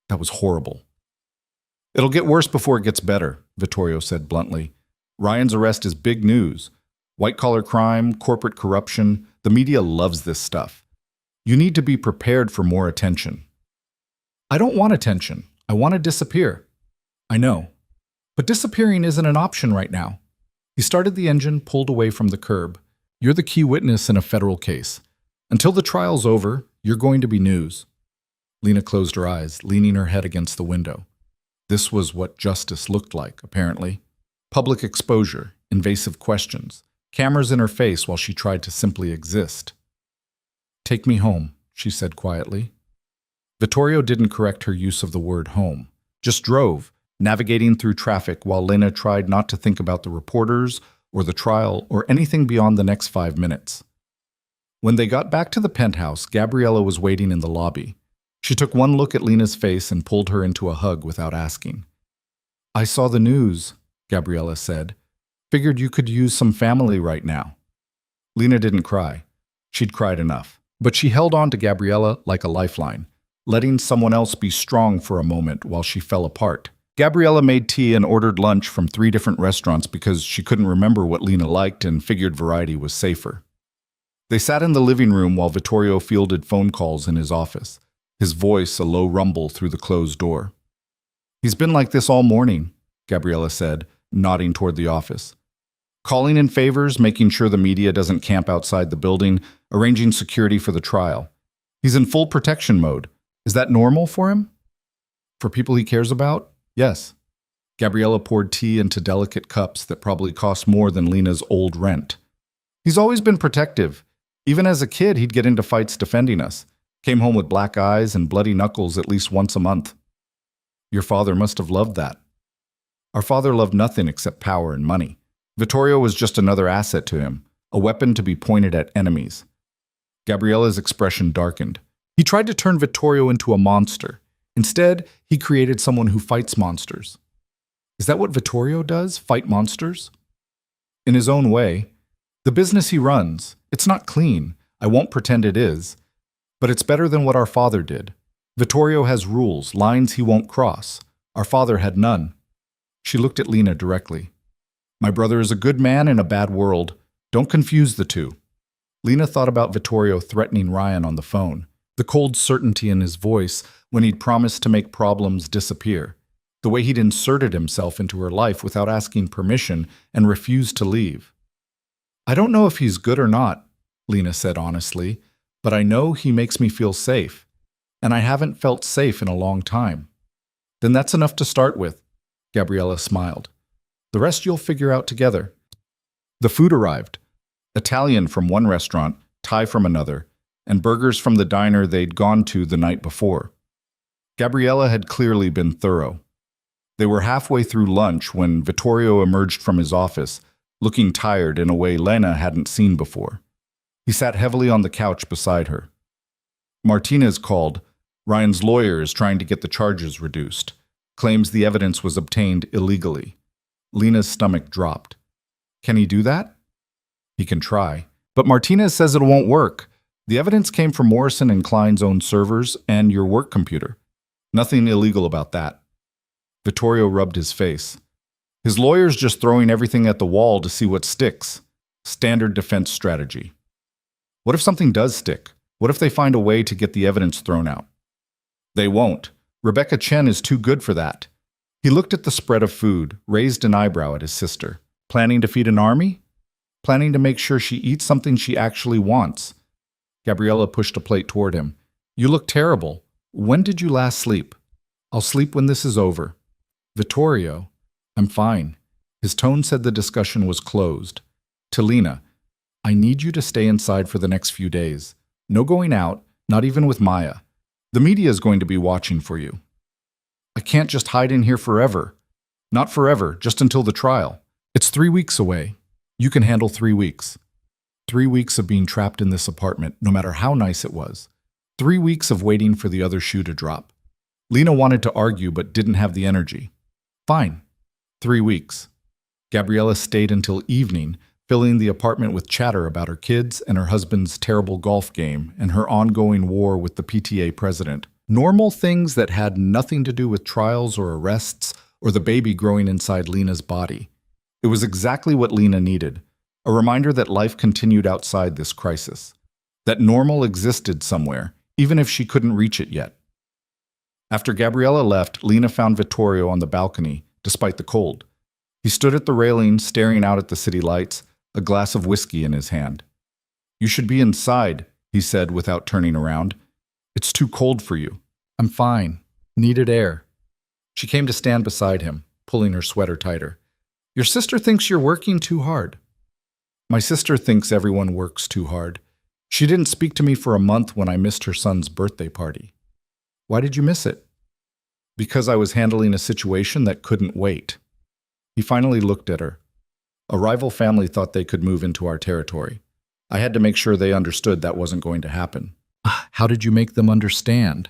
That was horrible. "It'll get worse before it gets better," Vittorio said bluntly. "Ryan's arrest is big news. White-collar crime, corporate corruption, the media loves this stuff. You need to be prepared for more attention." "I don't want attention. I want to disappear." "I know. But disappearing isn't an option right now." He started the engine, pulled away from the curb. "You're the key witness in a federal case. Until the trial's over, you're going to be news." Lena closed her eyes, leaning her head against the window. This was what justice looked like, apparently. Public exposure, invasive questions, cameras in her face while she tried to simply exist. "Take me home," she said quietly. Vittorio didn't correct her use of the word home, just drove, navigating through traffic while Lena tried not to think about the reporters or the trial or anything beyond the next 5 minutes. When they got back to the penthouse, Gabriella was waiting in the lobby. She took one look at Lena's face and pulled her into a hug without asking. "I saw the news," Gabriella said. "Figured you could use some family right now." Lena didn't cry. She'd cried enough. But she held on to Gabriella like a lifeline, letting someone else be strong for a moment while she fell apart. Gabriella made tea and ordered lunch from 3 different restaurants because she couldn't remember what Lena liked and figured variety was safer. They sat in the living room while Vittorio fielded phone calls in his office, his voice a low rumble through the closed door. "He's been like this all morning," Gabriella said, nodding toward the office. "Calling in favors, making sure the media doesn't camp outside the building, arranging security for the trial. He's in full protection mode. Is that normal for him? For people he cares about? Yes." Gabriella poured tea into delicate cups that probably cost more than Lena's old rent. "He's always been protective. Even as a kid, he'd get into fights defending us. Came home with black eyes and bloody knuckles at least once a month." "Your father must have loved that." "Our father loved nothing except power and money. Vittorio was just another asset to him, a weapon to be pointed at enemies." Gabriella's expression darkened. He tried to turn Vittorio into a monster. Instead, he created someone who fights monsters. Is that what Vittorio does, fight monsters? In his own way. The business he runs, it's not clean. I won't pretend it is. But it's better than what our father did. Vittorio has rules, lines he won't cross. Our father had none. She looked at Lena directly. "My brother is a good man in a bad world. Don't confuse the two." Lena thought about Vittorio threatening Ryan on the phone, the cold certainty in his voice when he'd promised to make problems disappear, the way he'd inserted himself into her life without asking permission and refused to leave. "I don't know if he's good or not," Lena said honestly, "but I know he makes me feel safe, and I haven't felt safe in a long time." "Then that's enough to start with," Gabriella smiled. "The rest you'll figure out together." The food arrived. Italian from one restaurant, Thai from another, and burgers from the diner they'd gone to the night before. Gabriella had clearly been thorough. They were halfway through lunch when Vittorio emerged from his office, looking tired in a way Lena hadn't seen before. He sat heavily on the couch beside her. Martinez called. Ryan's lawyer is trying to get the charges reduced. Claims the evidence was obtained illegally. Lena's stomach dropped. Can he do that? He can try. But Martinez says it won't work. The evidence came from Morrison and Klein's own servers and your work computer. Nothing illegal about that. Vittorio rubbed his face. His lawyer's just throwing everything at the wall to see what sticks. Standard defense strategy. What if something does stick? What if they find a way to get the evidence thrown out? They won't. Rebecca Chen is too good for that. He looked at the spread of food, raised an eyebrow at his sister. Planning to feed an army? Planning to make sure she eats something she actually wants. Gabriella pushed a plate toward him. You look terrible. When did you last sleep? I'll sleep when this is over. Vittorio, I'm fine. His tone said the discussion was closed. To Lena, I need you to stay inside for the next few days. No going out, not even with Maya. The media is going to be watching for you. I can't just hide in here forever. Not forever, just until the trial. It's 3 weeks away. You can handle 3 weeks. 3 weeks of being trapped in this apartment, no matter how nice it was. 3 weeks of waiting for the other shoe to drop. Lena wanted to argue but didn't have the energy. Fine. 3 weeks. Gabriella stayed until evening, filling the apartment with chatter about her kids and her husband's terrible golf game and her ongoing war with the PTA president. Normal things that had nothing to do with trials or arrests or the baby growing inside Lena's body. It was exactly what Lena needed, a reminder that life continued outside this crisis, that normal existed somewhere, even if she couldn't reach it yet. After Gabriella left, Lena found Vittorio on the balcony, despite the cold. He stood at the railing, staring out at the city lights, a glass of whiskey in his hand. You should be inside, he said without turning around. It's too cold for you. I'm fine. Needed air. She came to stand beside him, pulling her sweater tighter. Your sister thinks you're working too hard. My sister thinks everyone works too hard. She didn't speak to me for a month when I missed her son's birthday party. Why did you miss it? Because I was handling a situation that couldn't wait. He finally looked at her. A rival family thought they could move into our territory. I had to make sure they understood that wasn't going to happen. How did you make them understand?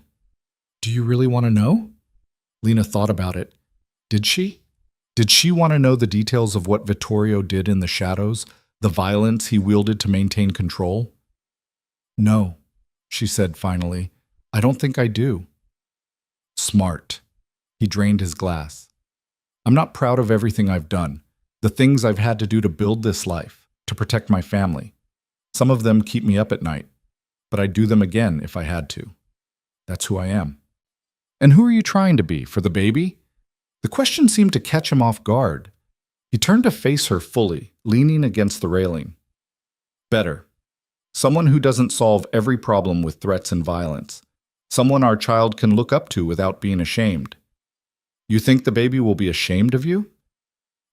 Do you really want to know? Lena thought about it. Did she? Did she want to know the details of what Vittorio did in the shadows, the violence he wielded to maintain control? No, she said finally. I don't think I do. Smart. He drained his glass. I'm not proud of everything I've done, the things I've had to do to build this life, to protect my family. Some of them keep me up at night, but I'd do them again if I had to. That's who I am. And who are you trying to be, for the baby? The question seemed to catch him off guard. He turned to face her fully, leaning against the railing. Better. Someone who doesn't solve every problem with threats and violence. Someone our child can look up to without being ashamed. You think the baby will be ashamed of you?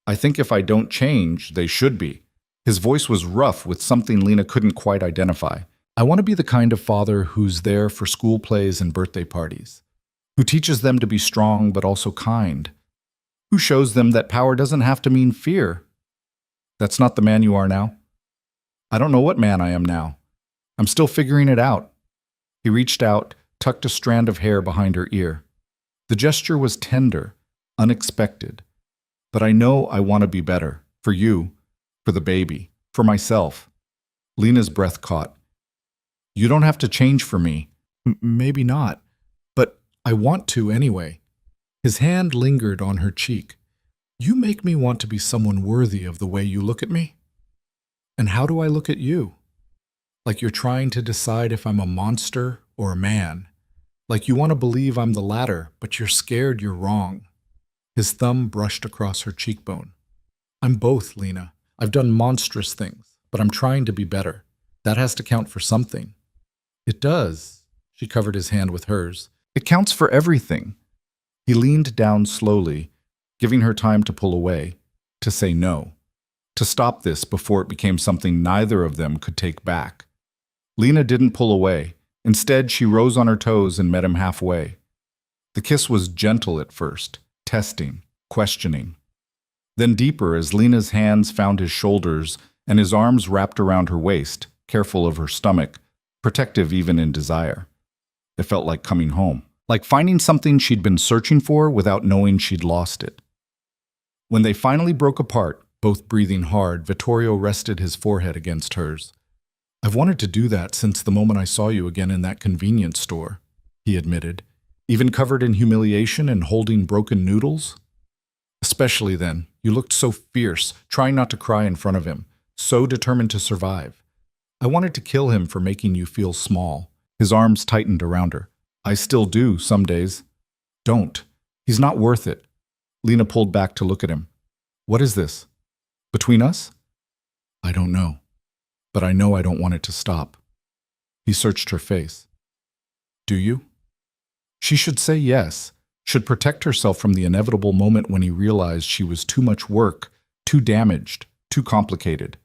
I think if I don't change, they should be. His voice was rough with something Lena couldn't quite identify. I want to be the kind of father who's there for school plays and birthday parties, who teaches them to be strong but also kind, who shows them that power doesn't have to mean fear. That's not the man you are now. I don't know what man I am now. I'm still figuring it out. He reached out, tucked a strand of hair behind her ear. The gesture was tender, unexpected. But I know I want to be better, for you, for the baby, for myself. Lena's breath caught. You don't have to change for me. Maybe not, but I want to anyway. His hand lingered on her cheek. You make me want to be someone worthy of the way you look at me. And how do I look at you? Like you're trying to decide if I'm a monster or a man. Like you want to believe I'm the latter, but you're scared you're wrong. His thumb brushed across her cheekbone. I'm both, Lena. I've done monstrous things, but I'm trying to be better. That has to count for something. It does. She covered his hand with hers. It counts for everything. He leaned down slowly, giving her time to pull away, to say no, to stop this before it became something neither of them could take back. Lena didn't pull away. Instead, she rose on her toes and met him halfway. The kiss was gentle at first, testing, questioning. Then deeper as Lena's hands found his shoulders and his arms wrapped around her waist, careful of her stomach, protective even in desire. It felt like coming home, like finding something she'd been searching for without knowing she'd lost it. When they finally broke apart, both breathing hard, Vittorio rested his forehead against hers. "I've wanted to do that since the moment I saw you again in that convenience store," he admitted, "even covered in humiliation and holding broken noodles. Especially then, you looked so fierce, trying not to cry in front of him, so determined to survive. I wanted to kill him for making you feel small." His arms tightened around her. "I still do, some days." "Don't. He's not worth it." Lena pulled back to look at him. "What is this? Between us?" "I don't know. But I know I don't want it to stop." He searched her face. "Do you?" She should say yes, should protect herself from the inevitable moment when he realized she was too much work, too damaged, too complicated.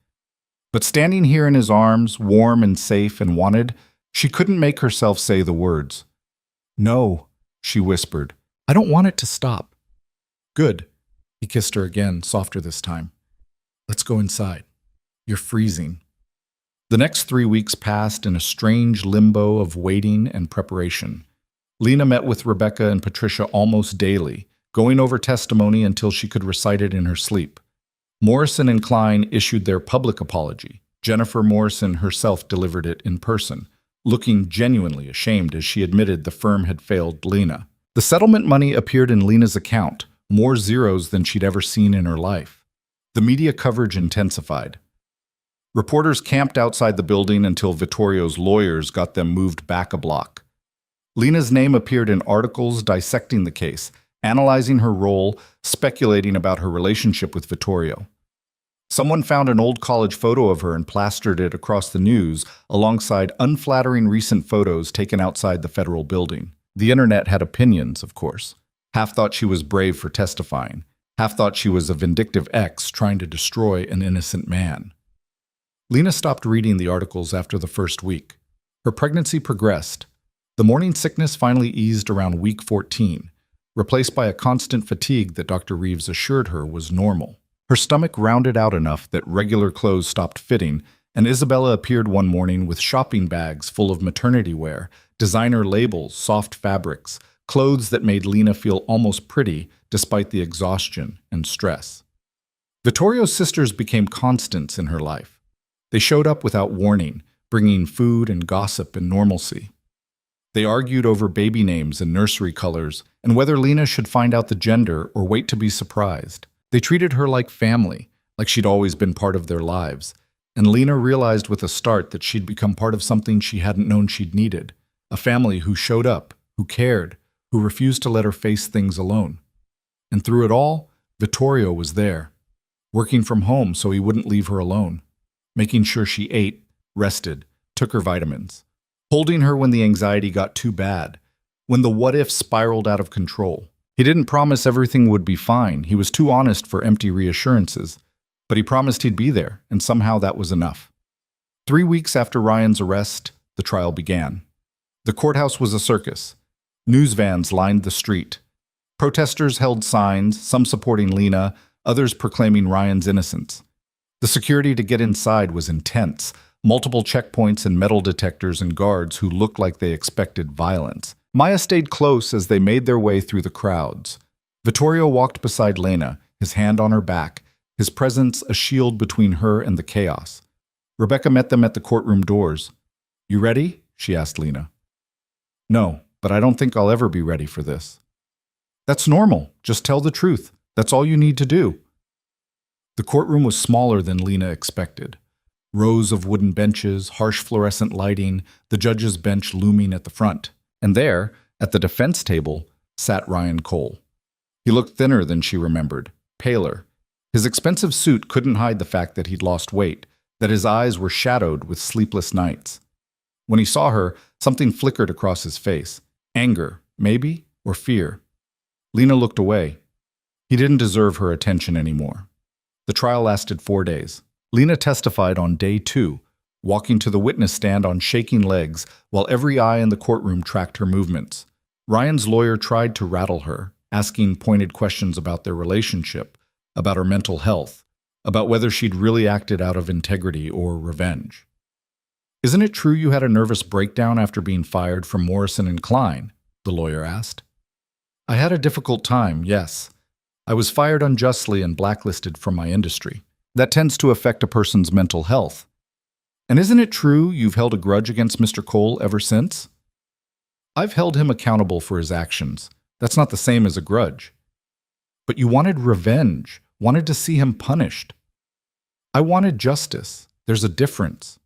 But standing here in his arms, warm and safe and wanted, she couldn't make herself say the words. "No," she whispered. "I don't want it to stop." "Good." He kissed her again, softer this time. "Let's go inside. You're freezing." The next 3 weeks passed in a strange limbo of waiting and preparation. Lena met with Rebecca and Patricia almost daily, going over testimony until she could recite it in her sleep. Morrison and Klein issued their public apology. Jennifer Morrison herself delivered it in person, looking genuinely ashamed as she admitted the firm had failed Lena. The settlement money appeared in Lena's account, more zeros than she'd ever seen in her life. The media coverage intensified. Reporters camped outside the building until Vittorio's lawyers got them moved back a block. Lena's name appeared in articles dissecting the case, analyzing her role, speculating about her relationship with Vittorio. Someone found an old college photo of her and plastered it across the news alongside unflattering recent photos taken outside the federal building. The internet had opinions, of course. Half thought she was brave for testifying. Half thought she was a vindictive ex trying to destroy an innocent man. Lena stopped reading the articles after the first week. Her pregnancy progressed. The morning sickness finally eased around week 14, replaced by a constant fatigue that Dr. Reeves assured her was normal. Her stomach rounded out enough that regular clothes stopped fitting, and Isabella appeared one morning with shopping bags full of maternity wear, designer labels, soft fabrics, clothes that made Lena feel almost pretty despite the exhaustion and stress. Vittorio's sisters became constants in her life. They showed up without warning, bringing food and gossip and normalcy. They argued over baby names and nursery colors, and whether Lena should find out the gender or wait to be surprised. They treated her like family, like she'd always been part of their lives. And Lena realized with a start that she'd become part of something she hadn't known she'd needed. A family who showed up, who cared, who refused to let her face things alone. And through it all, Vittorio was there, working from home so he wouldn't leave her alone, making sure she ate, rested, took her vitamins, holding her when the anxiety got too bad, when the what-if spiraled out of control. He didn't promise everything would be fine. He was too honest for empty reassurances. But he promised he'd be there, and somehow that was enough. 3 weeks after Ryan's arrest, the trial began. The courthouse was a circus. News vans lined the street. Protesters held signs, some supporting Lena, others proclaiming Ryan's innocence. The security to get inside was intense. Multiple checkpoints and metal detectors and guards who looked like they expected violence. Maya stayed close as they made their way through the crowds. Vittorio walked beside Lena, his hand on her back, his presence a shield between her and the chaos. Rebecca met them at the courtroom doors. "You ready?" she asked Lena. "No, but I don't think I'll ever be ready for this." "That's normal. Just tell the truth. That's all you need to do." The courtroom was smaller than Lena expected. Rows of wooden benches, harsh fluorescent lighting, the judge's bench looming at the front. And there, at the defense table, sat Ryan Cole. He looked thinner than she remembered, paler. His expensive suit couldn't hide the fact that he'd lost weight, that his eyes were shadowed with sleepless nights. When he saw her, something flickered across his face. Anger, maybe, or fear. Lena looked away. He didn't deserve her attention anymore. The trial lasted 4 days. Lena testified on day 2, walking to the witness stand on shaking legs while every eye in the courtroom tracked her movements. Ryan's lawyer tried to rattle her, asking pointed questions about their relationship, about her mental health, about whether she'd really acted out of integrity or revenge. "Isn't it true you had a nervous breakdown after being fired from Morrison and Klein?" the lawyer asked. "I had a difficult time, yes. I was fired unjustly and blacklisted from my industry. That tends to affect a person's mental health. And isn't it true you've held a grudge against Mr. Cole ever since?" "I've held him accountable for his actions. That's not the same as a grudge." "But you wanted revenge, wanted to see him punished." "I wanted justice. There's a difference."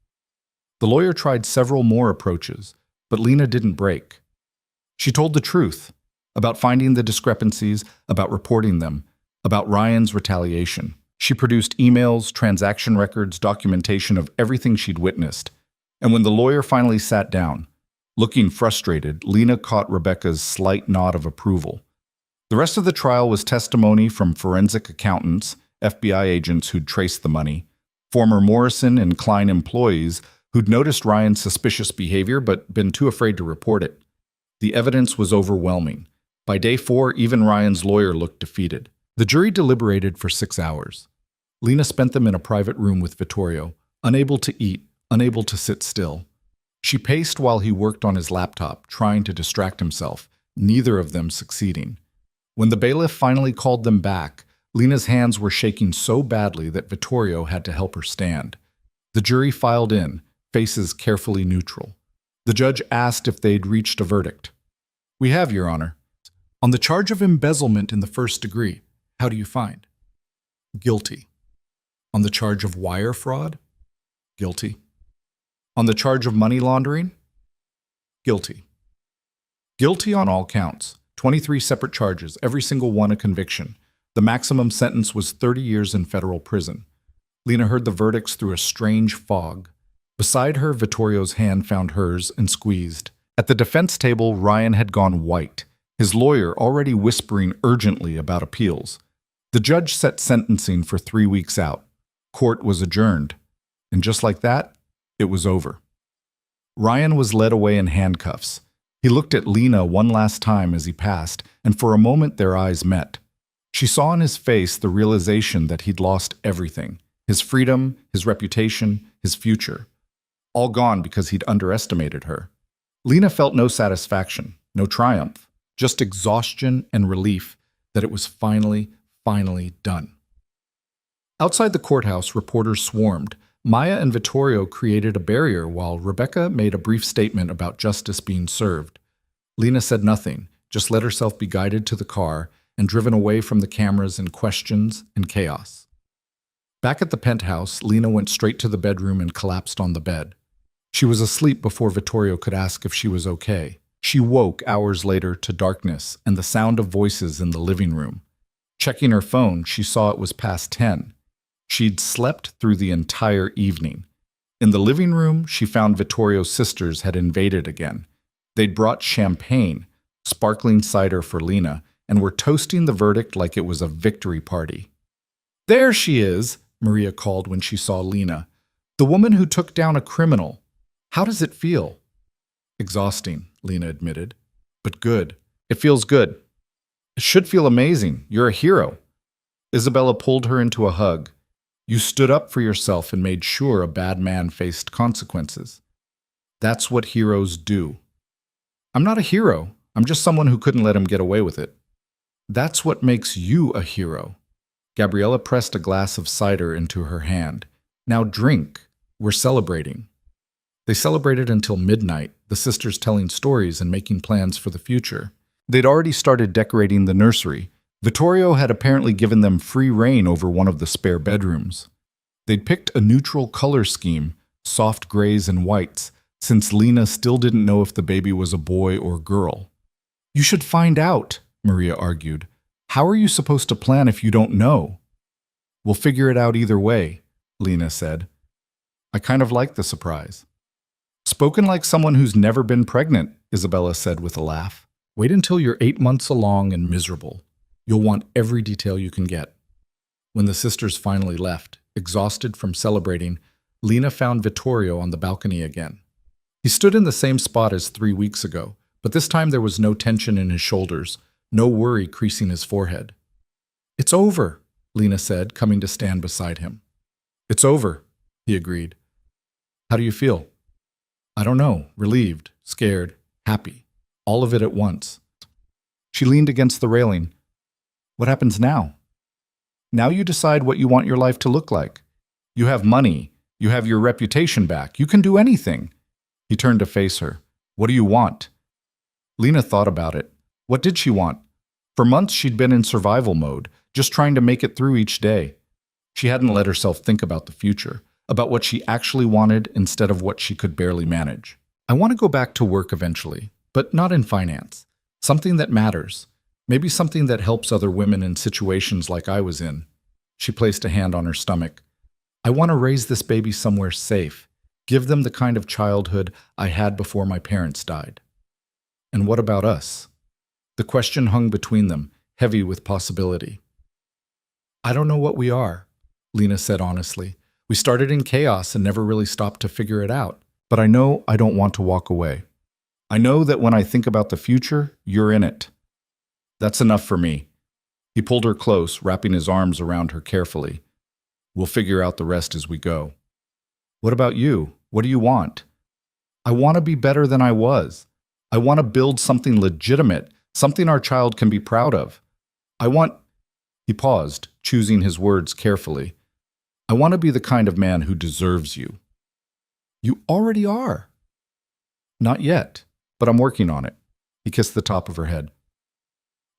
The lawyer tried several more approaches, but Lena didn't break. She told the truth about finding the discrepancies, about reporting them, about Ryan's retaliation. She produced emails, transaction records, documentation of everything she'd witnessed. And when the lawyer finally sat down, looking frustrated, Lena caught Rebecca's slight nod of approval. The rest of the trial was testimony from forensic accountants, FBI agents who'd traced the money, former Morrison and Klein employees who'd noticed Ryan's suspicious behavior but been too afraid to report it. The evidence was overwhelming. By day 4, even Ryan's lawyer looked defeated. The jury deliberated for 6 hours. Lena spent them in a private room with Vittorio, unable to eat, unable to sit still. She paced while he worked on his laptop, trying to distract himself, neither of them succeeding. When the bailiff finally called them back, Lena's hands were shaking so badly that Vittorio had to help her stand. The jury filed in, faces carefully neutral. The judge asked if they'd reached a verdict. "We have, Your Honor." "On the charge of embezzlement in the first degree, how do you find?" "Guilty." "On the charge of wire fraud?" "Guilty." "On the charge of money laundering?" "Guilty." "Guilty on all counts. 23 separate charges, every single one a conviction. The maximum sentence was 30 years in federal prison." Lena heard the verdicts through a strange fog. Beside her, Vittorio's hand found hers and squeezed. At the defense table, Ryan had gone white, his lawyer already whispering urgently about appeals. The judge set sentencing for 3 weeks out. Court was adjourned. And just like that, it was over. Ryan was led away in handcuffs. He looked at Lena one last time as he passed, and for a moment their eyes met. She saw in his face the realization that he'd lost everything: his freedom, his reputation, his future. All gone because he'd underestimated her. Lena felt no satisfaction, no triumph, just exhaustion and relief that it was finally done. Outside the courthouse, reporters swarmed. Maya and Vittorio created a barrier while Rebecca made a brief statement about justice being served. Lena said nothing, just let herself be guided to the car and driven away from the cameras and questions and chaos. Back at the penthouse, Lena went straight to the bedroom and collapsed on the bed. She was asleep before Vittorio could ask if she was okay. She woke hours later to darkness and the sound of voices in the living room. Checking her phone, she saw it was past 10. She'd slept through the entire evening. In the living room, she found Vittorio's sisters had invaded again. They'd brought champagne, sparkling cider for Lena, and were toasting the verdict like it was a victory party. "There she is," Maria called when she saw Lena. "The woman who took down a criminal. How does it feel?" "Exhausting," Lena admitted. "But good. It feels good. It should feel amazing. You're a hero." Isabella pulled her into a hug. "You stood up for yourself and made sure a bad man faced consequences. That's what heroes do." "I'm not a hero. I'm just someone who couldn't let him get away with it." "That's what makes you a hero." Gabriella pressed a glass of cider into her hand. "Now drink. We're celebrating." They celebrated until midnight, the sisters telling stories and making plans for the future. They'd already started decorating the nursery. Vittorio had apparently given them free rein over one of the spare bedrooms. They'd picked a neutral color scheme, soft grays and whites, since Lena still didn't know if the baby was a boy or girl. "You should find out," Maria argued. "How are you supposed to plan if you don't know?" "We'll figure it out either way," Lena said. "I kind of like the surprise." "Spoken like someone who's never been pregnant," Isabella said with a laugh. "Wait until you're 8 months along and miserable. You'll want every detail you can get." When the sisters finally left, exhausted from celebrating, Lena found Vittorio on the balcony again. He stood in the same spot as 3 weeks ago, But this time there was no tension in his shoulders, no worry creasing his forehead. "It's over," Lena said, coming to stand beside him. "It's over," he agreed. "How do you feel?" "I don't know, relieved, scared, happy, all of it at once." She leaned against the railing. "What happens now?" "Now you decide what you want your life to look like. You have money, you have your reputation back, you can do anything." He turned to face her. "What do you want?" Lena thought about it. What did she want? For months she'd been in survival mode, just trying to make it through each day. She hadn't let herself think about the future, about what she actually wanted instead of what she could barely manage. "I want to go back to work eventually, but not in finance. Something that matters. Maybe something that helps other women in situations like I was in." She placed a hand on her stomach. "I want to raise this baby somewhere safe, give them the kind of childhood I had before my parents died." "And what about us?" The question hung between them, heavy with possibility. "I don't know what we are," Lena said honestly. "We started in chaos and never really stopped to figure it out. But I know I don't want to walk away. I know that when I think about the future, you're in it. That's enough for me." He pulled her close, wrapping his arms around her carefully. "We'll figure out the rest as we go." "What about you? What do you want?" "I want to be better than I was. I want to build something legitimate, something our child can be proud of. I want—" He paused, choosing his words carefully. "I want to be the kind of man who deserves you." "You already are." "Not yet, but I'm working on it." He kissed the top of her head.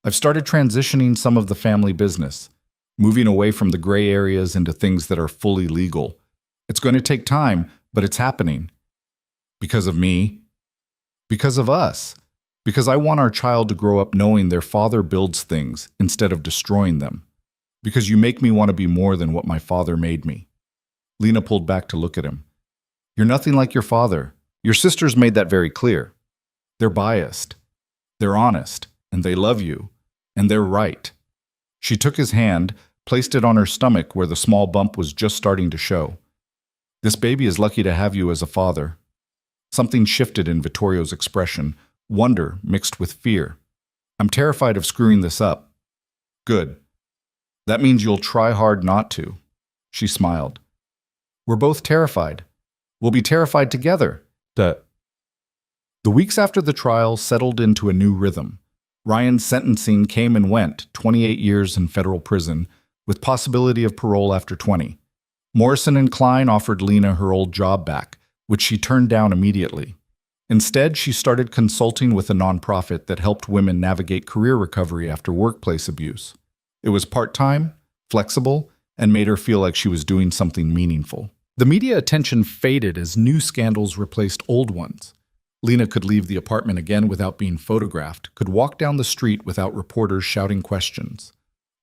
"I've started transitioning some of the family business, moving away from the gray areas into things that are fully legal. It's going to take time, but it's happening. Because of me. Because of us. Because I want our child to grow up knowing their father builds things instead of destroying them. Because you make me want to be more than what my father made me." Lena pulled back to look at him. "You're nothing like your father. Your sisters made that very clear. They're biased. They're honest. And they love you. And they're right." She took his hand, placed it on her stomach where the small bump was just starting to show. "This baby is lucky to have you as a father." Something shifted in Vittorio's expression, wonder mixed with fear. "I'm terrified of screwing this up." "Good. That means you'll try hard not to." She smiled. "We're both terrified. We'll be terrified together." The weeks after the trial settled into a new rhythm. Ryan's sentencing came and went, 28 years in federal prison, with possibility of parole after 20. Morrison and Klein offered Lena her old job back, which she turned down immediately. Instead, she started consulting with a nonprofit that helped women navigate career recovery after workplace abuse. It was part-time, flexible, and made her feel like she was doing something meaningful. The media attention faded as new scandals replaced old ones. Lena could leave the apartment again without being photographed, could walk down the street without reporters shouting questions.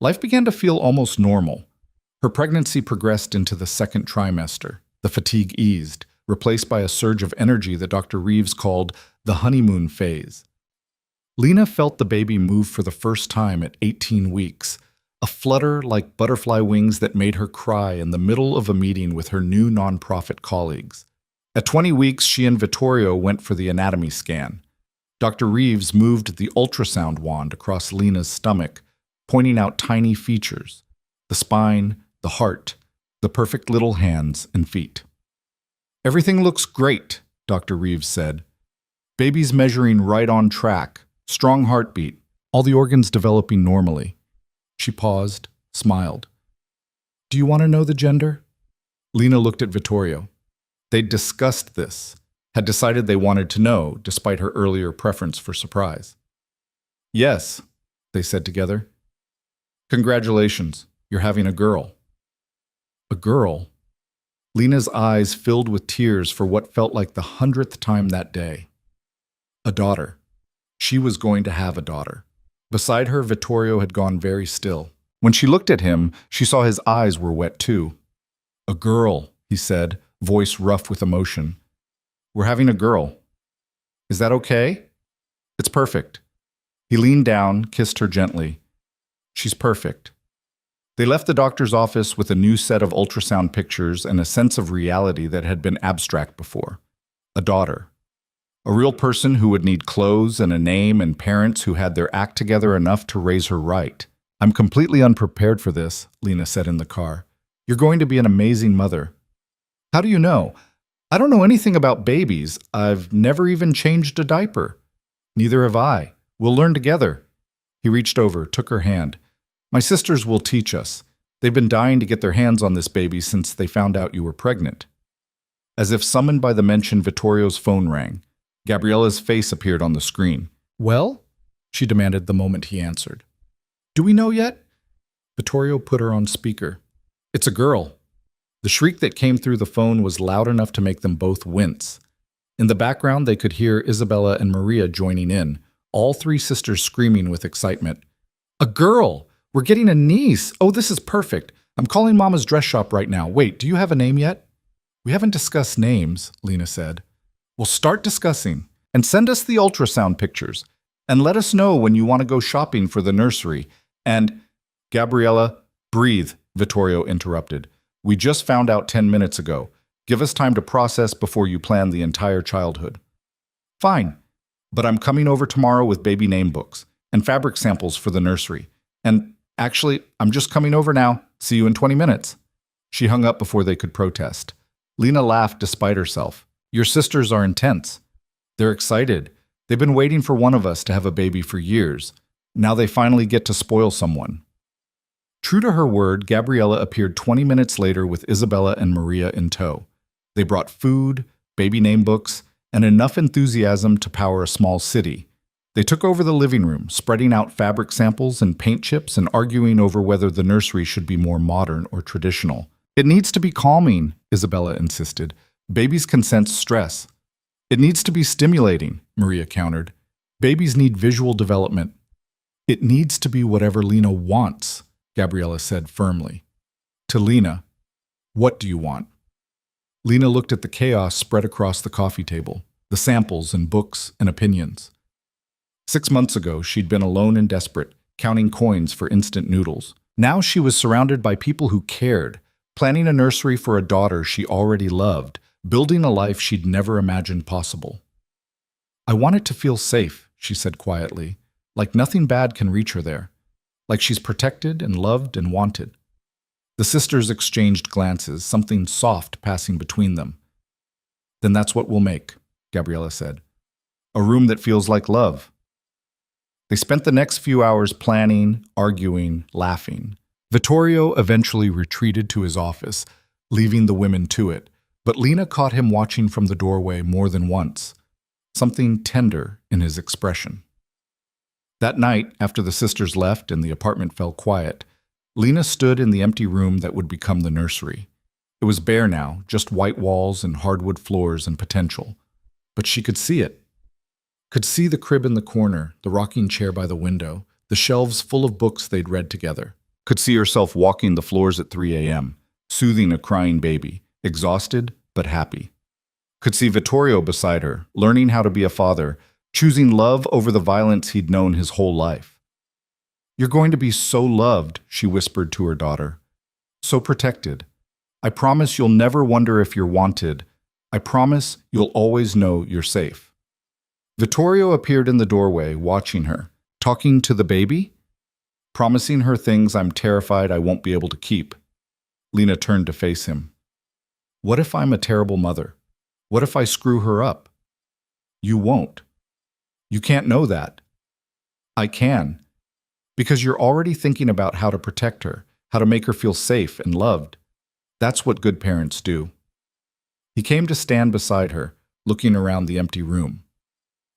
Life began to feel almost normal. Her pregnancy progressed into the second trimester. The fatigue eased, replaced by a surge of energy that Dr. Reeves called the honeymoon phase. Lena felt the baby move for the first time at 18 weeks, a flutter like butterfly wings that made her cry in the middle of a meeting with her new nonprofit colleagues. At 20 weeks, she and Vittorio went for the anatomy scan. Dr. Reeves moved the ultrasound wand across Lena's stomach, pointing out tiny features: the spine, the heart, the perfect little hands and feet. "Everything looks great," Dr. Reeves said. "Baby's measuring right on track, strong heartbeat, all the organs developing normally." She paused, smiled. "Do you want to know the gender?" Lena looked at Vittorio. They'd discussed this, had decided they wanted to know, despite her earlier preference for surprise. "Yes," they said together. "Congratulations, you're having a girl." A girl? Lena's eyes filled with tears for what felt like the 100th time that day. A daughter. She was going to have a daughter. Beside her, Vittorio had gone very still. When she looked at him, she saw his eyes were wet too. "A girl," he said, voice rough with emotion. "We're having a girl. Is that okay?" "It's perfect." He leaned down, kissed her gently. "She's perfect." They left the doctor's office with a new set of ultrasound pictures and a sense of reality that had been abstract before. A daughter. A real person who would need clothes and a name and parents who had their act together enough to raise her right. I'm completely unprepared for this, Lena said in the car. You're going to be an amazing mother. How do you know? I don't know anything about babies. I've never even changed a diaper. Neither have I. We'll learn together. He reached over, took her hand. My sisters will teach us. They've been dying to get their hands on this baby since they found out you were pregnant. As if summoned by the mention, Vittorio's phone rang. Gabriella's face appeared on the screen. Well? She demanded the moment he answered. Do we know yet? Vittorio put her on speaker. It's a girl. The shriek that came through the phone was loud enough to make them both wince. In the background, they could hear Isabella and Maria joining in, all three sisters screaming with excitement. A girl! We're getting a niece! Oh, this is perfect! I'm calling Mama's dress shop right now. Wait, do you have a name yet? We haven't discussed names, Lena said. Well, start discussing, and send us the ultrasound pictures, and let us know when you want to go shopping for the nursery. And, Gabriella, breathe, Vittorio interrupted. We just found out 10 minutes ago. Give us time to process before you plan the entire childhood. Fine, but I'm coming over tomorrow with baby name books and fabric samples for the nursery. And actually, I'm just coming over now. See you in 20 minutes. She hung up before they could protest. Lena laughed despite herself. Your sisters are intense. They're excited. They've been waiting for one of us to have a baby for years. Now they finally get to spoil someone. True to her word, Gabriella appeared 20 minutes later with Isabella and Maria in tow. They brought food, baby name books, and enough enthusiasm to power a small city. They took over the living room, spreading out fabric samples and paint chips and arguing over whether the nursery should be more modern or traditional. It needs to be calming, Isabella insisted. Babies can sense stress. It needs to be stimulating, Maria countered. Babies need visual development. It needs to be whatever Lena wants, Gabriella said firmly. To Lena, what do you want? Lena looked at the chaos spread across the coffee table, the samples and books and opinions. 6 months ago, she'd been alone and desperate, counting coins for instant noodles. Now she was surrounded by people who cared, planning a nursery for a daughter she already loved, building a life she'd never imagined possible. I want it to feel safe, she said quietly, like nothing bad can reach her there, like she's protected and loved and wanted. The sisters exchanged glances, something soft passing between them. Then that's what we'll make, Gabriella said. A room that feels like love. They spent the next few hours planning, arguing, laughing. Vittorio eventually retreated to his office, leaving the women to it, but Lena caught him watching from the doorway more than once, something tender in his expression. That night, after the sisters left and the apartment fell quiet, Lena stood in the empty room that would become the nursery. It was bare now, just white walls and hardwood floors and potential. But she could see it. Could see the crib in the corner, the rocking chair by the window, the shelves full of books they'd read together. Could see herself walking the floors at 3 a.m., soothing a crying baby, exhausted but happy. Could see Vittorio beside her, learning how to be a father, choosing love over the violence he'd known his whole life. You're going to be so loved, she whispered to her daughter. So protected. I promise you'll never wonder if you're wanted. I promise you'll always know you're safe. Vittorio appeared in the doorway, watching her, talking to the baby, promising her things I'm terrified I won't be able to keep. Lena turned to face him. What if I'm a terrible mother? What if I screw her up? You won't. You can't know that. I can. Because you're already thinking about how to protect her, how to make her feel safe and loved. That's what good parents do. He came to stand beside her, looking around the empty room.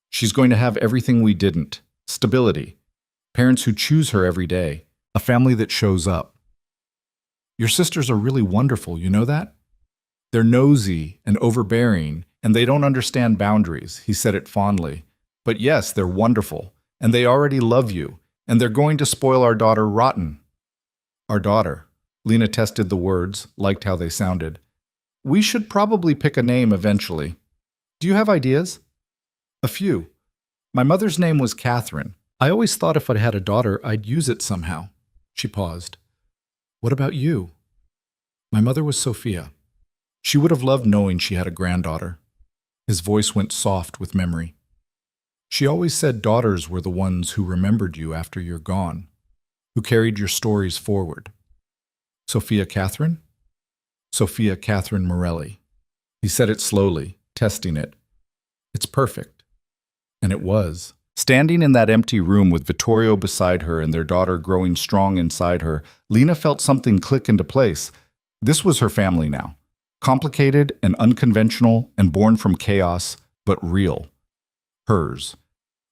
She's going to have everything we didn't. Stability. Parents who choose her every day. A family that shows up. Your sisters are really wonderful, you know that? They're nosy and overbearing, and they don't understand boundaries, he said it fondly. But yes, they're wonderful, and they already love you, and they're going to spoil our daughter rotten. Our daughter. Lena tested the words, liked how they sounded. We should probably pick a name eventually. Do you have ideas? A few. My mother's name was Catherine. I always thought if I had a daughter, I'd use it somehow. She paused. What about you? My mother was Sophia. She would have loved knowing she had a granddaughter. His voice went soft with memory. She always said daughters were the ones who remembered you after you're gone, who carried your stories forward. Sophia Catherine? Sophia Catherine Morelli. He said it slowly, testing it. It's perfect. And it was. Standing in that empty room with Vittorio beside her and their daughter growing strong inside her, Lena felt something click into place. This was her family now. Complicated and unconventional and born from chaos, but real. Hers.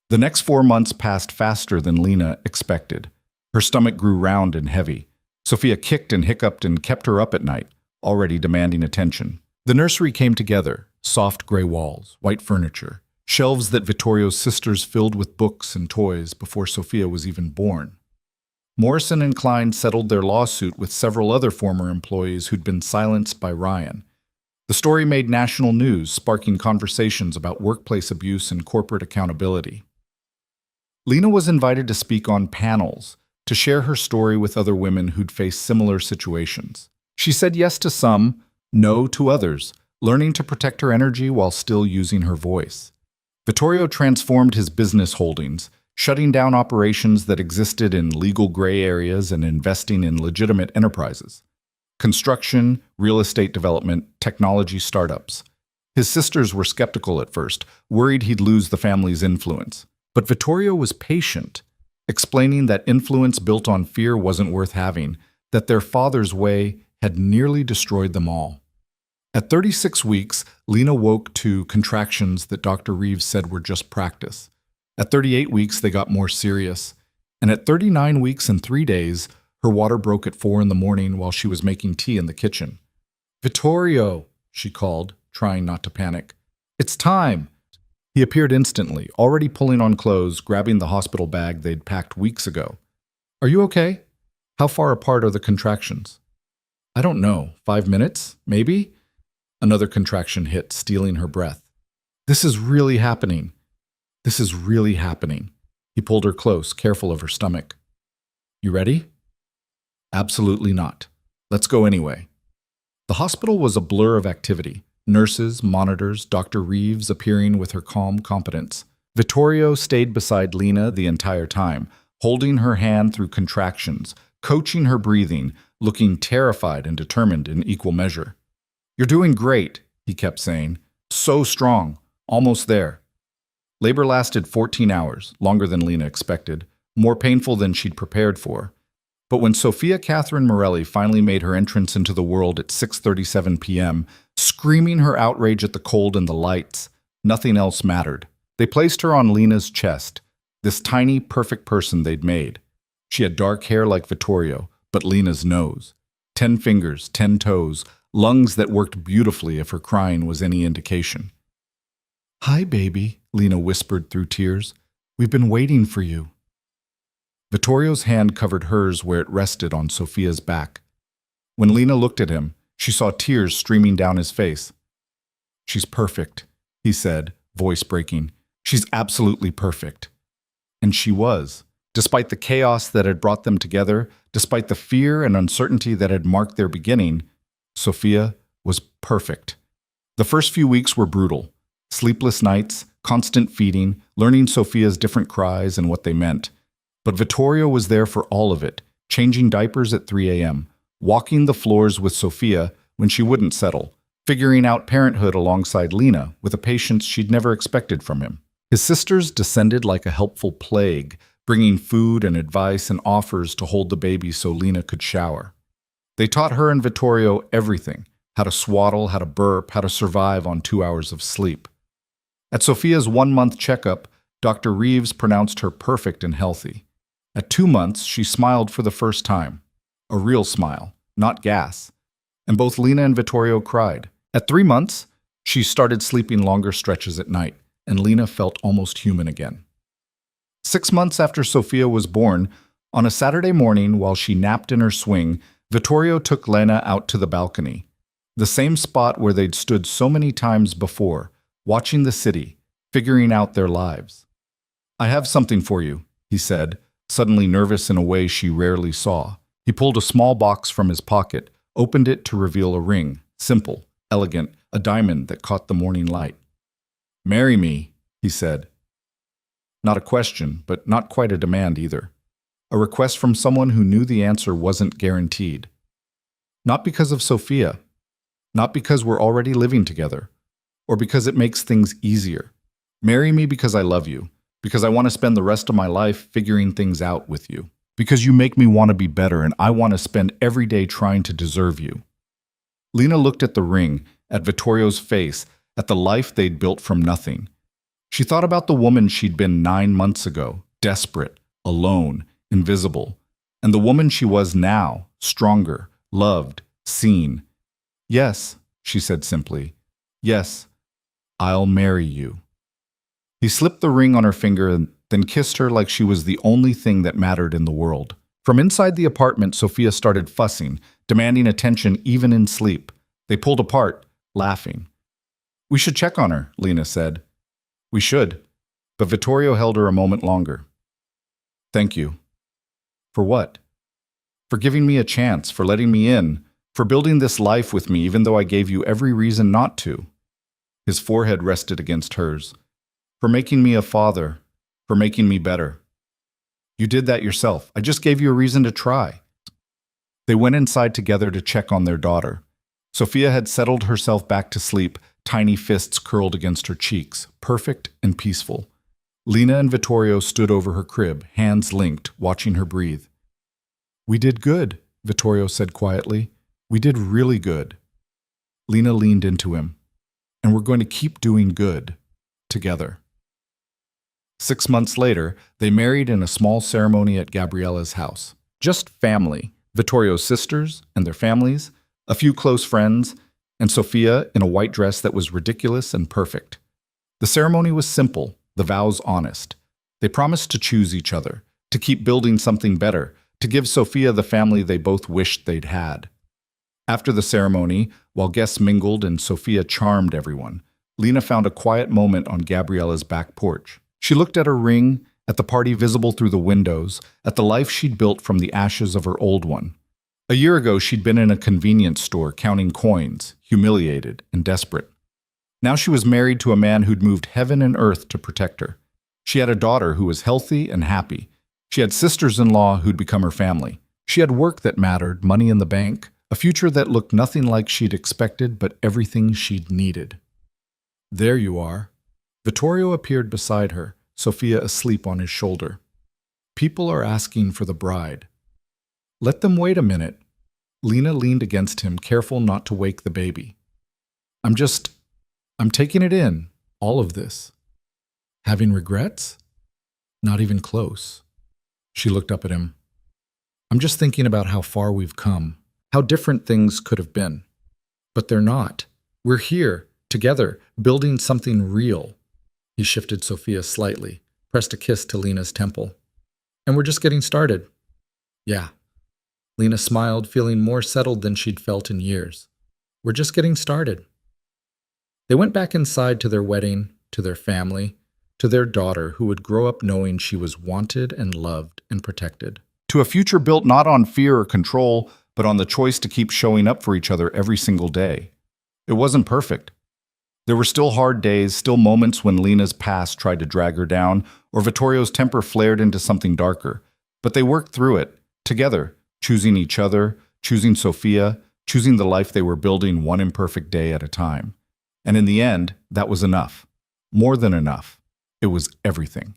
The next 4 months passed faster than Lena expected. Her stomach grew round and heavy. Sophia kicked and hiccuped and kept her up at night, already demanding attention. The nursery came together, soft gray walls, white furniture, shelves that Vittorio's sisters filled with books and toys before Sophia was even born. Morrison and Klein settled their lawsuit with several other former employees who'd been silenced by Ryan. The story made national news, sparking conversations about workplace abuse and corporate accountability. Lena was invited to speak on panels, to share her story with other women who'd faced similar situations. She said yes to some, no to others, learning to protect her energy while still using her voice. Vittorio transformed his business holdings, shutting down operations that existed in legal gray areas and investing in legitimate enterprises. Construction, real estate development, technology startups. His sisters were skeptical at first, worried he'd lose the family's influence. But Vittorio was patient, explaining that influence built on fear wasn't worth having, that their father's way had nearly destroyed them all. At 36 weeks, Lena woke to contractions that Dr. Reeves said were just practice. At 38 weeks, they got more serious. And at 39 weeks and 3 days, her water broke at 4 in the morning while she was making tea in the kitchen. "Vittorio," she called, trying not to panic. "It's time." He appeared instantly, already pulling on clothes, grabbing the hospital bag they'd packed weeks ago. "Are you okay? How far apart are the contractions?" "I don't know. 5 minutes? Maybe?" Another contraction hit, stealing her breath. "This is really happening. This is really happening." He pulled her close, careful of her stomach. "You ready?" "Absolutely not. Let's go anyway." The hospital was a blur of activity. Nurses, monitors, Dr. Reeves appearing with her calm competence. Vittorio stayed beside Lena the entire time, holding her hand through contractions, coaching her breathing, looking terrified and determined in equal measure. "You're doing great," he kept saying. "So strong. Almost there." Labor lasted 14 hours, longer than Lena expected, more painful than she'd prepared for. But when Sophia Catherine Morelli finally made her entrance into the world at 6:37 p.m., screaming her outrage at the cold and the lights, nothing else mattered. They placed her on Lena's chest, this tiny, perfect person they'd made. She had dark hair like Vittorio, but Lena's nose. 10 fingers, 10 toes, lungs that worked beautifully if her crying was any indication. "Hi, baby," Lena whispered through tears. "We've been waiting for you." Vittorio's hand covered hers where it rested on Sophia's back. When Lena looked at him, she saw tears streaming down his face. "She's perfect," he said, voice breaking. "She's absolutely perfect." And she was. Despite the chaos that had brought them together, despite the fear and uncertainty that had marked their beginning, Sophia was perfect. The first few weeks were brutal. Sleepless nights, constant feeding, learning Sophia's different cries and what they meant. But Vittorio was there for all of it, changing diapers at 3 a.m., walking the floors with Sophia when she wouldn't settle, figuring out parenthood alongside Lena with a patience she'd never expected from him. His sisters descended like a helpful plague, bringing food and advice and offers to hold the baby so Lena could shower. They taught her and Vittorio everything, how to swaddle, how to burp, how to survive on 2 hours of sleep. At Sophia's 1-month checkup, Dr. Reeves pronounced her perfect and healthy. At 2 months, she smiled for the first time. A real smile, not gas. And both Lena and Vittorio cried. At 3 months, she started sleeping longer stretches at night, and Lena felt almost human again. 6 months after Sophia was born, on a Saturday morning while she napped in her swing, Vittorio took Lena out to the balcony, the same spot where they'd stood so many times before, watching the city, figuring out their lives. "I have something for you," he said, suddenly nervous in a way she rarely saw. He pulled a small box from his pocket, opened it to reveal a ring, simple, elegant, a diamond that caught the morning light. Marry me, he said. Not a question, but not quite a demand either. A request from someone who knew the answer wasn't guaranteed. Not because of Sophia, not because we're already living together, or because it makes things easier. Marry me because I love you, because I want to spend the rest of my life figuring things out with you, because you make me want to be better and I want to spend every day trying to deserve you. Lena looked at the ring, at Vittorio's face, at the life they'd built from nothing. She thought about the woman she'd been 9 months ago, desperate, alone, invisible, and the woman she was now, stronger, loved, seen. Yes, she said simply. Yes, I'll marry you. He slipped the ring on her finger and then kissed her like she was the only thing that mattered in the world. From inside the apartment, Sophia started fussing, demanding attention even in sleep. They pulled apart, laughing. We should check on her, Lena said. We should, but Vittorio held her a moment longer. Thank you. For what? For giving me a chance, for letting me in, for building this life with me even though I gave you every reason not to. His forehead rested against hers. For making me a father, for making me better. You did that yourself. I just gave you a reason to try. They went inside together to check on their daughter. Sophia had settled herself back to sleep, tiny fists curled against her cheeks, perfect and peaceful. Lena and Vittorio stood over her crib, hands linked, watching her breathe. We did good, Vittorio said quietly. We did really good. Lena leaned into him. And we're going to keep doing good, together. 6 months later, they married in a small ceremony at Gabriella's house. Just family, Vittorio's sisters and their families, a few close friends, and Sophia in a white dress that was ridiculous and perfect. The ceremony was simple, the vows honest. They promised to choose each other, to keep building something better, to give Sophia the family they both wished they'd had. After the ceremony, while guests mingled and Sophia charmed everyone, Lena found a quiet moment on Gabriella's back porch. She looked at her ring, at the party visible through the windows, at the life she'd built from the ashes of her old one. A year ago, she'd been in a convenience store counting coins, humiliated and desperate. Now she was married to a man who'd moved heaven and earth to protect her. She had a daughter who was healthy and happy. She had sisters-in-law who'd become her family. She had work that mattered, money in the bank, a future that looked nothing like she'd expected, but everything she'd needed. There you are. Vittorio appeared beside her, Sophia asleep on his shoulder. People are asking for the bride. Let them wait a minute. Lena leaned against him, careful not to wake the baby. I'm taking it in, all of this. Having regrets? Not even close. She looked up at him. I'm just thinking about how far we've come, how different things could have been. But they're not. We're here, together, building something real. He shifted Sophia slightly, pressed a kiss to Lena's temple. And we're just getting started. Yeah. Lena smiled, feeling more settled than she'd felt in years. We're just getting started. They went back inside to their wedding, to their family, to their daughter who would grow up knowing she was wanted and loved and protected. To a future built not on fear or control, but on the choice to keep showing up for each other every single day. It wasn't perfect. There were still hard days, still moments when Lena's past tried to drag her down, or Vittorio's temper flared into something darker. But they worked through it, together, choosing each other, choosing Sophia, choosing the life they were building one imperfect day at a time. And in the end, that was enough. More than enough. It was everything.